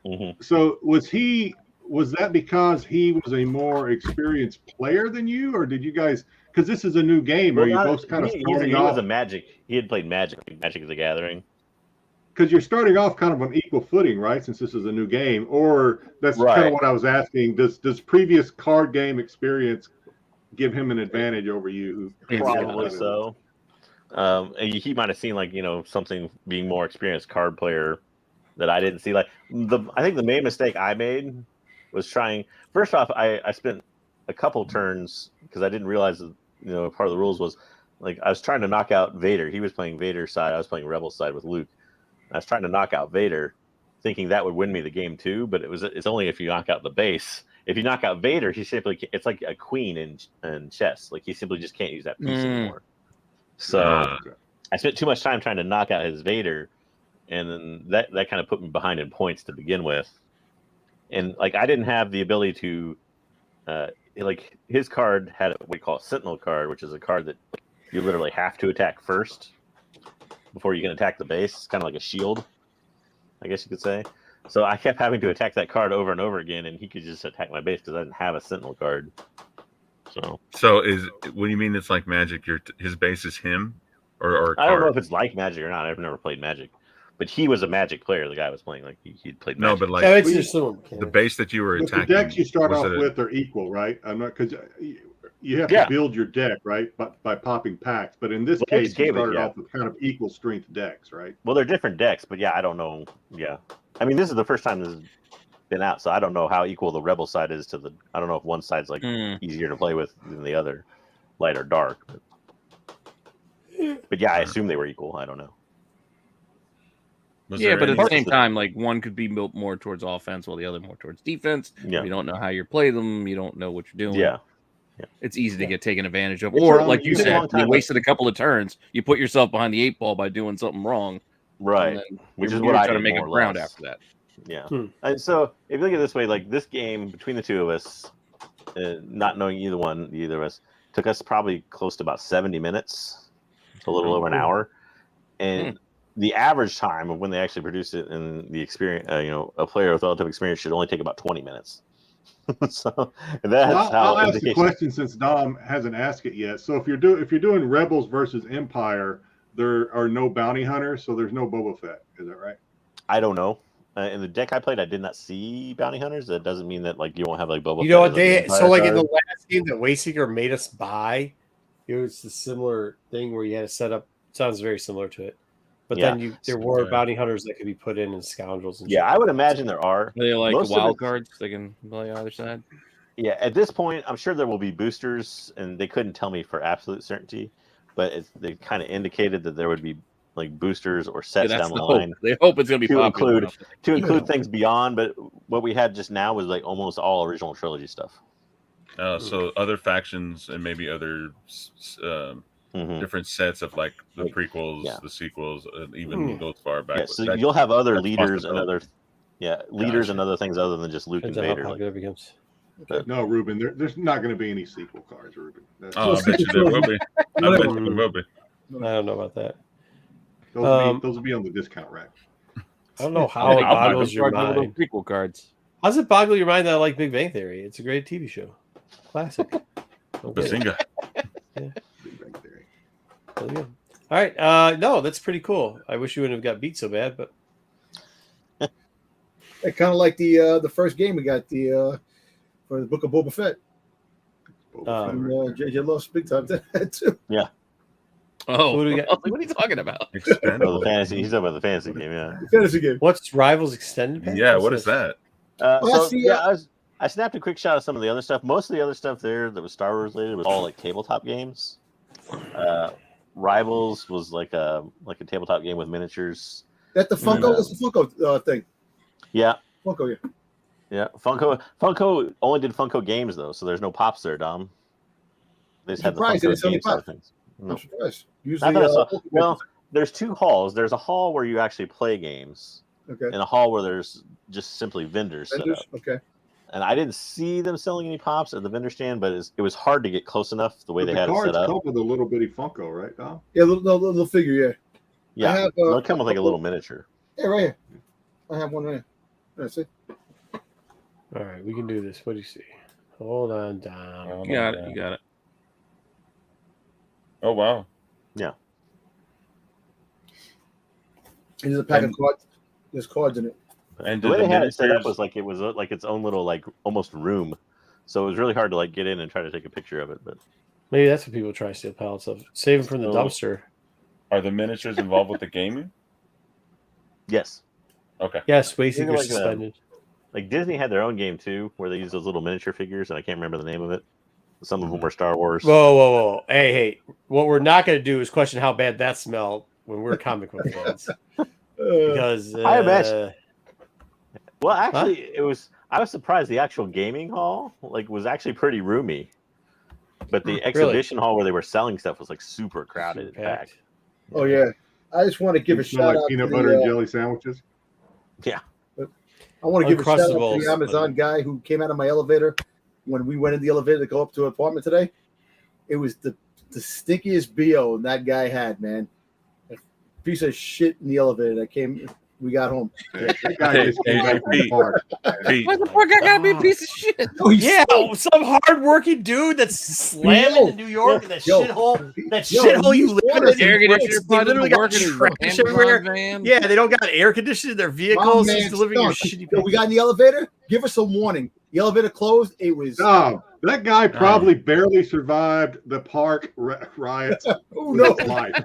Mm-hmm. So was that because he was a more experienced player than you, or did you guys? Because this is a new game. Are you both kind of starting he off? was a Magic. He had played Magic of the Gathering. Because you're starting off kind of on equal footing, right? Since this is a new game, or that's kind of what I was asking. Does previous card game experience give him an advantage over you? Probably so. He might have seen something being more experienced card player that I didn't see. I think the main mistake I made was trying. First off, I spent a couple turns because I didn't realize that, part of the rules was I was trying to knock out Vader. He was playing Vader side. I was playing Rebel side with Luke. I was trying to knock out Vader, thinking that would win me the game too. But it's only if you knock out the base. If you knock out Vader, it's like a queen in chess. He simply just can't use that piece anymore. So I spent too much time trying to knock out his Vader, and then that kind of put me behind in points to begin with. And I didn't have the ability to, his card had what we call a Sentinel card, which is a card that you literally have to attack first before you can attack the base. It's kind of like a shield, I guess you could say. So I kept having to attack that card over and over again, and he could just attack my base because I didn't have a Sentinel card. So what do you mean it's like Magic? His base is him, or I don't know if it's like Magic or not. I've never played Magic, but he was a Magic player. The guy was playing like he played Magic. No, but like Yeah, it's just similar the mechanics. base that you were But the attacking. decks you start was off it a- with are equal, right? I'm not because you have Yeah. to build your deck, right? But by popping packs. But in this Well, case, you gave it, started yeah. off with kind of equal strength decks, right? Well, they're different decks, but yeah, I don't know. Yeah, I mean, this is the first time this has been out, so I don't know how equal the Rebel side is to the. I don't know if one side's like easier to play with than the other, light or dark. But yeah, I assume they were equal. I don't know. was Yeah, there but at any- the same time, like one could be built more towards offense while the other more towards defense. Yeah. You don't know how you play them. You don't know what you're doing. Yeah, It's easy to get taken advantage of. It's Or, a- like you it's a long said, time, you but- wasted a couple of turns. You put yourself behind the 8 ball by doing something wrong. right. And then Which you're is what I trying to did, make more it or ground less. after that. Yeah. Hmm. And so if you look at it this way, like this game between the two of us, not knowing either of us, took us probably close to about 70 minutes, a little over an hour, and the average time of when they actually produce it and the experience, a player with relative experience should only take about 20 minutes. So that's Well, how. I'll ask the question since Dom hasn't asked it yet. So if you're doing Rebels versus Empire, there are no bounty hunters, so there's no Boba Fett. Is that right? I don't know. In the deck I played, I did not see bounty hunters. That doesn't mean that like you won't have like Boba. You know Fett what as, so like in the card. last game that Wayseeker made us buy, it was a similar thing where you had to set up. Sounds very similar to it, but Yeah. then there were bounty hunters that could be put in and scoundrels. And Yeah, shit I like would that. imagine there are. Are they like Most of wild it's- cards? They can play either side. Yeah, at this point, I'm sure there will be boosters, and they couldn't tell me for absolute certainty, but they kind of indicated that there would be like boosters or sets That's down the the line hope. They hope it's going to be to popular. include things beyond. But what we had just now was like almost all original trilogy stuff. so other factions and maybe other Mhm. different sets of like the Like, prequels, yeah. the sequels, and even goes far back. Yeah, so That- you'll have other that's leaders and other, possible. leaders Gotcha. and other things other than just Luke Depends and on how Vader. Like, popular it becomes. No, Ruben. There's not going to be any sequel cards, Ruben. Oh, I bet you there will be. I bet you there will be. I don't know about that. Those will be on the discount rack. I don't know I how think it I'll buy boggles those your cards over those mind. prequel cards. How's it boggle your mind that I like Big Bang Theory? It's a great TV show. Classic. Okay. Bazinga. Big Bang Theory. Really good. All right. No, that's pretty cool. I wish you wouldn't have got beat so bad, but Kind of like the first game we got for the Book of Boba Fett. Boba Fett, And right there. JJ lost big time to that too. Oh, Who do we got? I was like, what are you talking about? oh, the fantasy. He's talking about the fantasy game. Yeah. The fantasy game. what's Rivals Extended? Pack? Yeah, What's what is this? that? Well, see, I snapped a quick shot of some of the other stuff. Most of the other stuff there that was Star Wars related was all like tabletop games. Rivals was like a tabletop game with miniatures. That the Funko Yeah. was the Funko thing. Yeah, Funko, yeah. yeah. Funko only did Funko games though, so there's no pops there, Dom. They just had the Surprised they Funko didn't sell any game side of pops. things. I'm No. surprised. I Usually, thought I saw- well, there's two halls. There's a hall where you actually play games, okay. and a hall where there's just simply vendors set Vendors, up. okay. And I didn't see them selling any pops at the vendor stand, but it was hard to get close enough the way But they the had it cards set up. come with a little bitty Funko, right, Dom? Yeah, little figure, yeah. Yeah, I have, they'll come with like a little miniature. Yeah, right here. I have one right here. That's it. All right, we can do this. What do you see? Hold on down. You got it. You got it. Oh wow. There's a pack And- of cards. There's cards in it. And The way did they had it set up miniatures- was like it was like its own little like almost room, so it was really hard to like get in and try to take a picture of it. But Maybe that's what people try to steal pallets of. Save them from the So- dumpster. Are the miniatures involved with the gaming? yes, Okay. Yes, Maybe Wayseeker like suspended. like Disney had their own game too, where they used those little miniature figures, and I can't remember the name of it. Some of them were Star Wars. Whoa. Hey. What we're not going to do is question how bad that smelled when we're comic book fans. Because I imagine- Well, actually, it was. I was surprised the actual gaming hall like was actually pretty roomy, but the exhibition hall where they were selling stuff was like super crowded and packed. Oh yeah. I just want to give a Smell shout like out peanut to butter and the, jelly sandwiches. I want to give a shout out to Uncrustables. the Amazon guy who came out of my elevator when we went in the elevator to go up to an apartment today. It was the stinkiest BO that guy had, man. piece of shit in the elevator that came. We got home. That guy Hey, just came hey, back from Pete. the park. Pete, Why the fuck I gotta be a piece of shit? Oh, he's Yeah, so- some hardworking dude that's slamming in New York in that Yo. shithole. That Yo, shithole you he's live in. honest. is Air conditioner gross. They probably literally doesn't got work in his trash everywhere. Amazon van. Yeah, they don't got air conditioning in their My vehicles. man He's delivering your stunk. shitty. Yo, we got in the elevator. Give us a warning. The elevator closed. It was. No, that guy probably barely survived the park riots Oh with no! his life.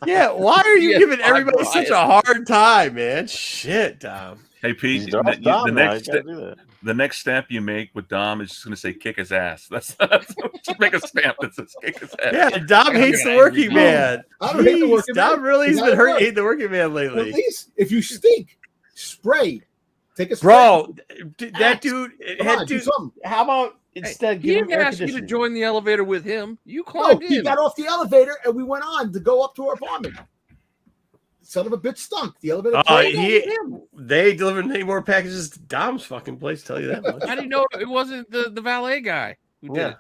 Yeah, why are you Yeah, giving fuck everybody such a riot. hard time, man? Shit, Dom. hey Pete, He's off Dom now. You gotta do that. the next stamp you make with Dom is just going to say "kick his ass." That's just make a stamp that says "kick his ass." Yeah, Dom hates the working man. I don't hate the Jeez, working Dom man. really has You been gotta work. hating the working man At lately. least if you stink, spray. Take a spray. Bro, that dude Come had on, do to. something. How about instead He give him didn't air ask you to conditioning? join the elevator with him. You No, climbed he in. got off the elevator and we went on to go up to our apartment. Son of a bitch stunk. The elevator. closed. They delivered many more packages to Dom's fucking place. Tell you that much. How do you know it wasn't the valet guy who did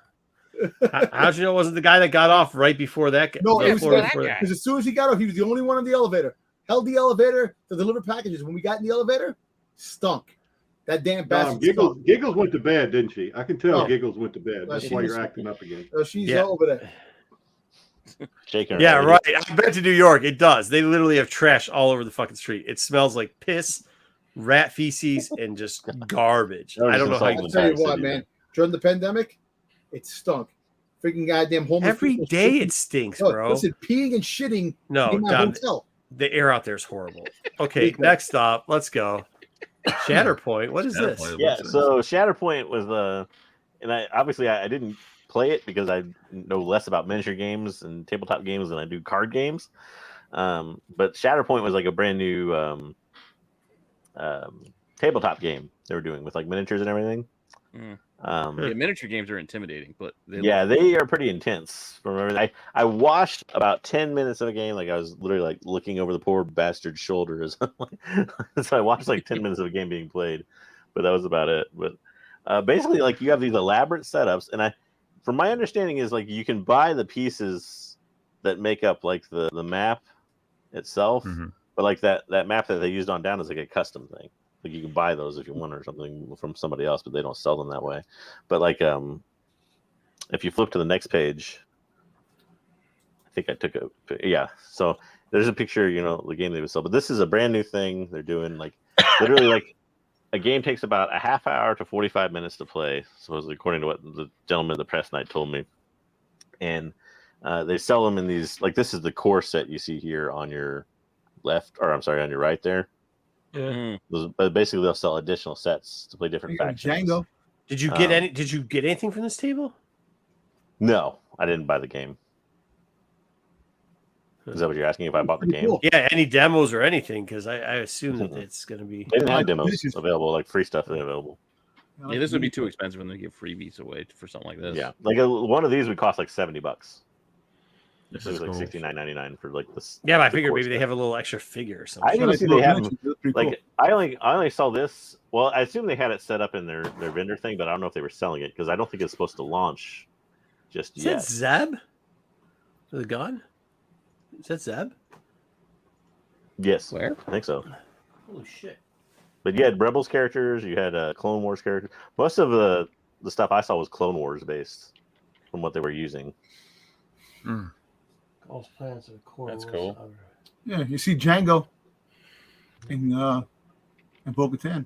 Yeah. How'd you know it wasn't the guy that got off right before that? No, right it was before- that before guy. Because as soon as he got off, he was the only one in the elevator. Held the elevator to deliver packages. When we got in the elevator, stunk. That damn bastard. stunk. Giggles went to bed, didn't she? I can tell No. Giggles went to bed. That's she why was- you're acting up again. Oh, she's Yeah. over there. Shaking her Yeah, head. right. I've been to New York. It does. They literally have trash all over the fucking street. It smells like piss, rat feces, and just garbage. That was I don't know how insulting. you I'll tell you entire what, city, man. During the pandemic, it stunk. Freaking goddamn homeless every people day shitting. it stinks, No, bro. listen, peeing and shitting No, in my Dom, hotel. the air out there is horrible. Okay, Rico. next stop. Let's go. Shatterpoint. What is this? Shatterpoint. Yeah, so Shatterpoint was and I didn't play it because I know less about miniature games and tabletop games than I do card games. But Shatterpoint was like a brand new tabletop game they were doing with like miniatures and everything. Mm. Yeah, miniature games are intimidating, but they are pretty intense. From everything, I watched about 10 minutes of a game. Like I was literally like looking over the poor bastard's shoulders. So I watched like 10 minutes of a game being played, but that was about it. But basically, like you have these elaborate setups, and from my understanding, is like you can buy the pieces that make up like the map itself, but like that map that they used on down is like a custom thing. Like you can buy those if you want or something from somebody else, but they don't sell them that way. But like if you flip to the next page, I think I took so there's a picture, the game they would sell. But this is a brand new thing they're doing. Like literally, like a game takes about a half hour to 45 minutes to play, supposedly, according to what the gentleman at the press night told me. And they sell them in these, like this is the core set you see here on your left, or I'm sorry, on your right there. Basically, they'll sell additional sets to play different factions. Django. Did you get any? Did you get anything from this table? No, I didn't buy the game. Is that what you're asking? If I bought the game? Cool. Yeah, any demos or anything? Because I assume that it's going to be. They didn't have demos available, like free stuff available. Yeah, this would be too expensive when they give freebies away for something like this. Yeah, like one of these would cost like $70. This It was is like cool. $69.99 for like this. Yeah, but I the figured core maybe they set. have a little extra figure or I something. didn't even see they have them. Pretty cool. Like I only saw this. Well, I assume they had it set up in their vendor thing, but I don't know if they were selling it because I don't think it's supposed to launch just Is yet. that Zeb? The gun? Is that Zeb? Yes, Where? I think so. Holy shit! But you had Rebels characters, you had Clone Wars characters. Most of the stuff I saw was Clone Wars based from what they were using. False plans of the core. That's cool. Yeah, you see Django in Bo-Katan.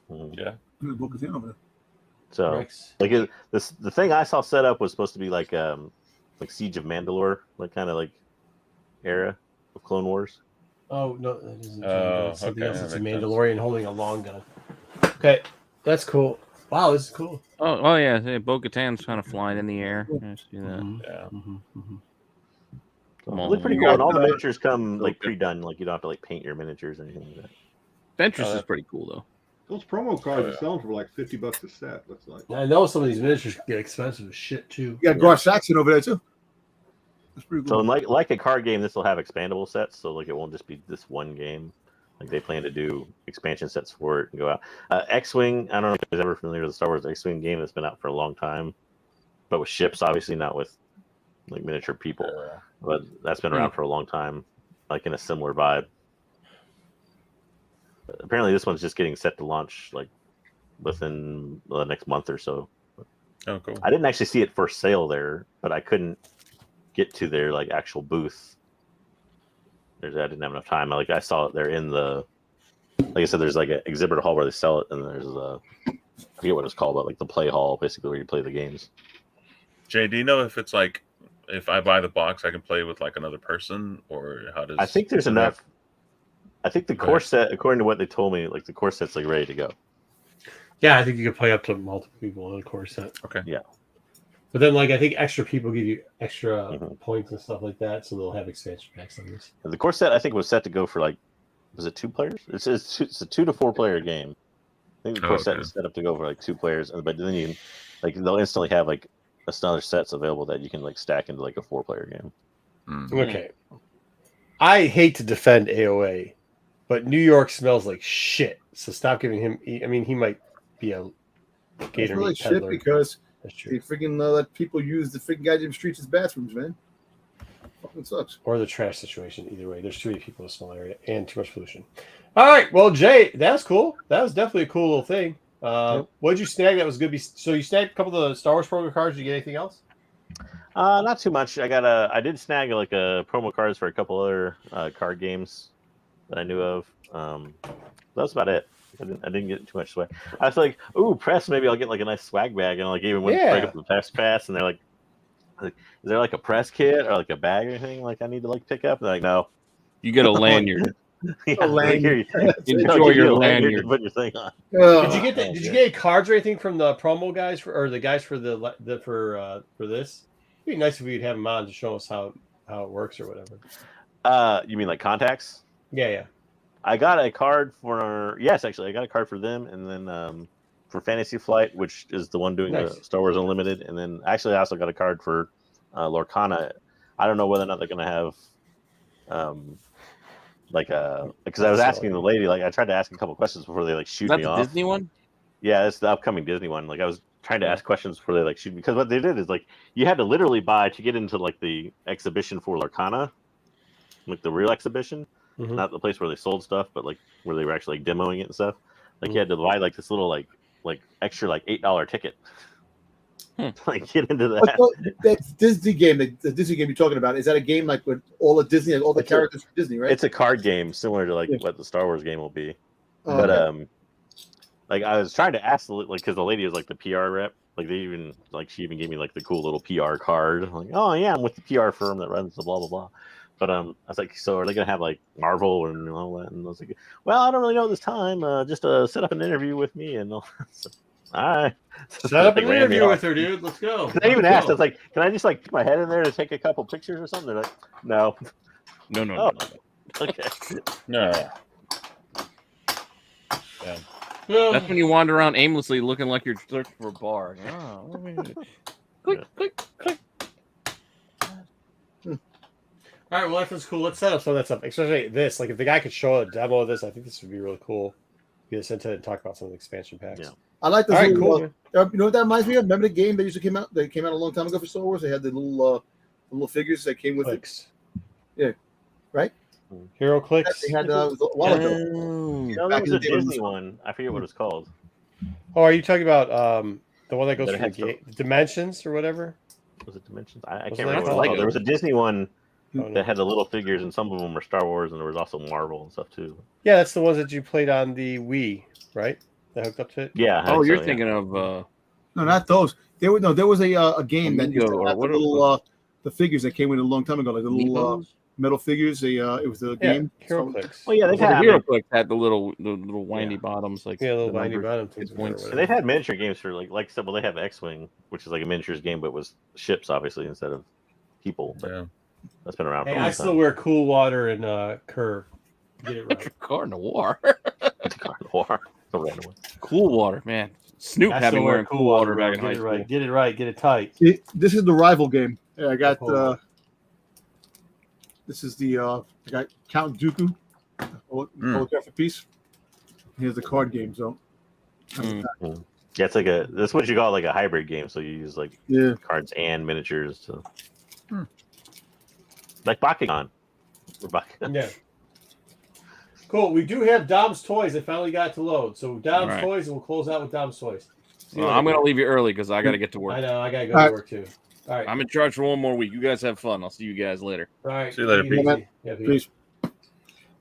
Yeah. Bo-Katan over there. So like the thing I saw set up was supposed to be like Siege of Mandalore, like kind of like era of Clone Wars. Oh no, that isn't. Oh, It's something okay, else. It's a that makes sense. Mandalorian holding a long gun. Okay, that's cool. Wow, this is cool. Oh yeah, Bo-Katan's kind of flying in the air. I see that. Mm-hmm. Yeah. It looked pretty cool, and all the miniatures come like pre-done. Like you don't have to like paint your miniatures or anything like that. Ventress is pretty cool though. Those promo cards are selling for like $50 a set. Looks like. I know some of these miniatures get expensive as shit too. You got Gar Saxon over there too. That's pretty So cool. like a card game, this will have expandable sets. So like it won't just be this one game. Like they plan to do expansion sets for it and go out. X-Wing, I don't know if you guys ever familiar with the Star Wars X-Wing game that's been out for a long time, but with ships, obviously not with like miniature people. But that's been around for a long time. like in a similar vibe. But apparently, this one's just getting set to launch like within the next month or so. Oh, cool. I didn't actually see it for sale there, but I couldn't get to their like actual booth. I didn't have enough time. I saw it there in the, like I said, there's like an exhibit hall where they sell it, and there's I forget what it's called, but like the play hall, basically where you play the games. Jay, do you know if it's like if I buy the box, I can play with like another person, or how does? I think there's enough. I think the core set, according to what they told me, like the core set's like ready to go. Yeah, I think you can play up to multiple people in a core set. Okay. Yeah. But then, like, I think extra people give you extra points and stuff like that, so they'll have expansion packs on this. And the core set, I think, was set to go for like, was it 2 players? It's a 2 to 4 player game. I think the core set is set up to go for like 2 players, but then you can, like, they'll instantly have like another sets available that you can like stack into like a 4-player game. Okay. I hate to defend AOA, but New York smells like shit. So stop giving him. I mean, he might be a gator really meat shit peddler. because That's true. they freaking let people use the freaking goddamn streets as bathrooms, man. Fucking sucks. Or the trash situation. Either way, there's too many people in a small area and too much pollution. All right. Well, Jay, that was cool. That was definitely a cool little thing. What did you snag that was good? So you snagged a couple of the Star Wars program cards. Did you get anything else? Not too much. I did snag like a promo cards for a couple other card games that I knew of. That's about it. I didn't get too much swag. I was like, ooh, press, maybe I'll get like a nice swag bag, and I like even went to break up the press pass, and they're like, is there like a press kit or like a bag or anything like I need to like pick up? And they're like, no. You get a lanyard. Yeah, lanyard. Enjoy your lanyard. To put your thing on. Did you get did you get any cards or anything from the promo guys or the guys for for this? It'd be nice if we'd have them on to show us how it works or whatever. You mean like contacts? Yeah. I got a card for I got a card for them, and then for Fantasy Flight, which is the one doing the Star Wars Unlimited, and then actually I also got a card for Lorcana. I don't know whether or not they're gonna have because I was asking the lady, like I tried to ask a couple questions before they like shoot me off. Is that the Disney one? Yeah, it's the upcoming Disney one. Like I was trying to ask questions before they like shoot me, because what they did is like you had to literally buy to get into like the exhibition for Lorcana, like the real exhibition. Not the place where they sold stuff, but like where they were actually like demoing it and stuff. Like you had to buy like this little like extra like $8 ticket to like get into that. That Disney game, the Disney game you're talking about, is that a game like with all the Disney, like all the characters from Disney, right? It's a card game similar to like what the Star Wars game will be. But like I was trying to ask because the lady is like the PR rep. Like they even she even gave me like the cool little PR card. I'm like, oh yeah, I'm with the PR firm that runs the blah blah blah. But I was like, so are they gonna have like Marvel and all that? And I was like, well, I don't really know this time. Just set up an interview with me and all. So, all right. Set up an interview with her, dude. Let's go. I even asked. I was like, can I just like put my head in there to take a couple pictures or something? They're like, no. No. Okay. No. Yeah. That's when you wander around aimlessly looking like you're searching for a bar. Oh, click. All right, well, that's cool. Let's set up some of that stuff, especially this. Like, if the guy could show a demo of this, I think this would be really cool. Get us into it and talk about some of the expansion packs. Yeah. I like this. All right, cool. You know what that reminds me of? Remember the game that used to came out? They came out a long time ago for Star Wars. They had the little figures that came with Clicks. it. Yeah, right. Hero Clicks. They had a while ago. No, there was a Disney one. I forget what it's called. Oh, are you talking about the one that goes That through had the Dimensions or whatever? Was it Dimensions? I Was can't it remember. like What it was that? called. There was a Disney one Oh, no. that had the little figures, and some of them were Star Wars, and there was also Marvel and stuff too. Yeah, that's the ones that you played on the Wii, right? That hooked up to it. Yeah. I Oh, think you're so, yeah. thinking of No, not those. There was a game that used to Amigo, have or the what little the figures that came in a long time ago, like the little Meepos? metal figures. It was the Yeah, game. Hero So- Clicks. Well, yeah, they've The had Hero Click had the little windy Yeah. bottoms, like Yeah, little the windy numbers. bottom things. Good points. and they've had miniature games for like I said. Well, they have X-Wing, which is like a miniatures game, but was ships obviously instead of people. But Yeah. that's been around for Hey, a I long still time. wear Cool Water and Curve. Get it right. Car Noir. War. The random one. Cool Water, man. Snoop I had still me wear wearing Cool Water back in Get high it school. right. Get it right. Get it tight. See, this is the rival game. Yeah, I got. Oh. This is the. I got Count Dooku. Holographic piece. Here's the card game. So. Mm. Yeah, it's like that's what you call like a hybrid game. So you use like Yeah. cards and miniatures to like Bakugan. We're back. Yeah. Cool. We do have Dom's Toys. I finally got it to load. So Dom's Right. Toys, and we'll close out with Dom's Toys. See you Well, I'm later. going to leave you early because I got to get to I work. know. I got to go All to right. work too. All right. I'm in charge for one more week. You guys have fun. I'll see you guys later. All right. See you later, Take it Pete. easy. Yeah, Pete. Peace.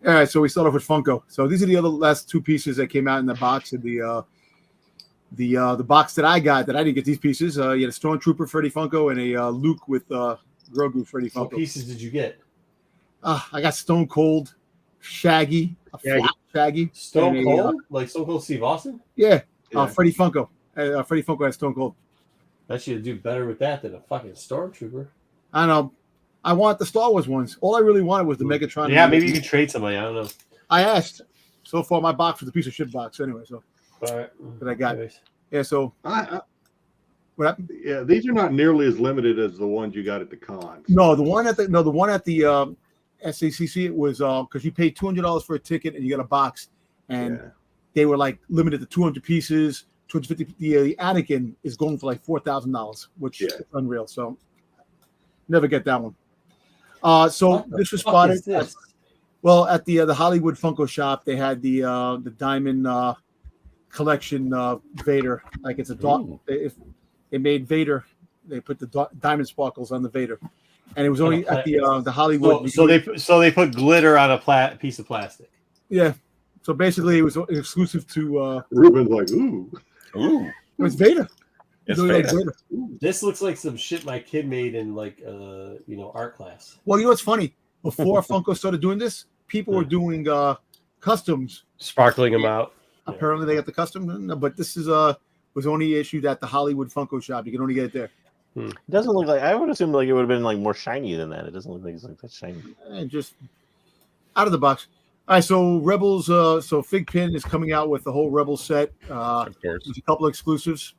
All right, so we start off with Funko. So these are the other last two pieces that came out in the box. And the box that I got that I didn't get these pieces. You had a Stormtrooper Freddy Funko and a Luke with Grogu Freddy What Funko. pieces did you get? I got Stone Cold, Shaggy, flat Shaggy, Stone and Cold? Like Stone Cold Steve Austin? Yeah, Yeah. Freddy Funko. Freddy Funko has Stone Cold. I should do better with that than a fucking Stormtrooper. I don't know. I want the Star Wars ones. All I really wanted was the Megatron. Yeah, maybe you can trade somebody. I don't know. I asked. So far, my box was a piece of shit box. Anyway, so All right. that I got. Anyways. Yeah. So what happened? Yeah, these are not nearly as limited as the ones you got at the cons. No, the one at the SACC it was because you paid $200 for a ticket and you got a box, and Yeah. they were like limited to 200 pieces. 250. The Anakin is going for like $4,000, which is unreal. So never get that one. So What the this was fuck spotted. is this? Well, at the Hollywood Funko shop, they had the Diamond collection Vader. Like it's a dot. If they made Vader, they put the diamond sparkles on the Vader, and it was only at the Hollywood. So they put glitter on a piece of plastic. Yeah. So basically, it was exclusive to. Ruben's like, ooh. Ooh, It was Vader. it's Really like Vader. Vader. This looks like some shit my kid made in like art class. Well, you know what's funny? Before Funko started doing this, people were doing customs. Sparkling them out. Apparently, they got the custom, but this is was only issued at the Hollywood Funko shop. You can only get it there. It doesn't look like. I would assume like it would have been like more shiny than that. It doesn't look like it's like that shiny. And just out of the box. All right, so Rebels. So Fig Pin is coming out with the whole Rebel set. Of course. There's a couple of exclusives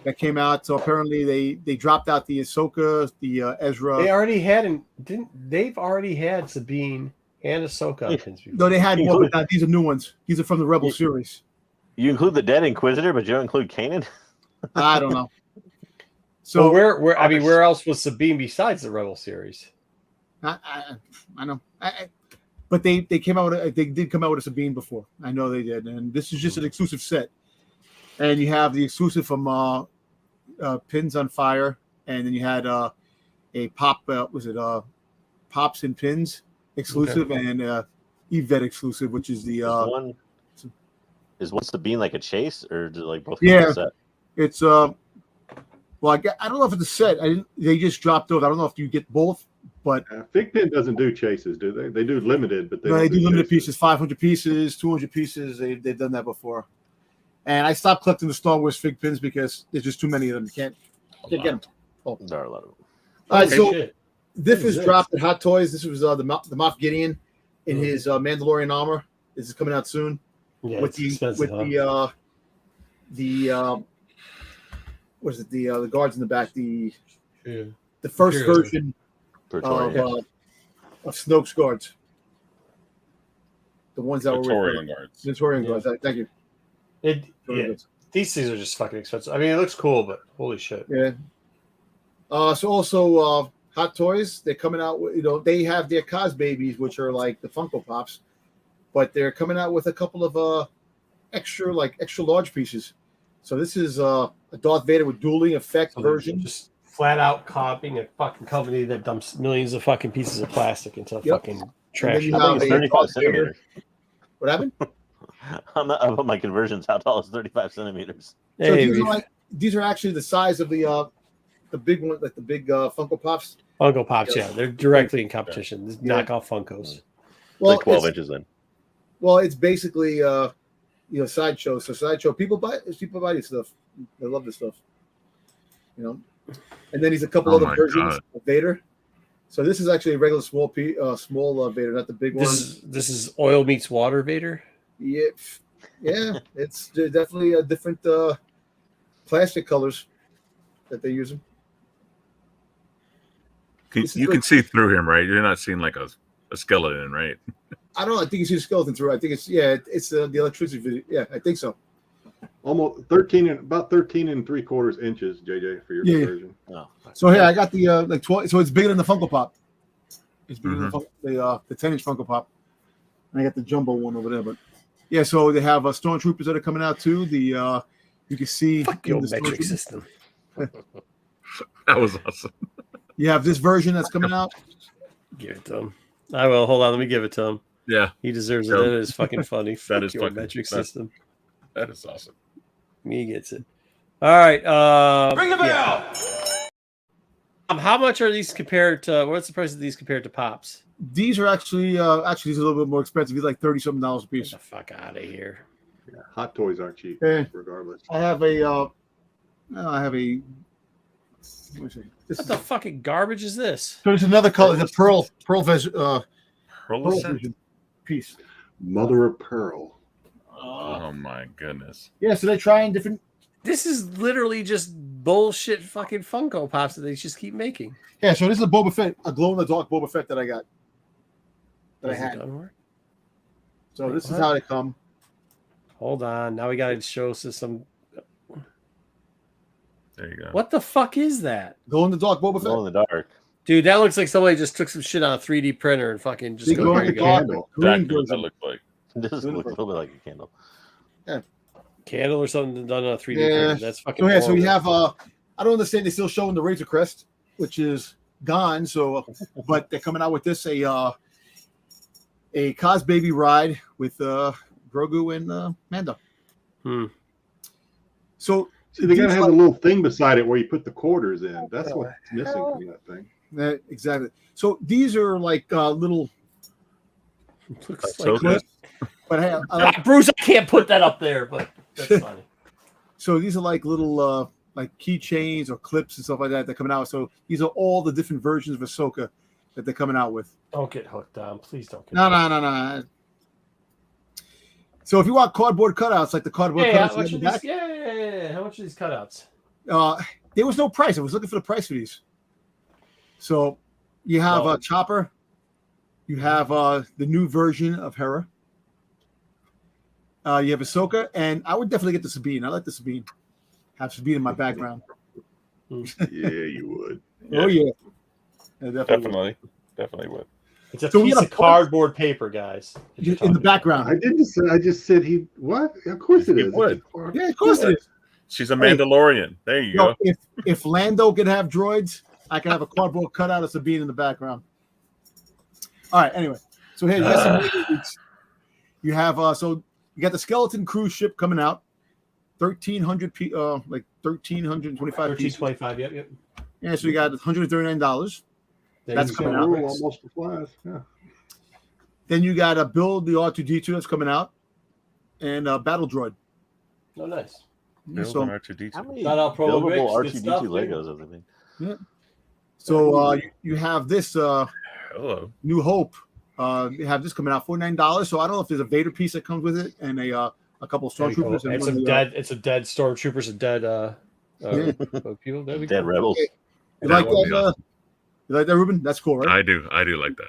that came out. So apparently they dropped out the Ahsoka, the Ezra. They already had they've already had Sabine and Ahsoka pins before. No, they had more, but these are new ones. These are from the Rebel series. You include the dead Inquisitor, but you don't include Kanan. I don't know. So So where else was Sabine besides the Rebel series? I know. But they came out. They did come out with a Sabine before. I know they did, and this is just an exclusive set. And you have the exclusive from Pins on Fire, and then you had a pop. Was it Pops and Pins exclusive and Yvette exclusive, which is the Is one Sabine like a chase, or do like both? Yeah. Set? it's well I don't know if it's a set. They just dropped those. I don't know if you get both, but Fig Pin doesn't do chases, do they? They do limited, but they don't do limited chases. pieces, 500 pieces, 200 pieces. They've done that before. And I stopped collecting the Star Wars Fig Pins because there's just too many of them. You can't get them. There are a lot of them. All right, Okay, so shit. this What was is dropped at Hot Toys. This was the Moff Gideon in his Mandalorian armor. This is coming out soon. Yeah, with it's the expensive, with huh? the what is it, the guards in the back, the first Sure. version Praetorian. of Snoke's guards, the ones that Praetorian were guards. Praetorian guards. Thank you. These things are just fucking expensive. I mean, it looks cool, but holy shit. Yeah. So also Hot Toys, they're coming out with, they have their Cos babies, which are like the Funko Pops, but they're coming out with a couple of extra large pieces. So this is a Darth Vader with dueling effect version. Just flat out copying a fucking company that dumps millions of fucking pieces of plastic into fucking trash. you I have think it's a 35 Darth Vader. centimeters. What happened? I'm not about my conversions. How tall is 35 centimeters? So Hey, these are actually the size of the big one, like the big Funko Pops. Funko Pops, yeah, they're directly in competition. This knockoff Funkos. Well, Like 12 it's, inches then. well, it's basically Sideshow. So Sideshow, people buy this stuff. They love this stuff. And then he's a couple Oh other my versions God. of Vader. So this is actually a regular small Vader, not the big one. This is oil meets water Vader. Yeah, it's definitely a different plastic colors that they're using. You can see through him, right? You're not seeing like a skeleton, right? I don't know. I think it's his skeleton through. I think it's the electricity video. Yeah, I think so. Almost about 13 and 3/4 inches, JJ, for your Yeah. version. Oh. So here I got the 12. So it's bigger than the Funko Pop. It's bigger than the 10-inch Funko Pop. And I got the jumbo one over there, but yeah. So they have stormtroopers that are coming out too. The you can see Your the metric stormtroopers. system. That was awesome. You have this version that's coming out. Give it to him. I will. Hold on. Let me give it to him. Yeah, He deserves it. Yeah. That is fucking funny. Fuck is your fucking- metric that- system. that is awesome. He gets it. All right. Ring the bell. How much are these compared to? What's the price of these compared to Pops? These are actually these are a little bit more expensive. These are like $30-something a Get piece. the fuck out of here. Yeah, hot toys aren't cheap, Eh. regardless. I have a let me see. This What is, the fucking garbage is this? so there's another color, the pearl pearl Pearl vision piece. Mother of pearl. Oh my goodness. Yeah, so they're trying different. This is literally just bullshit fucking Funko Pops that they just keep making. Yeah, so this is a Boba Fett, a glow in the dark Boba Fett that I got. That I Does it had. gun work? So Wait, this is what? how they come. Hold on. Now we got to show us some. There you go. What the fuck is that? Glow in the dark Boba Glow Fett. in the dark. Dude, that looks like somebody just took some shit on a 3D printer and fucking just They go, glow here in you the go. dark. Candle. Green Exactly what that version. looked like. This looks a little bit like a candle. Candle or something done on a 3D Yeah. printer. That's fucking So yeah, so we horrible. have I don't understand they're still showing the Razor Crest, which is gone. So but they're coming out with this a Cos Baby ride with Grogu and Mando. Hmm. So See, they gotta these have are- a little thing beside it where you put the quarters in. That's what's missing from that thing. exactly. So these are like little Looks So like good. but hey, I like, Bruce, I can't put that up there, but that's funny. so these are like little like keychains or clips and stuff like that that are coming out. So these are all the different versions of Ahsoka that they're coming out with. Don't get hooked on. Please don't get No, hooked. no. So if you want cardboard cutouts, like the cardboard Hey, how cutouts, much in are the these? back, Yeah. How much are these cutouts? there was no price. I was looking for the price for these. So you have Well- Chopper, you have the new version of Hera, you have Ahsoka, and I would definitely get the Sabine. I like the Sabine. Have Sabine in my background. Yeah, you would. Oh yeah, I definitely. Definitely would. It's a So we piece got of a- cardboard paper, guys. that you're would. In the talking background. I didn't say. I just said he. What? Of course it He is. would. Yeah, of course it is. She's a Mandalorian. There you No, go. if Lando could have droids, I could have a cardboard cutout of Sabine in the background. All right. Anyway, so here you got some Lego leaks. You have so you got the skeleton cruise ship coming out, 1,300 like 1,325 about. pieces. 1325. Yep. Yeah, so you got $139. That's you coming go. out. Ooh, almost the flies. Yeah. Then you got build the R2D2 that's coming out, and Battle Droid. Oh, nice. Yeah, Build an so R2D2. How many Shout out Pro buildable Mix, good stuff, R2D2 dude. Legos have they made? you have this Hello. New Hope. You have this coming out $49. So I don't know if there's a Vader piece that comes with it and a couple of That'd be cool. stormtroopers. And And some one of dead. It's a dead stormtroopers and dead people. That'd be Dead cool. rebels. You That like would be that? awesome. You like that, Ruben? That's cool, right? I do like that.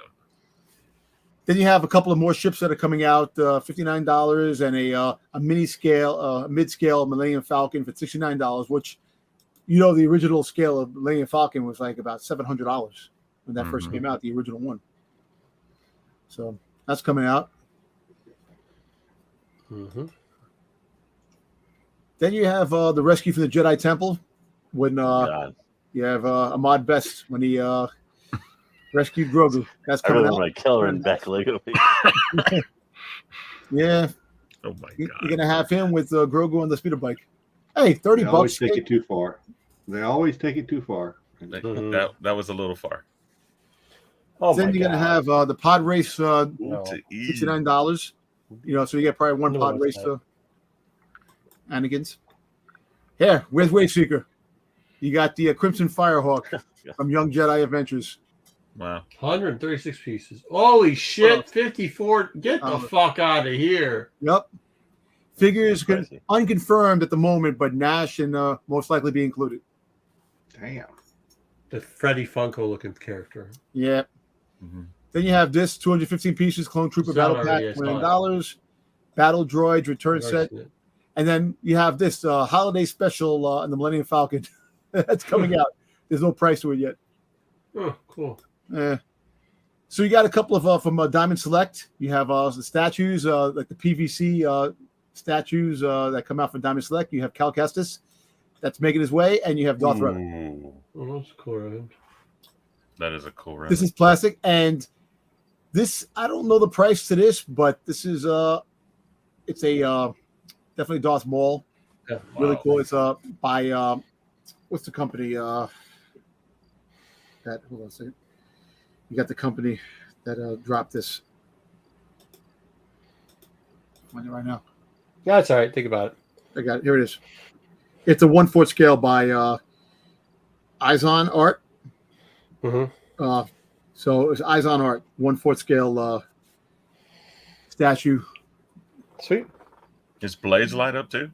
Then you have a couple of more ships that are coming out, $59, and a mini scale, mid scale Millennium Falcon for $69, which the original scale of Millennium Falcon was like about $700 when that first Mhm. came out, the original one. So that's coming out. Mm-hmm. Then you have the rescue from the Jedi Temple when God. you have Ahmad Best when he rescued Grogu. That's I coming really out. want to kill her in back Lego. Yeah, Oh my you're god. gonna have him with Grogu on the speeder bike. Hey, $30 They always bucks. take it too far. They always take it too far. That was a little far. Oh Then my you're gonna God. have the pod race, Ooh, No. to eat. $69. So you get probably one No, pod that's race not. to Anakin's. Here, where's Wayseeker? You got the Crimson Firehawk from Young Jedi Adventures. Wow. 136 pieces. Holy shit! Hold on. 54. Get the fuck out of here. Yep. Figures Crazy. unconfirmed at the moment, but Nash and most likely be included. Damn. The Freddy Funko looking character. Yeah. Mhm. Then you have this 215 pieces Clone Trooper It's Battle not Pack, already, it's not. $29. Battle Droids Return Set. And then you have this holiday special in the Millennium Falcon. That's coming out. There's no price to it yet. Oh, cool. Eh. So you got a couple of from Diamond Select. You have the statues, like the PVC statues that come out from Diamond Select. You have Cal Kestis that's making his way, and you have Darth Vader. Ooh, Oh, that's cool. Right? that is a cool relic. This is plastic, and this I don't know the price to this, but this is it's a definitely Darth Maul. Yeah. Really Wow. cool. It's by what's the company? That hold on a second. You got the company that dropped this. Find it right now. Yeah, that's all right. Think about it. I got it. Here it is. It's a 1/4 scale by Izon Art. Mm-hmm. So it's Izon Art, 1/4 scale statue. Sweet. His blades light up too.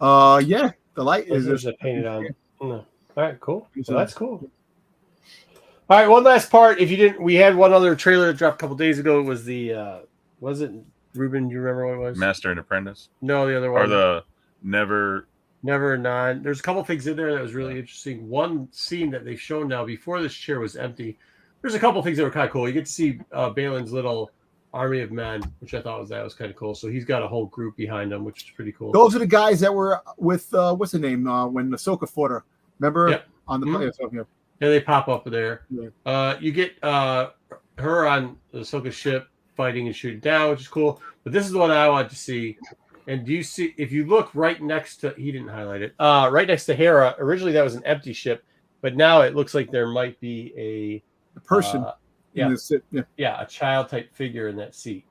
Yeah, the light is There's a painted on. No. All right, cool. It's Well, that's cool. All right, one last part. If you didn't, we had one other trailer that dropped a couple days ago. It was the was it Ruben? You remember what it was? Master and Apprentice, No, the other one. or the Never. Never Nine. There's a couple things in there that was really interesting. One scene that they've shown now before this chair was empty. There's a couple things that were kind of cool. You get to see Balin's little army of men, which I thought was kind of cool. So he's got a whole group behind him, which is pretty cool. Those are the guys that were with what's the name when Ahsoka fought her. Remember Yep. on the Mhm. yeah. Yeah, they pop up there. Yeah. You get her on the Ahsoka ship fighting and shooting down, which is cool. But this is the one I want to see. And do you see, if you look right next to, he didn't highlight it, right next to Hera, originally that was an empty ship, but now it looks like there might be The person. yeah, Yeah. a child type figure in that seat.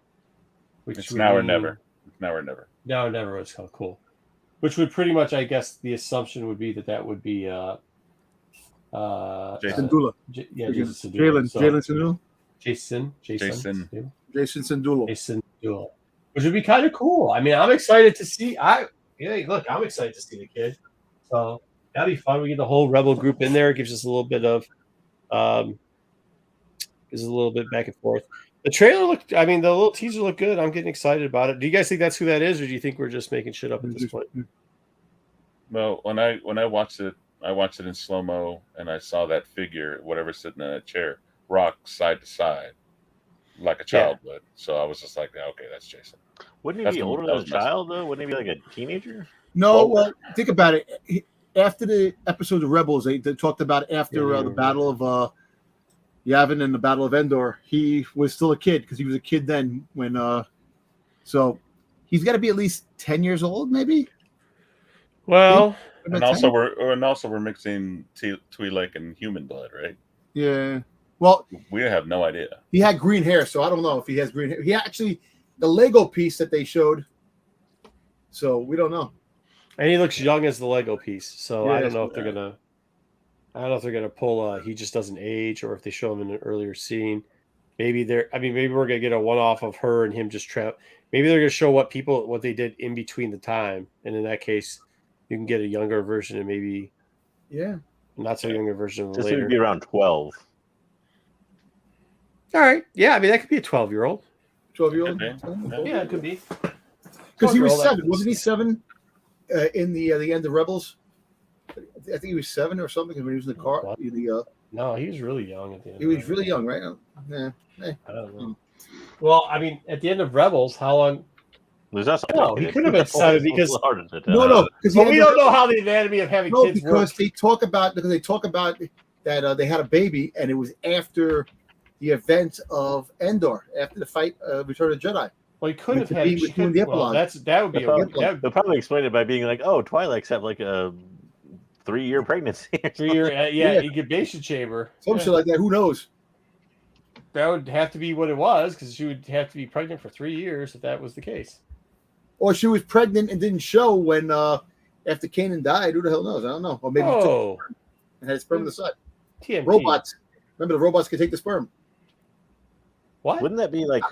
Which It's would now or mean- never. It's now or never. Now or never was kind of cool. Which would pretty much, I guess, the assumption would be that would be Jason. Syndulla. Jason Syndulla. Jalen Jason. Jason. Yeah. Jason Syndulla. Jason Syndulla. Which would be kind of cool. I mean, I'm excited to see. I'm excited to see the kid. So that'd be fun. We get the whole Rebel group in there. It gives us a little bit of, back and forth. The trailer looked. I mean, the little teaser looked good. I'm getting excited about it. Do you guys think that's who that is, or do you think we're just making shit up at this point? Well, when I watched it, I watched it in slow mo, and I saw that figure, whatever sitting in that chair, rock side to side, like a child would. So I was just like, yeah, okay, that's Jason. Wouldn't he That's be the- older that than a was messed child though? Wouldn't he be like a teenager? No, well, think about it. After the episodes of Rebels, they talked about after the Battle of Yavin and the Battle of Endor, he was still a kid because he was a kid then. When so he's got to be at least 10 years old, maybe. Well, And also we're mixing Twi'lek and human blood, right? yeah. Well, We have no idea. he had green hair, so I don't know if he has green hair. He actually the Lego piece that they showed, so we don't know. and he looks young as the Lego piece. So Yeah, I don't know if that's- they're gonna. I don't know if they're gonna pull. He just doesn't age, or if they show him in an earlier scene. Maybe they're. I mean, maybe we're gonna get a one-off of her and him just trap. Maybe they're gonna show what they did in between the time, and in that case, you can get a younger version and maybe Yeah. not so younger version of This later. would be around 12. All right, yeah. I mean, that could be a 12-year-old. 12-year-old. Yeah, it could be. Because he was 12-year-old, 7, wasn't he 7 in the end of Rebels? I think he was 7 or something when he was in the car. What? The No, he was really young at the end. he was really young, right? Yeah. I don't know. Well, I mean, at the end of Rebels, how long? There's also No, he could have been 7 because. No, because Well, we don't know how the anatomy of having No, kids because works. they talk about that they had a baby and it was after the event of Endor, after the fight Return of the Jedi. Well, he could have With had. the- with doing the epilogue. That would be. They'll probably explain it by being like, "Oh, Twi'leks have like a 3-year pregnancy." or 3-year, Yeah. incubation chamber. Some shit like that. Who knows? That would have to be what it was, because she would have to be pregnant for 3 years if that was the case. Or she was pregnant and didn't show when after Kanan died. Who the hell knows? I don't know. Or maybe she took Oh, and had sperm on the side. TMT. Robots. Remember the robots could take the sperm. What? Wouldn't that be like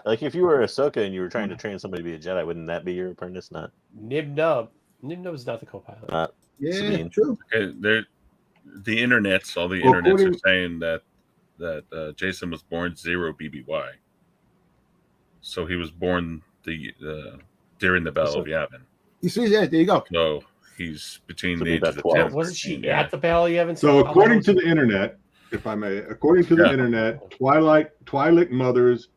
like if you were Ahsoka and you were trying to train somebody to be a Jedi, wouldn't that be your apprentice? Not Nib Nub. Nib Nub is not the co-pilot. Yeah, Sabine. true. Okay, the internets, all the Well, internets are according- saying that Jason was born 0 BBY, so he was born during the Battle of Yavin. You see that? There you go. So he's between So the be ages about of 12. 10. Wasn't she Yeah. at the Battle of Yavin? So according to the internet, if I may. According to the Yeah. internet, Twilight mothers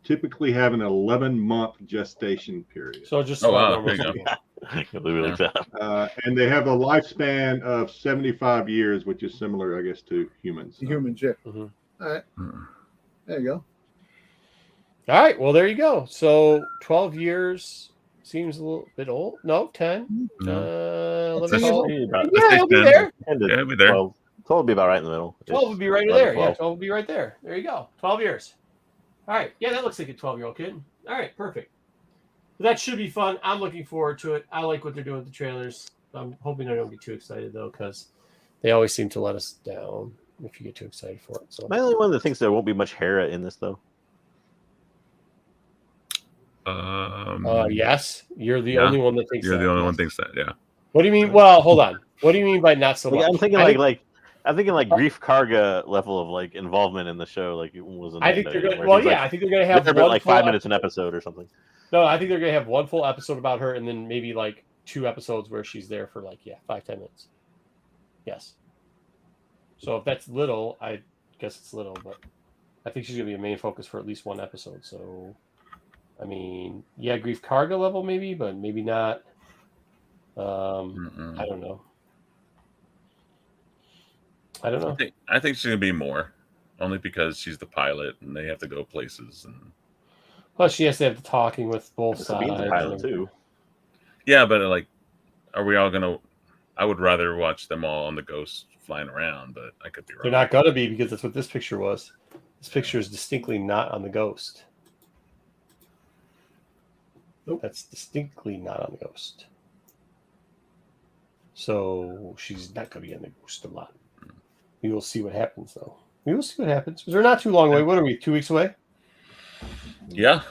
typically have an 11-month gestation period. So just Oh, about wow, normal there you people. I can't believe it like that. And they have a lifespan of 75 years, which is similar, I guess, to humans. The human ship. Mhm. All right, Mm. there you go. All right, well there you go. So 12 years seems a little bit old. No, 10. No. 11, That's 12. Maybe about Yeah, he'll be there. 10 to Yeah, it'll be there. 12. 12 would be about right in the middle. 12 would be right 11, there. Yeah, 12. 12 would be right there. There you go. 12 years. All right. Yeah, that looks like a 12-year-old kid. All right, perfect. That should be fun. I'm looking forward to it. I like what they're doing with the trailers. I'm hoping I don't get too excited, though, because they always seem to let us down if you get too excited for it. So Am I the only one that thinks there won't be much Hera in this, though? yes, you're the Yeah, only one that thinks You're that. the only Yes. one thinks that, yeah. What do you mean? Well, hold on. What do you mean by not so Like, much? I'm thinking I I'm thinking like Grief Karga level of like involvement in the show. Like it wasn't. I think they're going to. Well, yeah, I think they're going to have they're like full 5 minutes an episode or something. No, I think they're going to have one full episode about her, and then maybe like 2 episodes where she's there for like 5-10 minutes. Yes. So if that's little, I guess it's little, but I think she's going to be a main focus for at least 1 episode. So, I mean, yeah, Grief Karga level maybe, but maybe not. I don't know. I think she's gonna be more, only because she's the pilot and they have to go places. And Plus, she has to have the talking with both sides. Sabine's a pilot too. yeah, but like, are we all gonna? I would rather watch them all on the Ghost flying around, but I could be wrong. They're not going to be, because that's what this picture was. This picture is distinctly not on the Ghost. Nope. That's distinctly not on the Ghost. So she's not going to be on the Ghost a lot. We will see what happens, though. We will see what happens. We're not too long away. What are we, 2 weeks away? Yeah.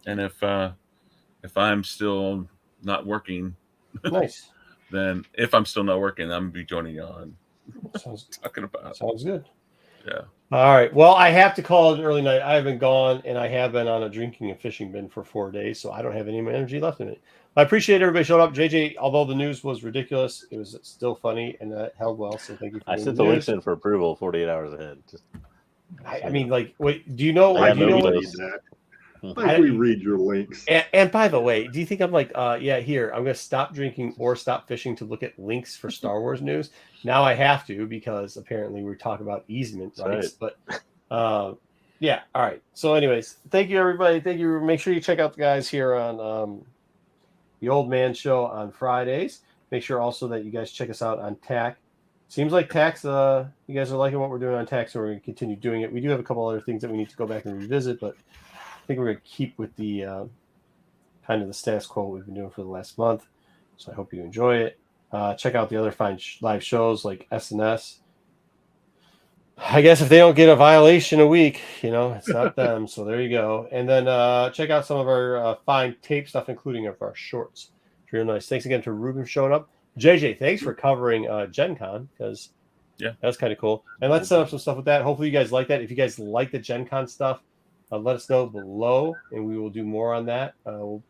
And if I'm still not working, Nice. then if I'm still not working, I'm gonna be joining you on Sounds talking about. good. Yeah. All right. Well, I have to call it an early night. I have been gone, and I have been on a drinking and fishing bin for 4 days, so I don't have any energy left in it. I appreciate everybody showing up. JJ, although the news was ridiculous, it was still funny, and that held well, so thank you for I doing sent the the news. links in for approval 48 hours ahead. Just I mean, like, wait, do you know? I Do you got know no what, videos. That. I- Like we read your links. and by the way, do you think I'm like, yeah, here, I'm going to stop drinking or stop fishing to look at links for Star Wars news? Now I have to, because apparently we're talking about easement rights. Right. But yeah, all right. So anyways, thank you, everybody. Thank you. Make sure you check out the guys here on the Old Man Show on Fridays. Make sure also that you guys check us out on TAC. Seems like TAC's, you guys are liking what we're doing on TAC, so we're going to continue doing it. We do have a couple other things that we need to go back and revisit, but I think we're going to keep with the kind of the status quo we've been doing for the last month. So I hope you enjoy it. Check out the other fine live shows like SNS. I guess if they don't get a violation a week, it's not them. So there you go. And then check out some of our fine tape stuff, including of our shorts. It's real nice. Thanks again to Ruben for showing up. JJ, thanks for covering Gen Con, because that's kind of cool. And let's set up some stuff with that. Hopefully you guys like that. If you guys like the Gen Con stuff, let us know below, and we will do more on that. We'll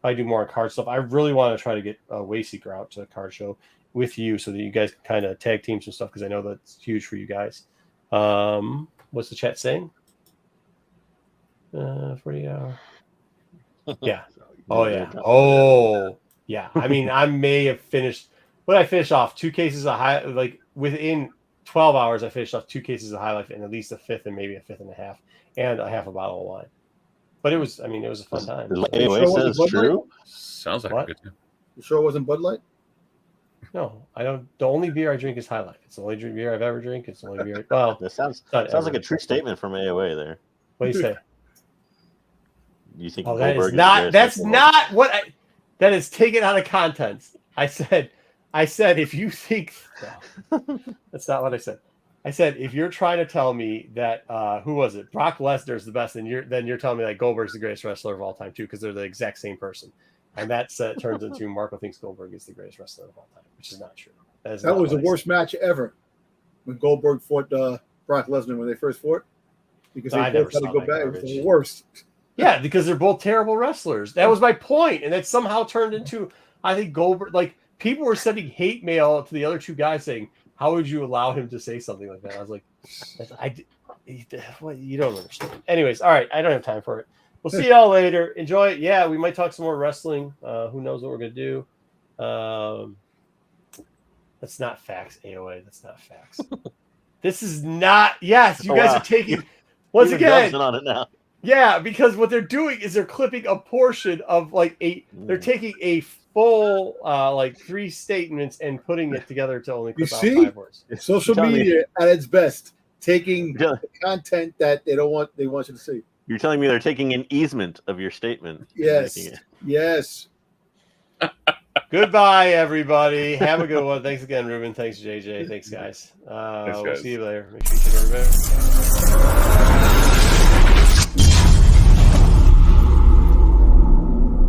probably do more on card stuff. I really want to try to get Wayseeker out to the card show with you, so that you guys can kind of tag team some stuff, because I know that's huge for you guys. What's the chat saying? 40 hour. Yeah. Oh yeah. Oh yeah. I mean, I may have finished. What I finished off 2 cases of high, like within 12 hours, I finished off 2 cases of High Life and at least a fifth and maybe a fifth and a half, and a half a bottle of wine. But it was, it was a fun time. Anyway, says true. Sounds like What? a good time. You sure it wasn't Bud Light? No, I don't. The only beer I drink is High Life. It's the only beer I've ever drank. It's the only beer. Well, That sounds not like ever. a true statement from AOA there. What do you say? You think Oh, that Goldberg is the not. greatest That's wrestler? not what. That is taken out of context. I said if you think no, that's not what I said. I said if you're trying to tell me that who was it? Brock Lesnar is the best, then you're telling me that Goldberg's the greatest wrestler of all time too, because they're the exact same person. And that turns into Marco thinks Goldberg is the greatest wrestler of all time, which is not true. That was the worst match ever when Goldberg fought Brock Lesnar when they first fought, because I they never both had to saw go that back. It garbage. was the worst. Yeah, because they're both terrible wrestlers. That was my point, and that somehow turned into, I think Goldberg. Like, people were sending hate mail to the other two guys saying How would you allow him to say something like that? I was like, what? You don't understand. Anyways, all right. I don't have time for it. We'll see y'all later. Enjoy it. Yeah, we might talk some more wrestling. Who knows what we're going to do. That's not facts, AOA. That's not facts. This is not. Yes, you guys are taking. Once again, on it now. Yeah, because what they're doing is they're clipping a portion of like they're taking a full like 3 statements and putting it together to only clip out 5 words. Social media at its best, taking the content that they want you to see. You're telling me they're taking an easement of your statement. Yes. Yes. Goodbye, everybody. Have a good one. Thanks again, Ruben. Thanks, JJ. Thanks, guys. Thanks, We'll guys. see you later. Make sure you check everybody.